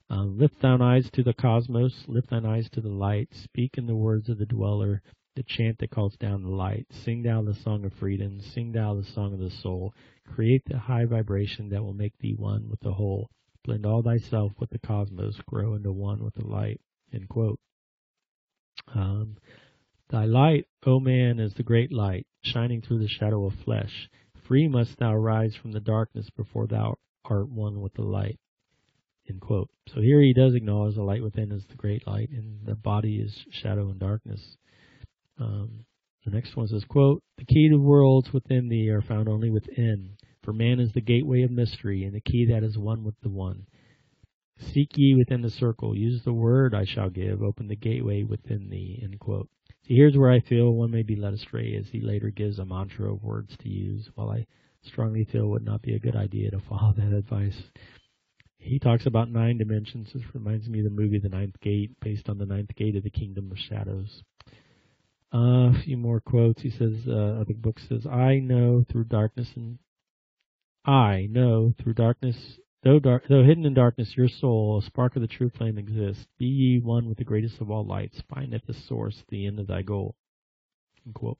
Lift thine eyes to the cosmos, lift thine eyes to the light, speak in the words of the dweller, the chant that calls down the light. Sing thou the song of freedom. Sing thou the song of the soul. Create the high vibration that will make thee one with the whole. Blend all thyself with the cosmos. Grow into one with the light. End quote. Thy light, O man, is the great light, shining through the shadow of flesh. Free must thou rise from the darkness before thou art one with the light. End quote. So here he does acknowledge the light within is the great light, and the body is shadow and darkness. The next one says, quote, the key to worlds within thee are found only within, for man is the gateway of mystery, and the key that is one with the one. Seek ye within the circle, use the word I shall give, open the gateway within thee, end quote. See, here's where I feel one may be led astray, as he later gives a mantra of words to use, while I strongly feel it would not be a good idea to follow that advice. He talks about 9 dimensions. This reminds me of the movie The Ninth Gate, based on the ninth gate of the Kingdom of Shadows. A few more quotes. He says, I think the book says, though hidden in darkness, your soul, a spark of the true flame exists. Be ye one with the greatest of all lights. Find at the source the end of thy goal. End quote.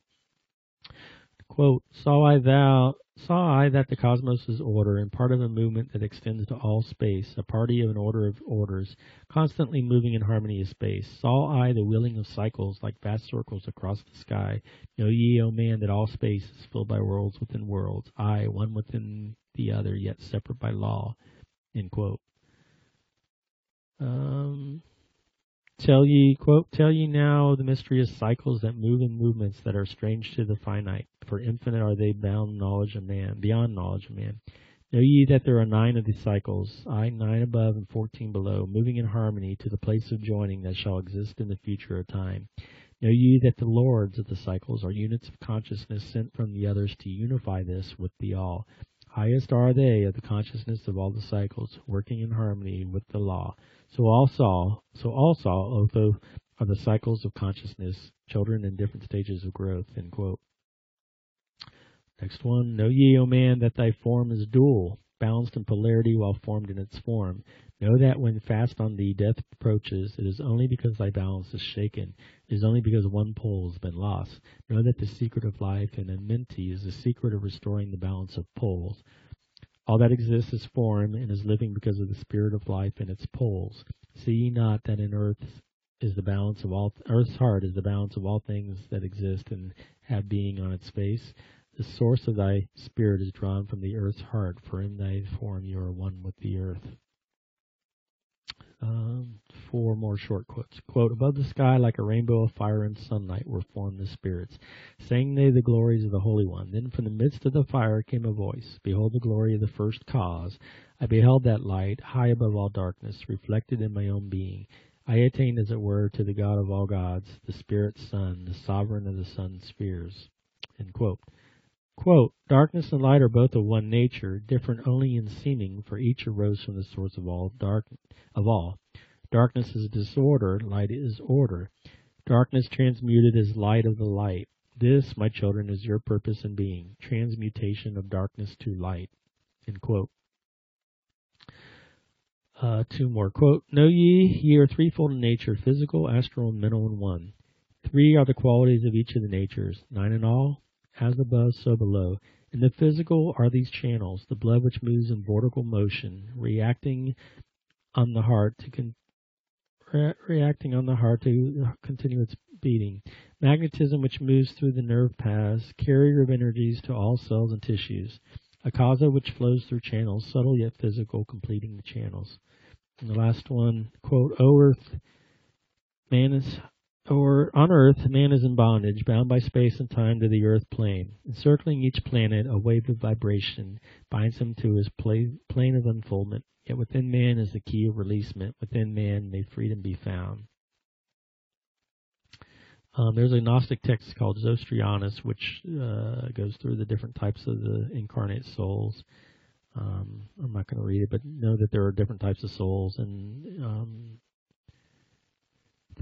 Quote, saw I that the cosmos is order, and part of a movement that extends to all space, a party of an order of orders, constantly moving in harmony of space. Saw I the wheeling of cycles like vast circles across the sky. Know ye, O man, that all space is filled by worlds within worlds, I, one within the other, yet separate by law. End quote. Tell ye now the mystery of cycles that move in movements that are strange to the finite, for infinite are they beyond knowledge of man. Know ye that there are 9 of these cycles, 9 above and 14 below, moving in harmony to the place of joining that shall exist in the future of time. Know ye that the lords of the cycles are units of consciousness sent from the others to unify this with the all. Highest are they of the consciousness of all the cycles, working in harmony with the law. So also, although are the cycles of consciousness, children in different stages of growth. End quote. Next one, know ye, O man, that thy form is dual, balanced in polarity while formed in its form. Know that when fast on thee death approaches, it is only because thy balance is shaken. It is only because one pole has been lost. Know that the secret of life and immunity is the secret of restoring the balance of poles. All that exists is form and is living because of the spirit of life and its poles. See ye not that in earth's heart is the balance of all things that exist and have being on its face? The source of thy spirit is drawn from the earth's heart, for in thy form you are one with the earth. 4 more short quotes. Quote, above the sky like a rainbow of fire and sunlight were formed the spirits. Sang they the glories of the Holy One. Then from the midst of the fire came a voice. Behold the glory of the first cause. I beheld that light, high above all darkness, reflected in my own being. I attained, as it were, to the God of all gods, the Spirit's Son, the sovereign of the sun's spheres. End quote. Quote, darkness and light are both of one nature, different only in seeming, for each arose from the source of all. Darkness is disorder, light is order. Darkness transmuted is light of the light. This, my children, is your purpose in being, transmutation of darkness to light. End quote. 2 more. Quote, know ye are threefold in nature, physical, astral, and mental in one. 3 are the qualities of each of the natures, 9 in all, as above, so below. In the physical are these channels, the blood which moves in vortical motion, reacting on the heart to continue its beating. Magnetism which moves through the nerve paths, carrier of energies to all cells and tissues. A causa which flows through channels, subtle yet physical, completing the channels. And the last one, quote, on earth, man is in bondage, bound by space and time to the earth plane. Encircling each planet, a wave of vibration binds him to his plane of unfoldment. Yet within man is the key of releasement. Within man may freedom be found. There's a Gnostic text called Zostrianus, which goes through the different types of the incarnate souls. I'm not going to read it, but know that there are different types of souls. And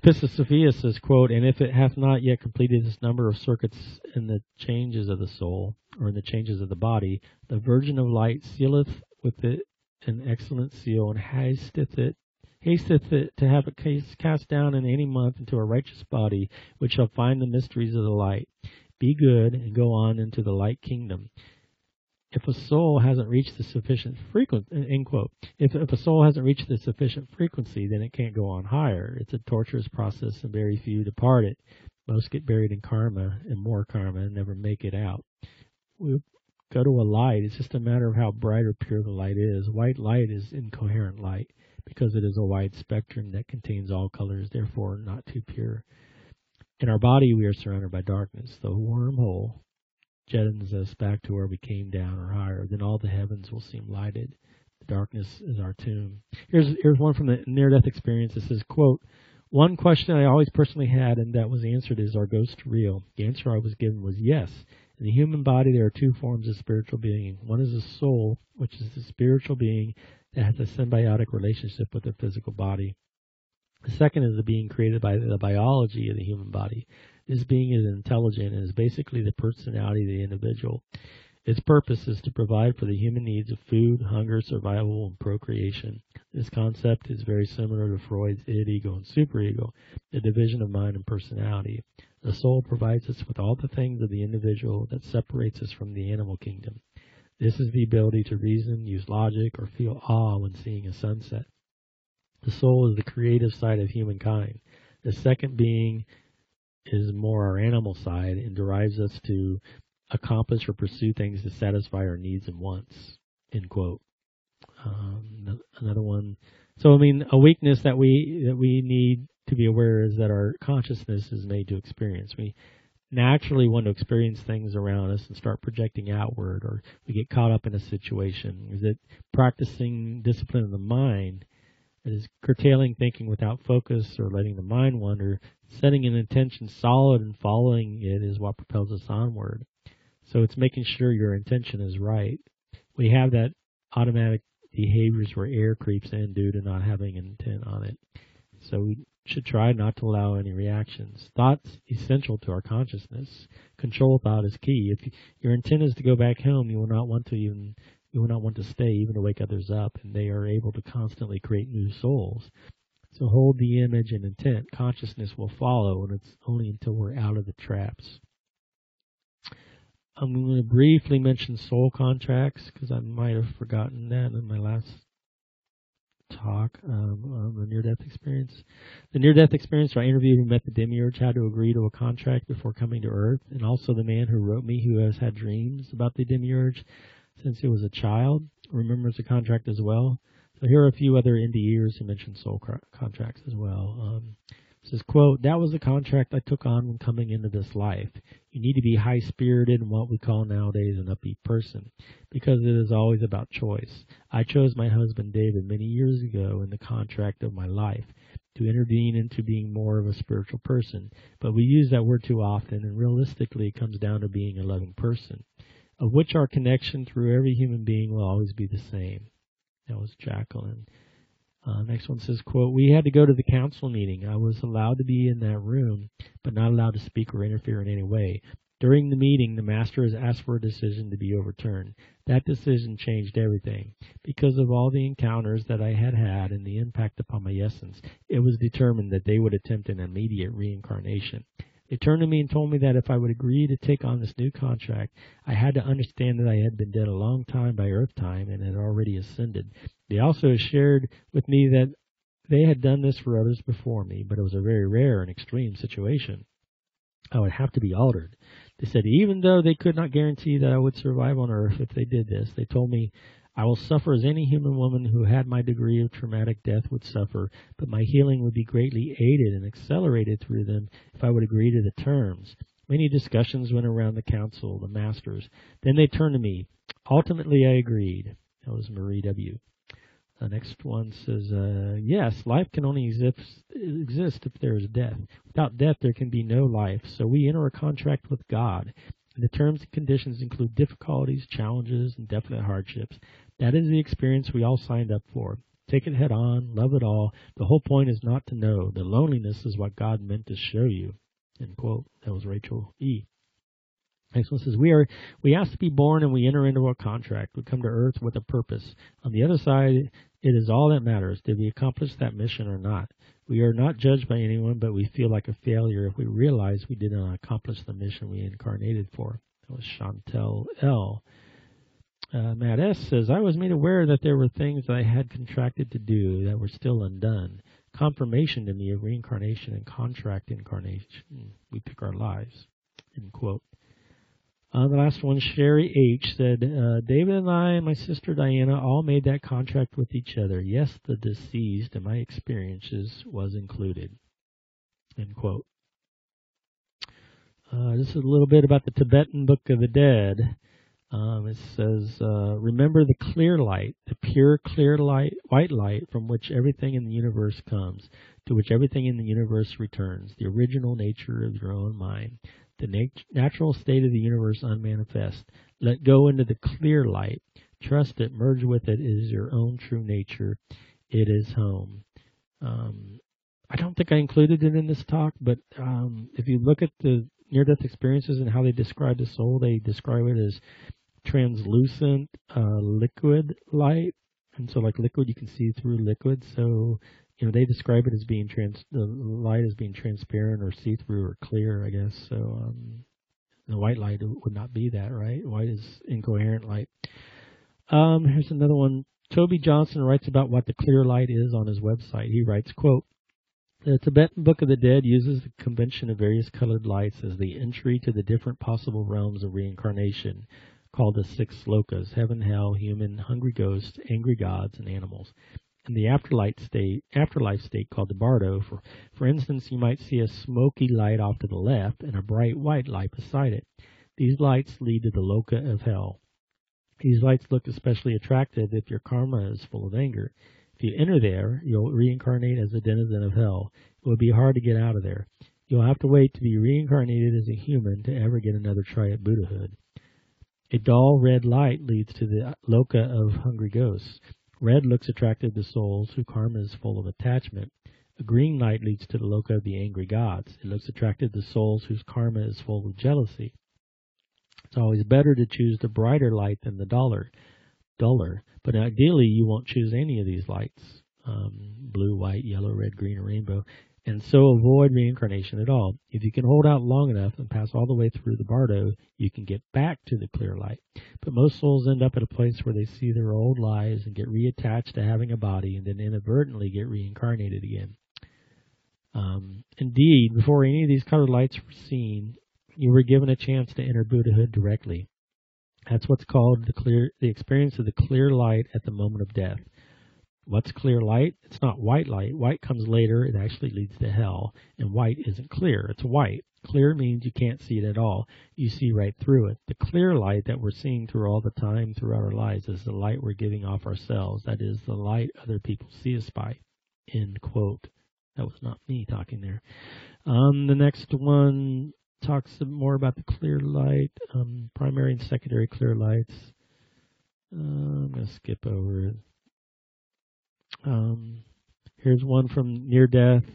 Pistis Sophia says, quote, and if it hath not yet completed its number of circuits in the changes of the soul, or in the changes of the body, the Virgin of Light sealeth with it an excellent seal, and hasteth it hasteth it to have a case cast down in any month into a righteous body, which shall find the mysteries of the light. Be good and go on into the light kingdom. If a soul hasn't reached the sufficient frequency, end quote. If a soul hasn't reached the sufficient frequency, then it can't go on higher. It's a torturous process, and very few depart it. Most get buried in karma and more karma and never make it out. We go to a light. It's just a matter of how bright or pure the light is. White light is incoherent light because it is a wide spectrum that contains all colors, therefore not too pure. In our body, we are surrounded by darkness. The wormhole jettons us back to where we came down or higher. Then all the heavens will seem lighted. The darkness is our tomb. Here's one from the near-death experience. It says, quote, one question I always personally had and that was answered is, are ghosts real? The answer I was given was yes. In the human body, there are two forms of spiritual being. One is the soul, which is the spiritual being that has a symbiotic relationship with the physical body. The second is the being created by the biology of the human body. This being is intelligent and is basically the personality of the individual. Its purpose is to provide for the human needs of food, hunger, survival, and procreation. This concept is very similar to Freud's id, ego, and superego, the division of mind and personality. The soul provides us with all the things of the individual that separates us from the animal kingdom. This is the ability to reason, use logic, or feel awe when seeing a sunset. The soul is the creative side of humankind. The second being is more our animal side and drives us to accomplish or pursue things to satisfy our needs and wants, end quote. Another one. So, I mean, a weakness that we need to be aware is that our consciousness is made to experience. We naturally want to experience things around us and start projecting outward, or we get caught up in a situation. Is it practicing discipline of the mind? Is curtailing thinking without focus or letting the mind wander? Setting an intention solid and following it is what propels us onward. So it's making sure your intention is right. We have that automatic behaviors where air creeps in due to not having an intent on it. So we should try not to allow any reactions. Thought's essential to our consciousness. Control thought is key. If your intent is to go back home, you will not want to stay, even to wake others up, and they are able to constantly create new souls. So hold the image and intent. Consciousness will follow, and it's only until we're out of the traps. I'm going to briefly mention soul contracts because I might have forgotten that in my last talk on the near-death experience. The near-death experience, I interviewed who met the demiurge, how to agree to a contract before coming to Earth, and also the man who wrote me who has had dreams about the demiurge since he was a child, remembers the contract as well. So here are a few other NDEers who mentioned soul contracts as well. It says, quote, that was the contract I took on when coming into this life. You need to be high-spirited and what we call nowadays an upbeat person, because it is always about choice. I chose my husband David many years ago in the contract of my life to intervene into being more of a spiritual person, but we use that word too often, and realistically it comes down to being a loving person, of which our connection through every human being will always be the same. That was Jacqueline. Next one says, quote, we had to go to the council meeting. I was allowed to be in that room, but not allowed to speak or interfere in any way. During the meeting, the master has asked for a decision to be overturned. That decision changed everything. Because of all the encounters that I had had and the impact upon my essence, it was determined that they would attempt an immediate reincarnation. They turned to me and told me that if I would agree to take on this new contract, I had to understand that I had been dead a long time by Earth time and had already ascended. They also shared with me that they had done this for others before me, but it was a very rare and extreme situation. I would have to be altered. They said even though they could not guarantee that I would survive on Earth if they did this, they told me I will suffer as any human woman who had my degree of traumatic death would suffer, but my healing would be greatly aided and accelerated through them if I would agree to the terms. Many discussions went around the council, the masters. Then they turned to me. Ultimately, I agreed. That was Marie W. The next one says, yes, life can only exist if there is death. Without death, there can be no life. So we enter a contract with God. And the terms and conditions include difficulties, challenges, and definite hardships. That is the experience we all signed up for. Take it head on, love it all. The whole point is not to know. The loneliness is what God meant to show you. End quote. That was Rachel E. Next one says, we ask to be born and we enter into a contract. We come to earth with a purpose. On the other side, it is all that matters. Did we accomplish that mission or not? We are not judged by anyone, but we feel like a failure if we realize we did not accomplish the mission we incarnated for. That was Chantel L. Matt S. says, I was made aware that there were things that I had contracted to do that were still undone. Confirmation to me of reincarnation and contract incarnation. We pick our lives. End quote. The last one, Sherry H. said, David and I and my sister Diana all made that contract with each other. Yes, the deceased, in my experiences, was included. End quote. This is a little bit about the Tibetan Book of the Dead. It says, remember the clear light, the pure, clear light, white light from which everything in the universe comes, to which everything in the universe returns, the original nature of your own mind. The natural state of the universe unmanifest. Let go into the clear light. Trust it. Merge with it. It is your own true nature. It is home. I don't think I included it in this talk, but if you look at the near-death experiences and how they describe the soul, they describe it as translucent liquid light. And so like liquid, you can see through liquid. So they describe it as being the light as being transparent or see-through or clear, I guess. So the white light would not be that, right? White is incoherent light. Here's another one. Toby Johnson writes about what the clear light is on his website. He writes, quote, the Tibetan Book of the Dead uses the convention of various colored lights as the entry to the different possible realms of reincarnation, called the 6 slokas: heaven, hell, human, hungry ghosts, angry gods, and animals. In the afterlife state called the bardo, for instance, you might see a smoky light off to the left and a bright white light beside it. These lights lead to the loka of hell. These lights look especially attractive if your karma is full of anger. If you enter there, you'll reincarnate as a denizen of hell. It will be hard to get out of there. You'll have to wait to be reincarnated as a human to ever get another try at Buddhahood. A dull red light leads to the loka of hungry ghosts. Red looks attractive to souls whose karma is full of attachment. A green light leads to the loka of the angry gods. It looks attractive to souls whose karma is full of jealousy. It's always better to choose the brighter light than the duller. But ideally, you won't choose any of these lights, blue, white, yellow, red, green, or rainbow, and so avoid reincarnation at all. If you can hold out long enough and pass all the way through the bardo, you can get back to the clear light. But most souls end up at a place where they see their old lives and get reattached to having a body and then inadvertently get reincarnated again. Indeed, before any of these colored lights were seen, you were given a chance to enter Buddhahood directly. That's what's called the experience of the clear light at the moment of death. What's clear light? It's not white light. White comes later. It actually leads to hell. And white isn't clear. It's white. Clear means you can't see it at all. You see right through it. The clear light that we're seeing through all the time throughout our lives is the light we're giving off ourselves. That is the light other people see us by. End quote. That was not me talking there. The next one talks more about the clear light, primary and secondary clear lights. I'm going to skip over it. Here's one from near-death.com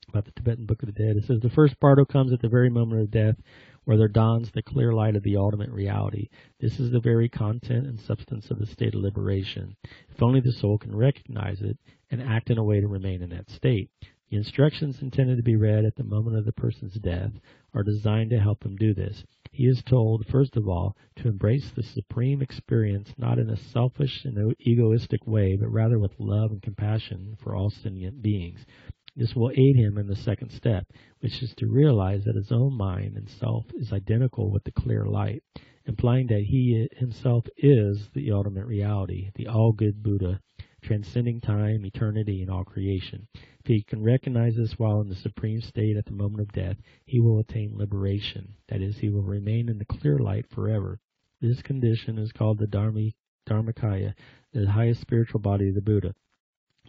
about the Tibetan Book of the Dead. It says, the first bardo comes at the very moment of death, where there dawns the clear light of the ultimate reality. This is the very content and substance of the state of liberation. If only the soul can recognize it and act in a way to remain in that state. The instructions intended to be read at the moment of the person's death are designed to help him do this. He is told, first of all, to embrace the supreme experience not in a selfish and egoistic way, but rather with love and compassion for all sentient beings. This will aid him in the second step, which is to realize that his own mind and self is identical with the clear light, implying that he himself is the ultimate reality, the all-good Buddha, transcending time, eternity, and all creation. If he can recognize this while in the supreme state at the moment of death, he will attain liberation. That is, he will remain in the clear light forever. This condition is called the Dharmakaya, the highest spiritual body of the Buddha.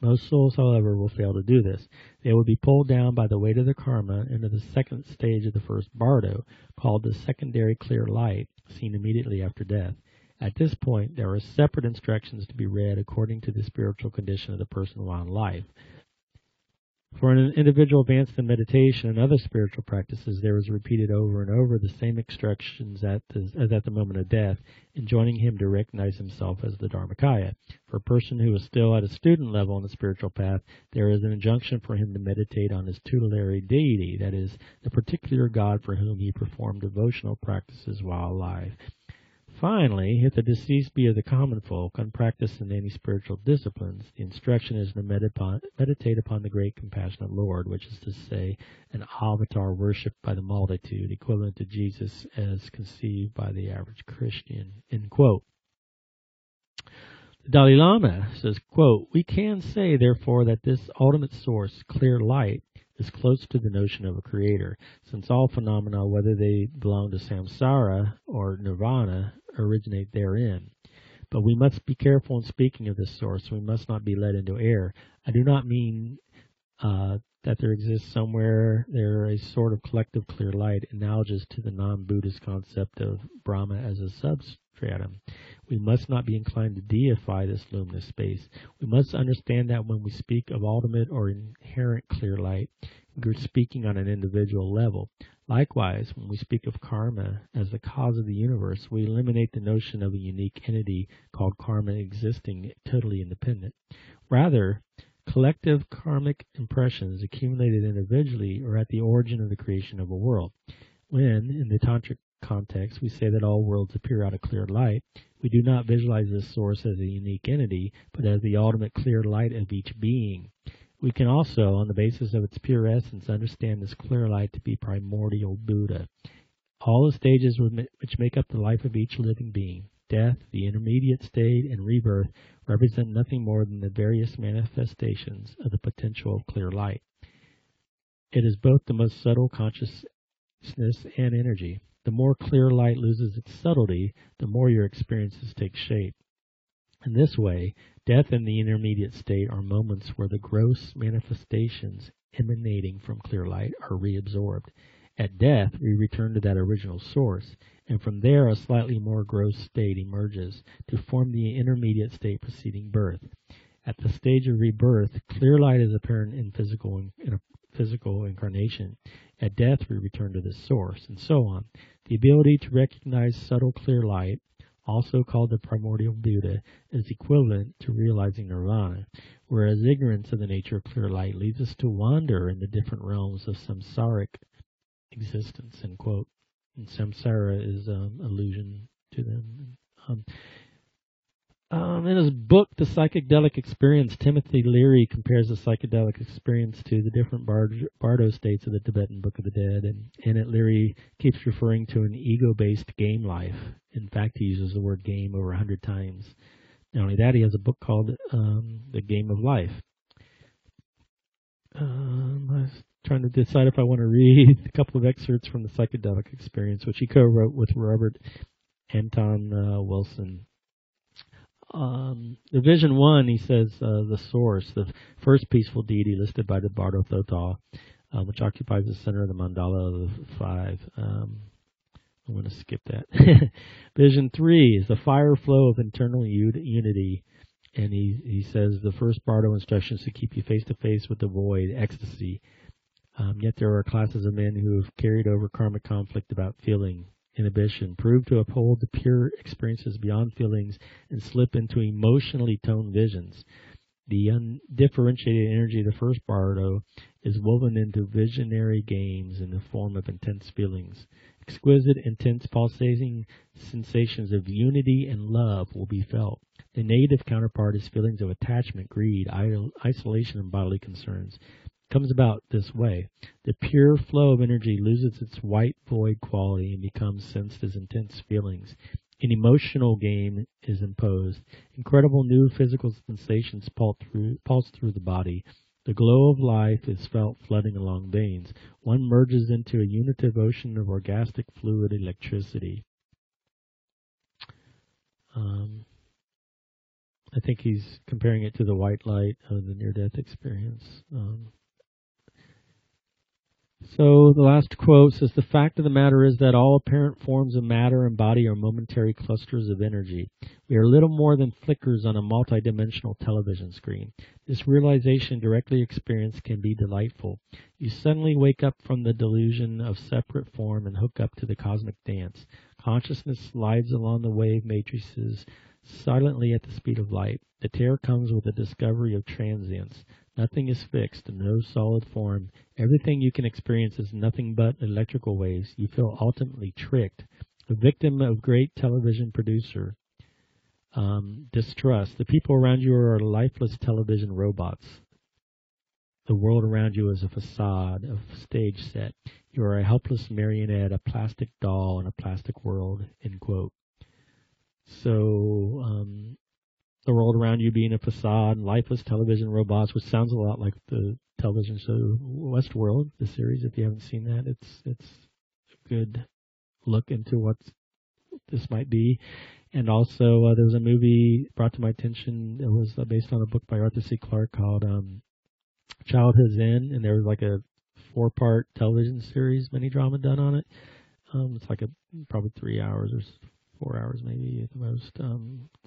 Most souls, however, will fail to do this. They will be pulled down by the weight of their karma into the second stage of the first bardo, called the secondary clear light, seen immediately after death. At this point, there are separate instructions to be read according to the spiritual condition of the person while in life. For an individual advanced in meditation and other spiritual practices, there is repeated over and over the same instructions as at the moment of death, enjoining him to recognize himself as the Dharmakaya. For a person who is still at a student level on the spiritual path, there is an injunction for him to meditate on his tutelary deity, that is, the particular God for whom he performed devotional practices while alive. Finally, if the deceased be of the common folk, unpracticed in any spiritual disciplines, the instruction is to meditate upon the great compassionate Lord, which is to say, an avatar worshipped by the multitude, equivalent to Jesus as conceived by the average Christian, end quote. The Dalai Lama says, quote, "We can say, therefore, that this ultimate source, clear light, is close to the notion of a creator, since all phenomena, whether they belong to samsara or nirvana, originate therein. But we must be careful in speaking of this source. We must not be led into error. I do not mean that there exists somewhere there a sort of collective clear light analogous to the non-Buddhist concept of Brahma as a substratum. We must not be inclined to deify this luminous space. We must understand that when we speak of ultimate or inherent clear light, we're speaking on an individual level. Likewise, when we speak of karma as the cause of the universe, we eliminate the notion of a unique entity called karma existing totally independent. Rather, collective karmic impressions accumulated individually are at the origin of the creation of a world. When, in the tantric context, we say that all worlds appear out of clear light, we do not visualize this source as a unique entity, but as the ultimate clear light of each being. We can also, on the basis of its pure essence, understand this clear light to be primordial Buddha. All the stages which make up the life of each living being, death, the intermediate state, and rebirth, represent nothing more than the various manifestations of the potential of clear light. It is both the most subtle consciousness and energy. The more clear light loses its subtlety, the more your experiences take shape. In this way, death and the intermediate state are moments where the gross manifestations emanating from clear light are reabsorbed. At death, we return to that original source, and from there a slightly more gross state emerges to form the intermediate state preceding birth. At the stage of rebirth, clear light is apparent in a physical incarnation. At death, we return to this source, and so on. The ability to recognize subtle clear light, also called the primordial Buddha, is equivalent to realizing nirvana, whereas ignorance of the nature of clear light leads us to wander in the different realms of samsaric existence, end quote. And samsara is allusion to them. In his book, The Psychedelic Experience, Timothy Leary compares the psychedelic experience to the different bardo states of the Tibetan Book of the Dead, and in it Leary keeps referring to an ego-based game life. In fact, he uses the word game over 100 times. Not only that, he has a book called The Game of Life. I was trying to decide if I want to read a couple of excerpts from The Psychedelic Experience, which he co-wrote with Robert Anton Wilson. The Vision 1, he says, the source, the first peaceful deity listed by the Bardo Thothal, which occupies the center of the mandala of the five. I'm going to skip that. Vision 3 is the fire flow of internal unity, and he says the first Bardo instruction is to keep you face to face with the void, ecstasy. Yet there are classes of men who have carried over karmic conflict about feeling, inhibition, prove to uphold the pure experiences beyond feelings, and slip into emotionally toned visions. The undifferentiated energy of the first Bardo is woven into visionary games in the form of intense feelings. Exquisite, intense, pulsating sensations of unity and love will be felt. The negative counterpart is feelings of attachment, greed, isolation, and bodily concerns. Comes about this way. The pure flow of energy loses its white void quality and becomes sensed as intense feelings. An emotional game is imposed. Incredible new physical sensations pulse through the body. The glow of life is felt flooding along veins. One merges into a unitive ocean of orgastic fluid electricity. I think he's comparing it to the white light of the near-death experience. So the last quote says, "The fact of the matter is that all apparent forms of matter and body are momentary clusters of energy. We are little more than flickers on a multidimensional television screen. This realization directly experienced can be delightful. You suddenly wake up from the delusion of separate form and hook up to the cosmic dance. Consciousness slides along the wave matrices silently at the speed of light. The terror comes with the discovery of transience. Nothing is fixed, no solid form. Everything you can experience is nothing but electrical waves. You feel ultimately tricked, a victim of great television producer distrust. The people around you are lifeless television robots. The world around you is a facade, a stage set. You are a helpless marionette, a plastic doll in a plastic world," end quote. So, the world around you being a facade, lifeless television robots, which sounds a lot like the television show Westworld, the series. If you haven't seen that, it's a good look into what this might be. And also, there was a movie brought to my attention that was based on a book by Arthur C. Clarke called Childhood's End, and there was like a 4-part television series, mini drama done on it. It's like probably 3 hours or 4 hours maybe at the most.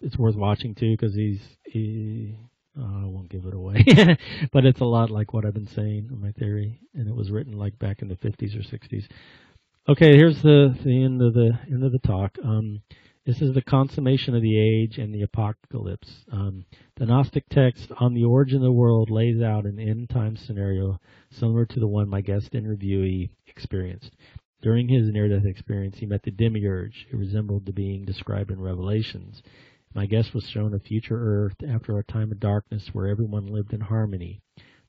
It's worth watching too because I won't give it away, but it's a lot like what I've been saying in my theory, and it was written like back in the 50s or 60s. Okay, here's the end of the talk. This is the consummation of the age and the apocalypse. The Gnostic text on the origin of the world lays out an end-time scenario similar to the one my guest interviewee experienced. During his near-death experience, he met the demiurge, who resembled the being described in Revelations. My guest was shown a future earth after a time of darkness where everyone lived in harmony.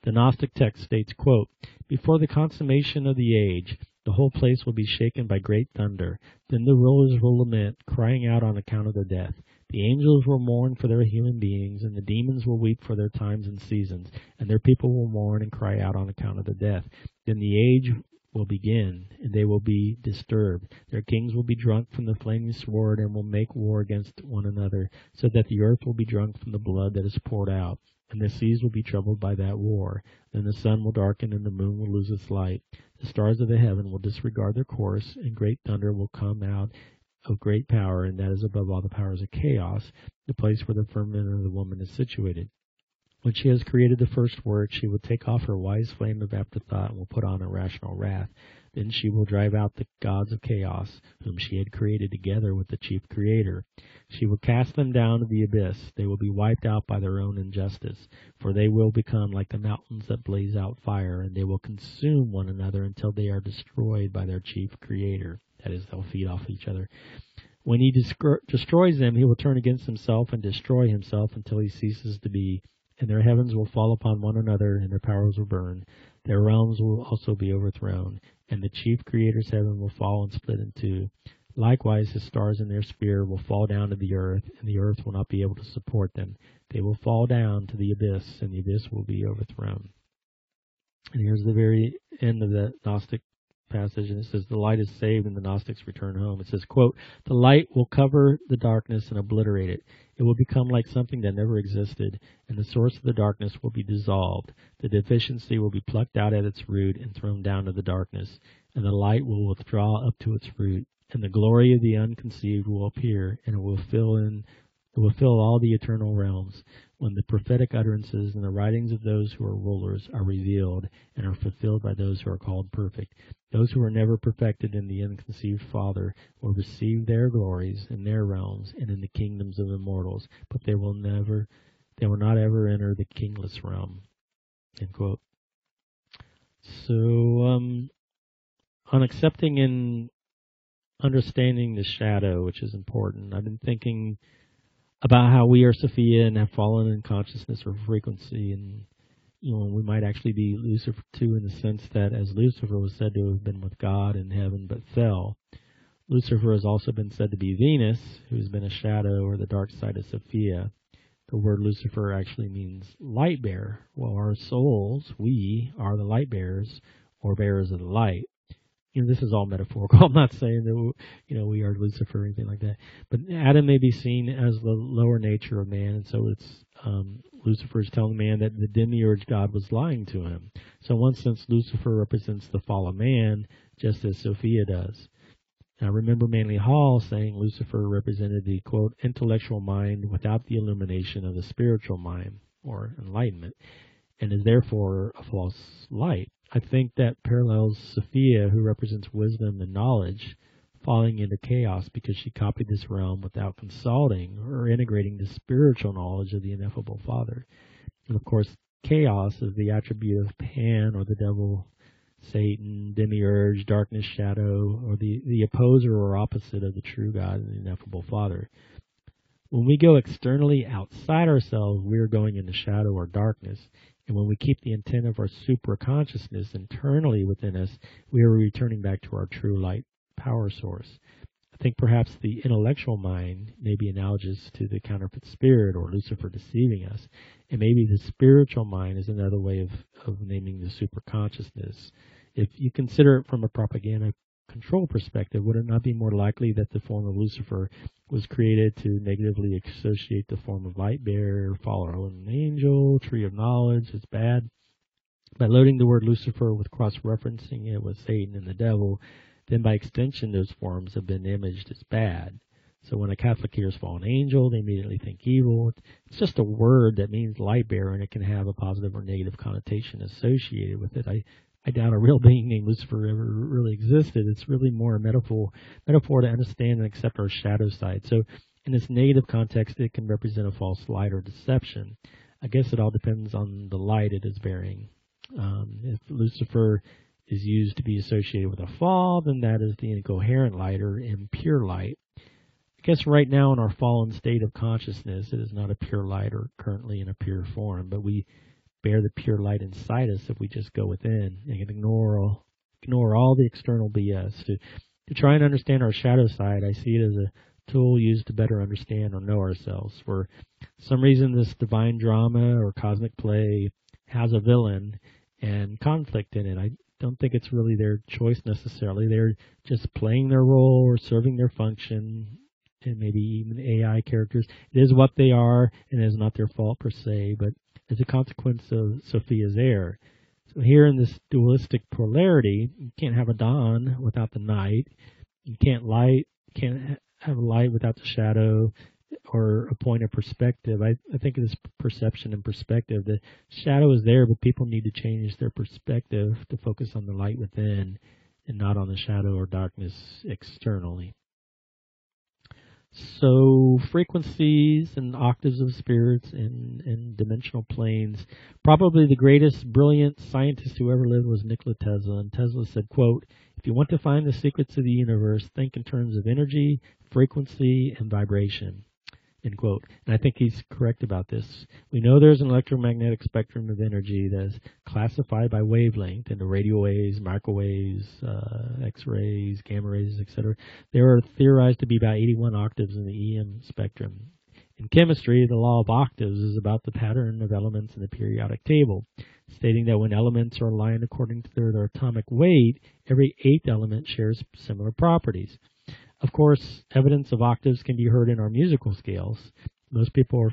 The Gnostic text states, quote, "Before the consummation of the age, the whole place will be shaken by great thunder. Then the rulers will lament, crying out on account of their death. The angels will mourn for their human beings, and the demons will weep for their times and seasons, and their people will mourn and cry out on account of their death. Then the age will begin, and they will be disturbed. Their kings will be drunk from the flaming sword and will make war against one another, so that the earth will be drunk from the blood that is poured out, and the seas will be troubled by that war. Then the sun will darken and the moon will lose its light. The stars of the heaven will disregard their course, and great thunder will come out of great power, and that is above all the powers of chaos, the place where the firmament of the woman is situated. When she has created the first work, she will take off her wise flame of afterthought and will put on a rational wrath. Then she will drive out the gods of chaos, whom she had created together with the chief creator. She will cast them down to the abyss. They will be wiped out by their own injustice, for they will become like the mountains that blaze out fire, and they will consume one another until they are destroyed by their chief creator. That is, they'll feed off each other. When he destroys them, he will turn against himself and destroy himself until he ceases to be. And their heavens will fall upon one another, and their powers will burn. Their realms will also be overthrown, and the chief creator's heaven will fall and split in two. Likewise, his stars in their sphere will fall down to the earth, and the earth will not be able to support them. They will fall down to the abyss, and the abyss will be overthrown." And here's the very end of the Gnostic passage, and it says, "The light is saved, and the Gnostics return home." It says, quote, "The light will cover the darkness and obliterate it. It will become like something that never existed, and the source of the darkness will be dissolved. The deficiency will be plucked out at its root and thrown down to the darkness, and the light will withdraw up to its root, and the glory of the unconceived will appear, and it will fill all the eternal realms. When the prophetic utterances and the writings of those who are rulers are revealed and are fulfilled by those who are called perfect, those who are never perfected in the unconceived Father will receive their glories in their realms and in the kingdoms of immortals, but they will not ever enter the kingless realm." End quote. So, on accepting and understanding the shadow, which is important, I've been thinking about how we are Sophia and have fallen in consciousness or frequency, and we might actually be Lucifer too, in the sense that as Lucifer was said to have been with God in heaven but fell, Lucifer has also been said to be Venus, who's been a shadow or the dark side of Sophia. The word Lucifer actually means light bearer. Well, our souls, we are the light bearers or bearers of the light. This is all metaphorical. I'm not saying that we are Lucifer or anything like that. But Adam may be seen as the lower nature of man, and so it's Lucifer is telling man that the demiurge God was lying to him. So in one sense, Lucifer represents the fall of man, just as Sophia does. Now remember Manly Hall saying Lucifer represented the, quote, intellectual mind without the illumination of the spiritual mind, or enlightenment, and is therefore a false light. I think that parallels Sophia, who represents wisdom and knowledge, falling into chaos because she copied this realm without consulting or integrating the spiritual knowledge of the ineffable Father. And of course, chaos is the attribute of Pan, or the devil, Satan, demiurge, darkness, shadow, or the opposer or opposite of the true God and the ineffable Father. When we go externally outside ourselves, we are going into shadow or darkness. And when we keep the intent of our superconsciousness internally within us, we are returning back to our true light power source. I think perhaps the intellectual mind may be analogous to the counterfeit spirit or Lucifer deceiving us. And maybe the spiritual mind is another way of naming the superconsciousness. If you consider it from a propaganda control perspective, would it not be more likely that the form of Lucifer was created to negatively associate the form of light bearer, fallen angel, tree of knowledge as bad? By loading the word Lucifer with cross-referencing it with Satan and the devil, then by extension those forms have been imaged as bad. So when a Catholic hears fallen angel, they immediately think evil. It's just a word that means light bearer, and it can have a positive or negative connotation associated with it. I doubt a real being named Lucifer ever really existed. It's really more a metaphor to understand and accept our shadow side. So in this negative context, it can represent a false light or deception. I guess it all depends on the light it is bearing. If Lucifer is used to be associated with a fall, then that is the incoherent light or impure light. I guess right now in our fallen state of consciousness, it is not a pure light or currently in a pure form, but we bear the pure light inside us if we just go within and ignore all the external BS. To try and understand our shadow side, I see it as a tool used to better understand or know ourselves. For some reason, this divine drama or cosmic play has a villain and conflict in it. I don't think it's really their choice necessarily. They're just playing their role or serving their function, and maybe even AI characters. It is what they are, and it is not their fault per se, but as a consequence of Sophia's error. So here in this dualistic polarity, you can't have a dawn without the night. You can't have a light without the shadow, or a point of perspective. I think of this perception and perspective. The shadow is there, but people need to change their perspective to focus on the light within and not on the shadow or darkness externally. So frequencies and octaves of spirits and dimensional planes. Probably the greatest brilliant scientist who ever lived was Nikola Tesla. And Tesla said, quote, "If you want to find the secrets of the universe, think in terms of energy, frequency, and vibration." End quote. And I think he's correct about this. We know there's an electromagnetic spectrum of energy that is classified by wavelength into radio waves, microwaves, X-rays, gamma rays, etc. There are theorized to be about 81 octaves in the EM spectrum. In chemistry, the law of octaves is about the pattern of elements in the periodic table, stating that when elements are aligned according to their atomic weight, every eighth element shares similar properties. Of course, evidence of octaves can be heard in our musical scales. Most people are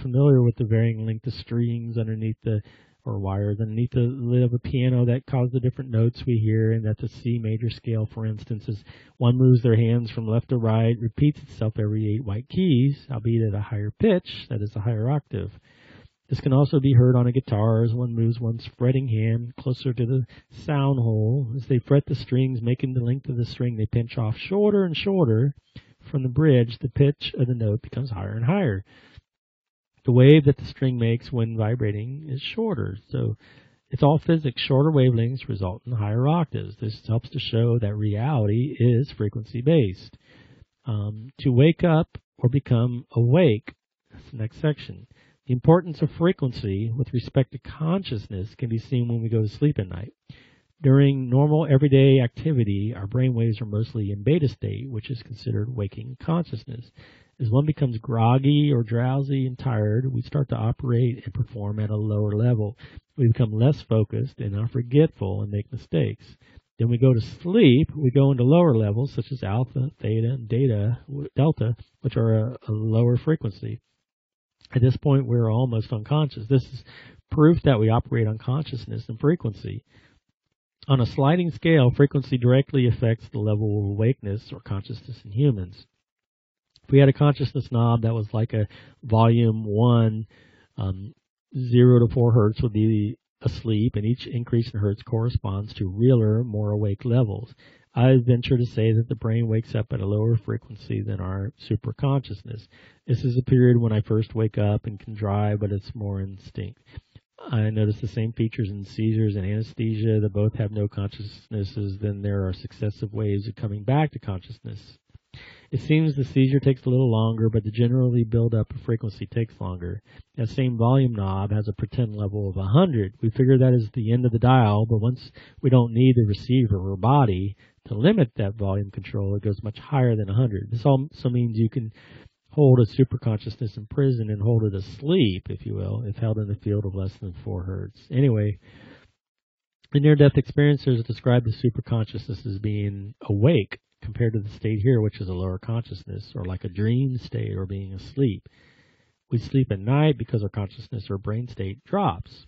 familiar with the varying length of strings or wires underneath the lid of a piano that cause the different notes we hear, and that the C major scale, for instance, as one moves their hands from left to right, repeats itself every 8 white keys, albeit at a higher pitch, that is a higher octave. This can also be heard on a guitar as one moves one's fretting hand closer to the sound hole. As they fret the strings, making the length of the string they pinch off shorter and shorter from the bridge, the pitch of the note becomes higher and higher. The wave that the string makes when vibrating is shorter. So it's all physics. Shorter wavelengths result in higher octaves. This helps to show that reality is frequency-based. To wake up or become awake, that's the next section. The importance of frequency with respect to consciousness can be seen when we go to sleep at night. During normal everyday activity, our brain waves are mostly in beta state, which is considered waking consciousness. As one becomes groggy or drowsy and tired, we start to operate and perform at a lower level. We become less focused and are forgetful and make mistakes. Then we go to sleep, we go into lower levels such as alpha, theta, and delta, which are a lower frequency. At this point, we're almost unconscious. This is proof that we operate on consciousness and frequency. On a sliding scale, frequency directly affects the level of awakeness or consciousness in humans. If we had a consciousness knob that was like a volume 1, 0 to 4 hertz would be asleep, and each increase in hertz corresponds to realer, more awake levels. I venture to say that the brain wakes up at a lower frequency than our superconsciousness. This is a period when I first wake up and can drive, but it's more instinct. I notice the same features in seizures and anesthesia that both have no consciousnesses. Then there are successive waves of coming back to consciousness. It seems the seizure takes a little longer, but the generally build-up of frequency takes longer. That same volume knob has a pretend level of 100. We figure that is the end of the dial, but once we don't need the receiver or body to limit that volume control, it goes much higher than 100. This also means you can hold a superconsciousness in prison and hold it asleep, if you will, if held in a field of less than 4 hertz. Anyway, the near-death experiencers describe the superconsciousness as being awake compared to the state here, which is a lower consciousness, or like a dream state or being asleep. We sleep at night because our consciousness or brain state drops.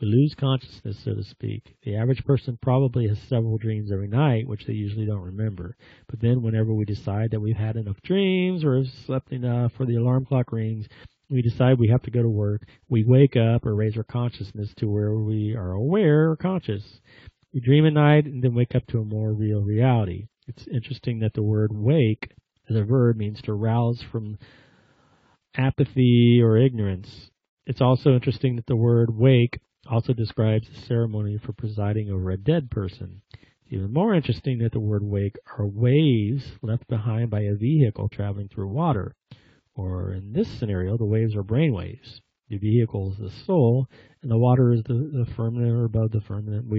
We lose consciousness, so to speak. The average person probably has several dreams every night, which they usually don't remember. But then whenever we decide that we've had enough dreams or have slept enough or the alarm clock rings, we decide we have to go to work, we wake up or raise our consciousness to where we are aware or conscious. We dream at night and then wake up to a more real reality. It's interesting that the word wake as a verb means to rouse from apathy or ignorance. It's also interesting that the word wake also describes the ceremony for presiding over a dead person. It's even more interesting that the word wake are waves left behind by a vehicle traveling through water. Or in this scenario, the waves are brain waves. The vehicle is the soul, and the water is the firmament or above the firmament.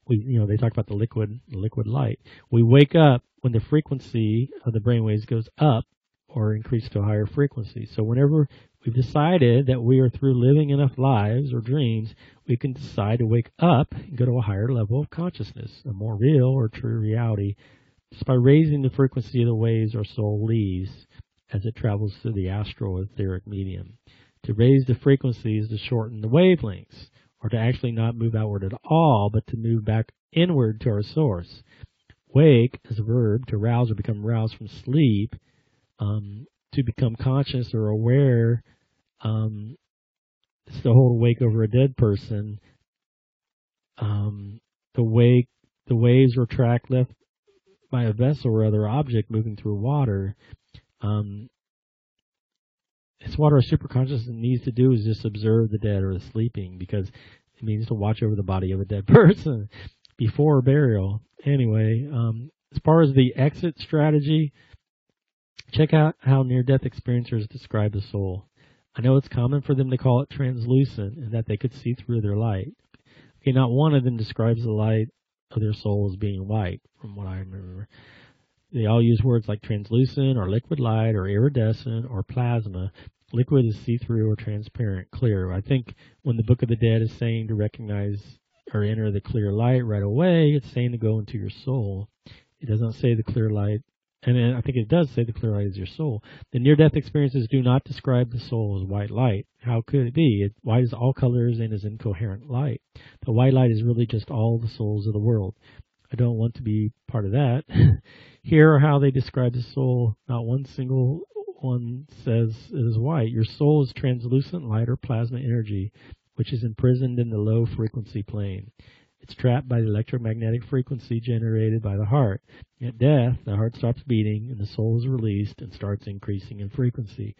They talk about the liquid light. We wake up when the frequency of the brainwaves goes up or increase to a higher frequency. So whenever we've decided that we are through living enough lives or dreams, we can decide to wake up and go to a higher level of consciousness, a more real or true reality. Just by raising the frequency of the waves our soul leaves as it travels through the astral etheric medium. To raise the frequency is to shorten the wavelengths, or to actually not move outward at all, but to move back inward to our source. Wake is a verb, to rouse or become roused from sleep, to become conscious or aware. It's to hold awake over a dead person. The waves or track left by a vessel or other object moving through water. It's what our superconscious needs to do is just observe the dead or the sleeping, because it means to watch over the body of a dead person before burial. Anyway, as far as the exit strategy, check out how near-death experiencers describe the soul. I know it's common for them to call it translucent and that they could see through their light. Okay, not one of them describes the light of their soul as being white, from what I remember. They all use words like translucent or liquid light or iridescent or plasma. Liquid is see-through or transparent, clear. I think when the Book of the Dead is saying to recognize or enter the clear light right away, it's saying to go into your soul. It doesn't say the clear light, and I think it does say the clear light is your soul. The near-death experiences do not describe the soul as white light. How could it be? White is all colors and is incoherent light. The white light is really just all the souls of the world. I don't want to be part of that. Here are how they describe the soul. Not one single one says it is white. Your soul is translucent light or plasma energy, which is imprisoned in the low frequency plane. It's trapped by the electromagnetic frequency generated by the heart. At death, the heart stops beating and the soul is released and starts increasing in frequency.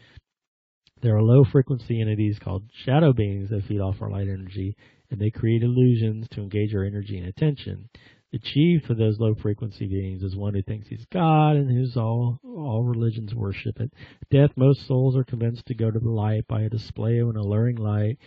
There are low frequency entities called shadow beings that feed off our light energy, and they create illusions to engage our energy and attention. The chief of those low-frequency beings is one who thinks he's God and whose all religions worship it. At death, most souls are convinced to go to the light by a display of an alluring light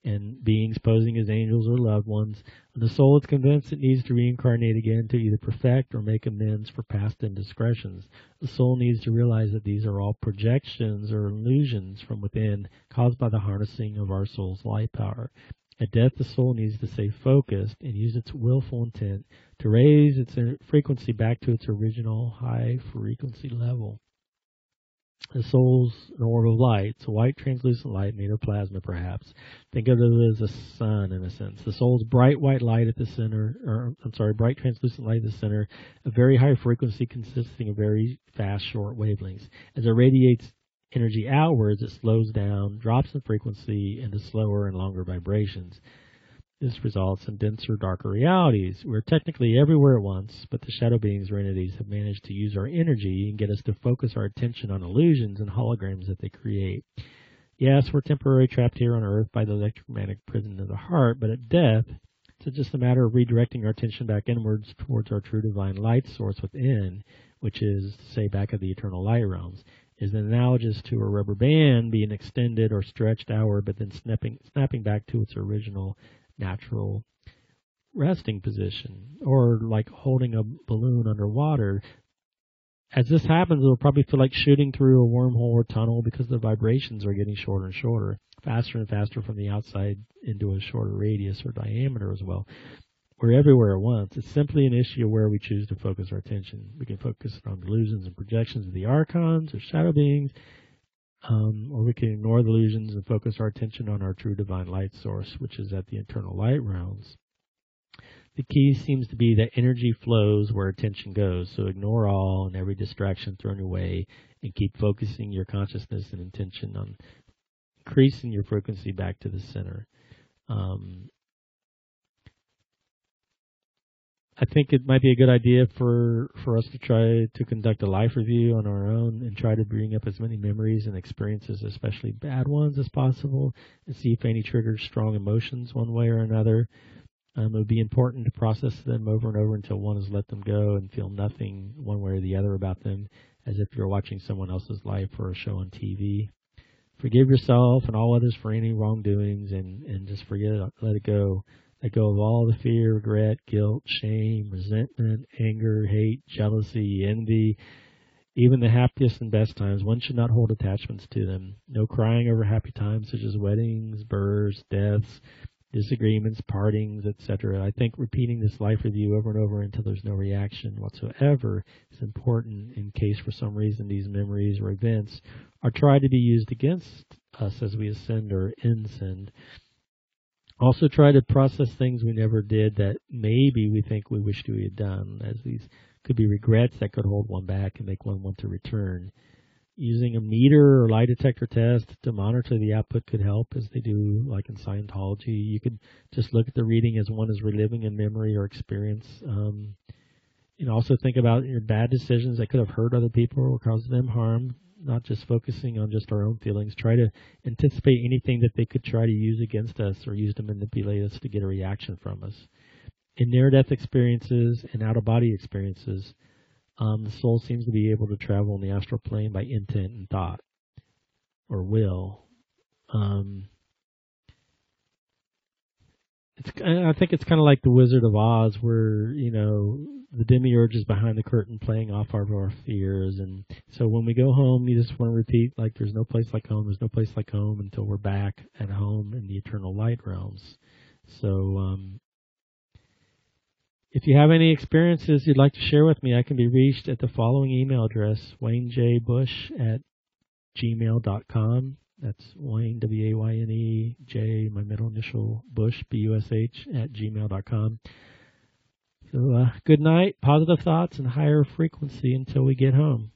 and beings posing as angels or loved ones. And the soul is convinced it needs to reincarnate again to either perfect or make amends for past indiscretions. The soul needs to realize that these are all projections or illusions from within caused by the harnessing of our soul's light power. At death, the soul needs to stay focused and use its willful intent to raise its frequency back to its original high frequency level. The soul's an orb of light. It's a white translucent light made of plasma, perhaps. Think of it as a sun, in a sense. The soul's bright white light at the center, bright translucent light at the center, a very high frequency consisting of very fast, short wavelengths. As it radiates energy outwards, it slows down, drops in frequency into slower and longer vibrations. This results in denser, darker realities. We're technically everywhere at once, but the shadow beings or entities have managed to use our energy and get us to focus our attention on illusions and holograms that they create. Yes, we're temporarily trapped here on Earth by the electromagnetic prison of the heart, but at death, it's just a matter of redirecting our attention back inwards towards our true divine light source within, which is, say, back of the eternal light realms, is analogous to a rubber band being extended or stretched outward, but then snapping back to its original natural resting position, or like holding a balloon underwater. As this happens, it'll probably feel like shooting through a wormhole or tunnel because the vibrations are getting shorter and shorter, faster and faster from the outside into a shorter radius or diameter as well. We're everywhere at once. It's simply an issue of where we choose to focus our attention. We can focus on delusions and projections of the archons or shadow beings, or we can ignore the illusions and focus our attention on our true divine light source, which is at the eternal light realms. The key seems to be that energy flows where attention goes, so ignore all and every distraction thrown your way and keep focusing your consciousness and intention on increasing your frequency back to the center. I think it might be a good idea for us to try to conduct a life review on our own and try to bring up as many memories and experiences, especially bad ones, as possible, and see if any triggers strong emotions one way or another. It would be important to process them over and over until one has let them go and feel nothing one way or the other about them, as if you're watching someone else's life or a show on TV. Forgive yourself and all others for any wrongdoings and just forget it, let it go. Let go of all the fear, regret, guilt, shame, resentment, anger, hate, jealousy, envy, even the happiest and best times. One should not hold attachments to them. No crying over happy times such as weddings, births, deaths, disagreements, partings, etc. I think repeating this life review over and over until there's no reaction whatsoever is important in case for some reason these memories or events are tried to be used against us as we ascend or ascend. Also try to process things we never did that maybe we think we wished we had done, as these could be regrets that could hold one back and make one want to return. Using a meter or lie detector test to monitor the output could help, as they do like in Scientology. You could just look at the reading as one is reliving a memory or experience. Also think about your bad decisions that could have hurt other people or caused them harm, not just focusing on just our own feelings. Try to anticipate anything that they could try to use against us or use to manipulate us to get a reaction from us. In near-death experiences and out-of-body experiences, the soul seems to be able to travel in the astral plane by intent and thought, or will. I think it's kind of like the Wizard of Oz, where, the demiurge is behind the curtain playing off our fears. And so when we go home, you just want to repeat, like, there's no place like home, there's no place like home, until we're back at home in the eternal light realms. So if you have any experiences you'd like to share with me, I can be reached at the following email address, WayneJBush@gmail.com. That's Wayne, W-A-Y-N-E, J, my middle initial, Bush, B-U-S-H, @gmail.com. So good night, positive thoughts, and higher frequency until we get home.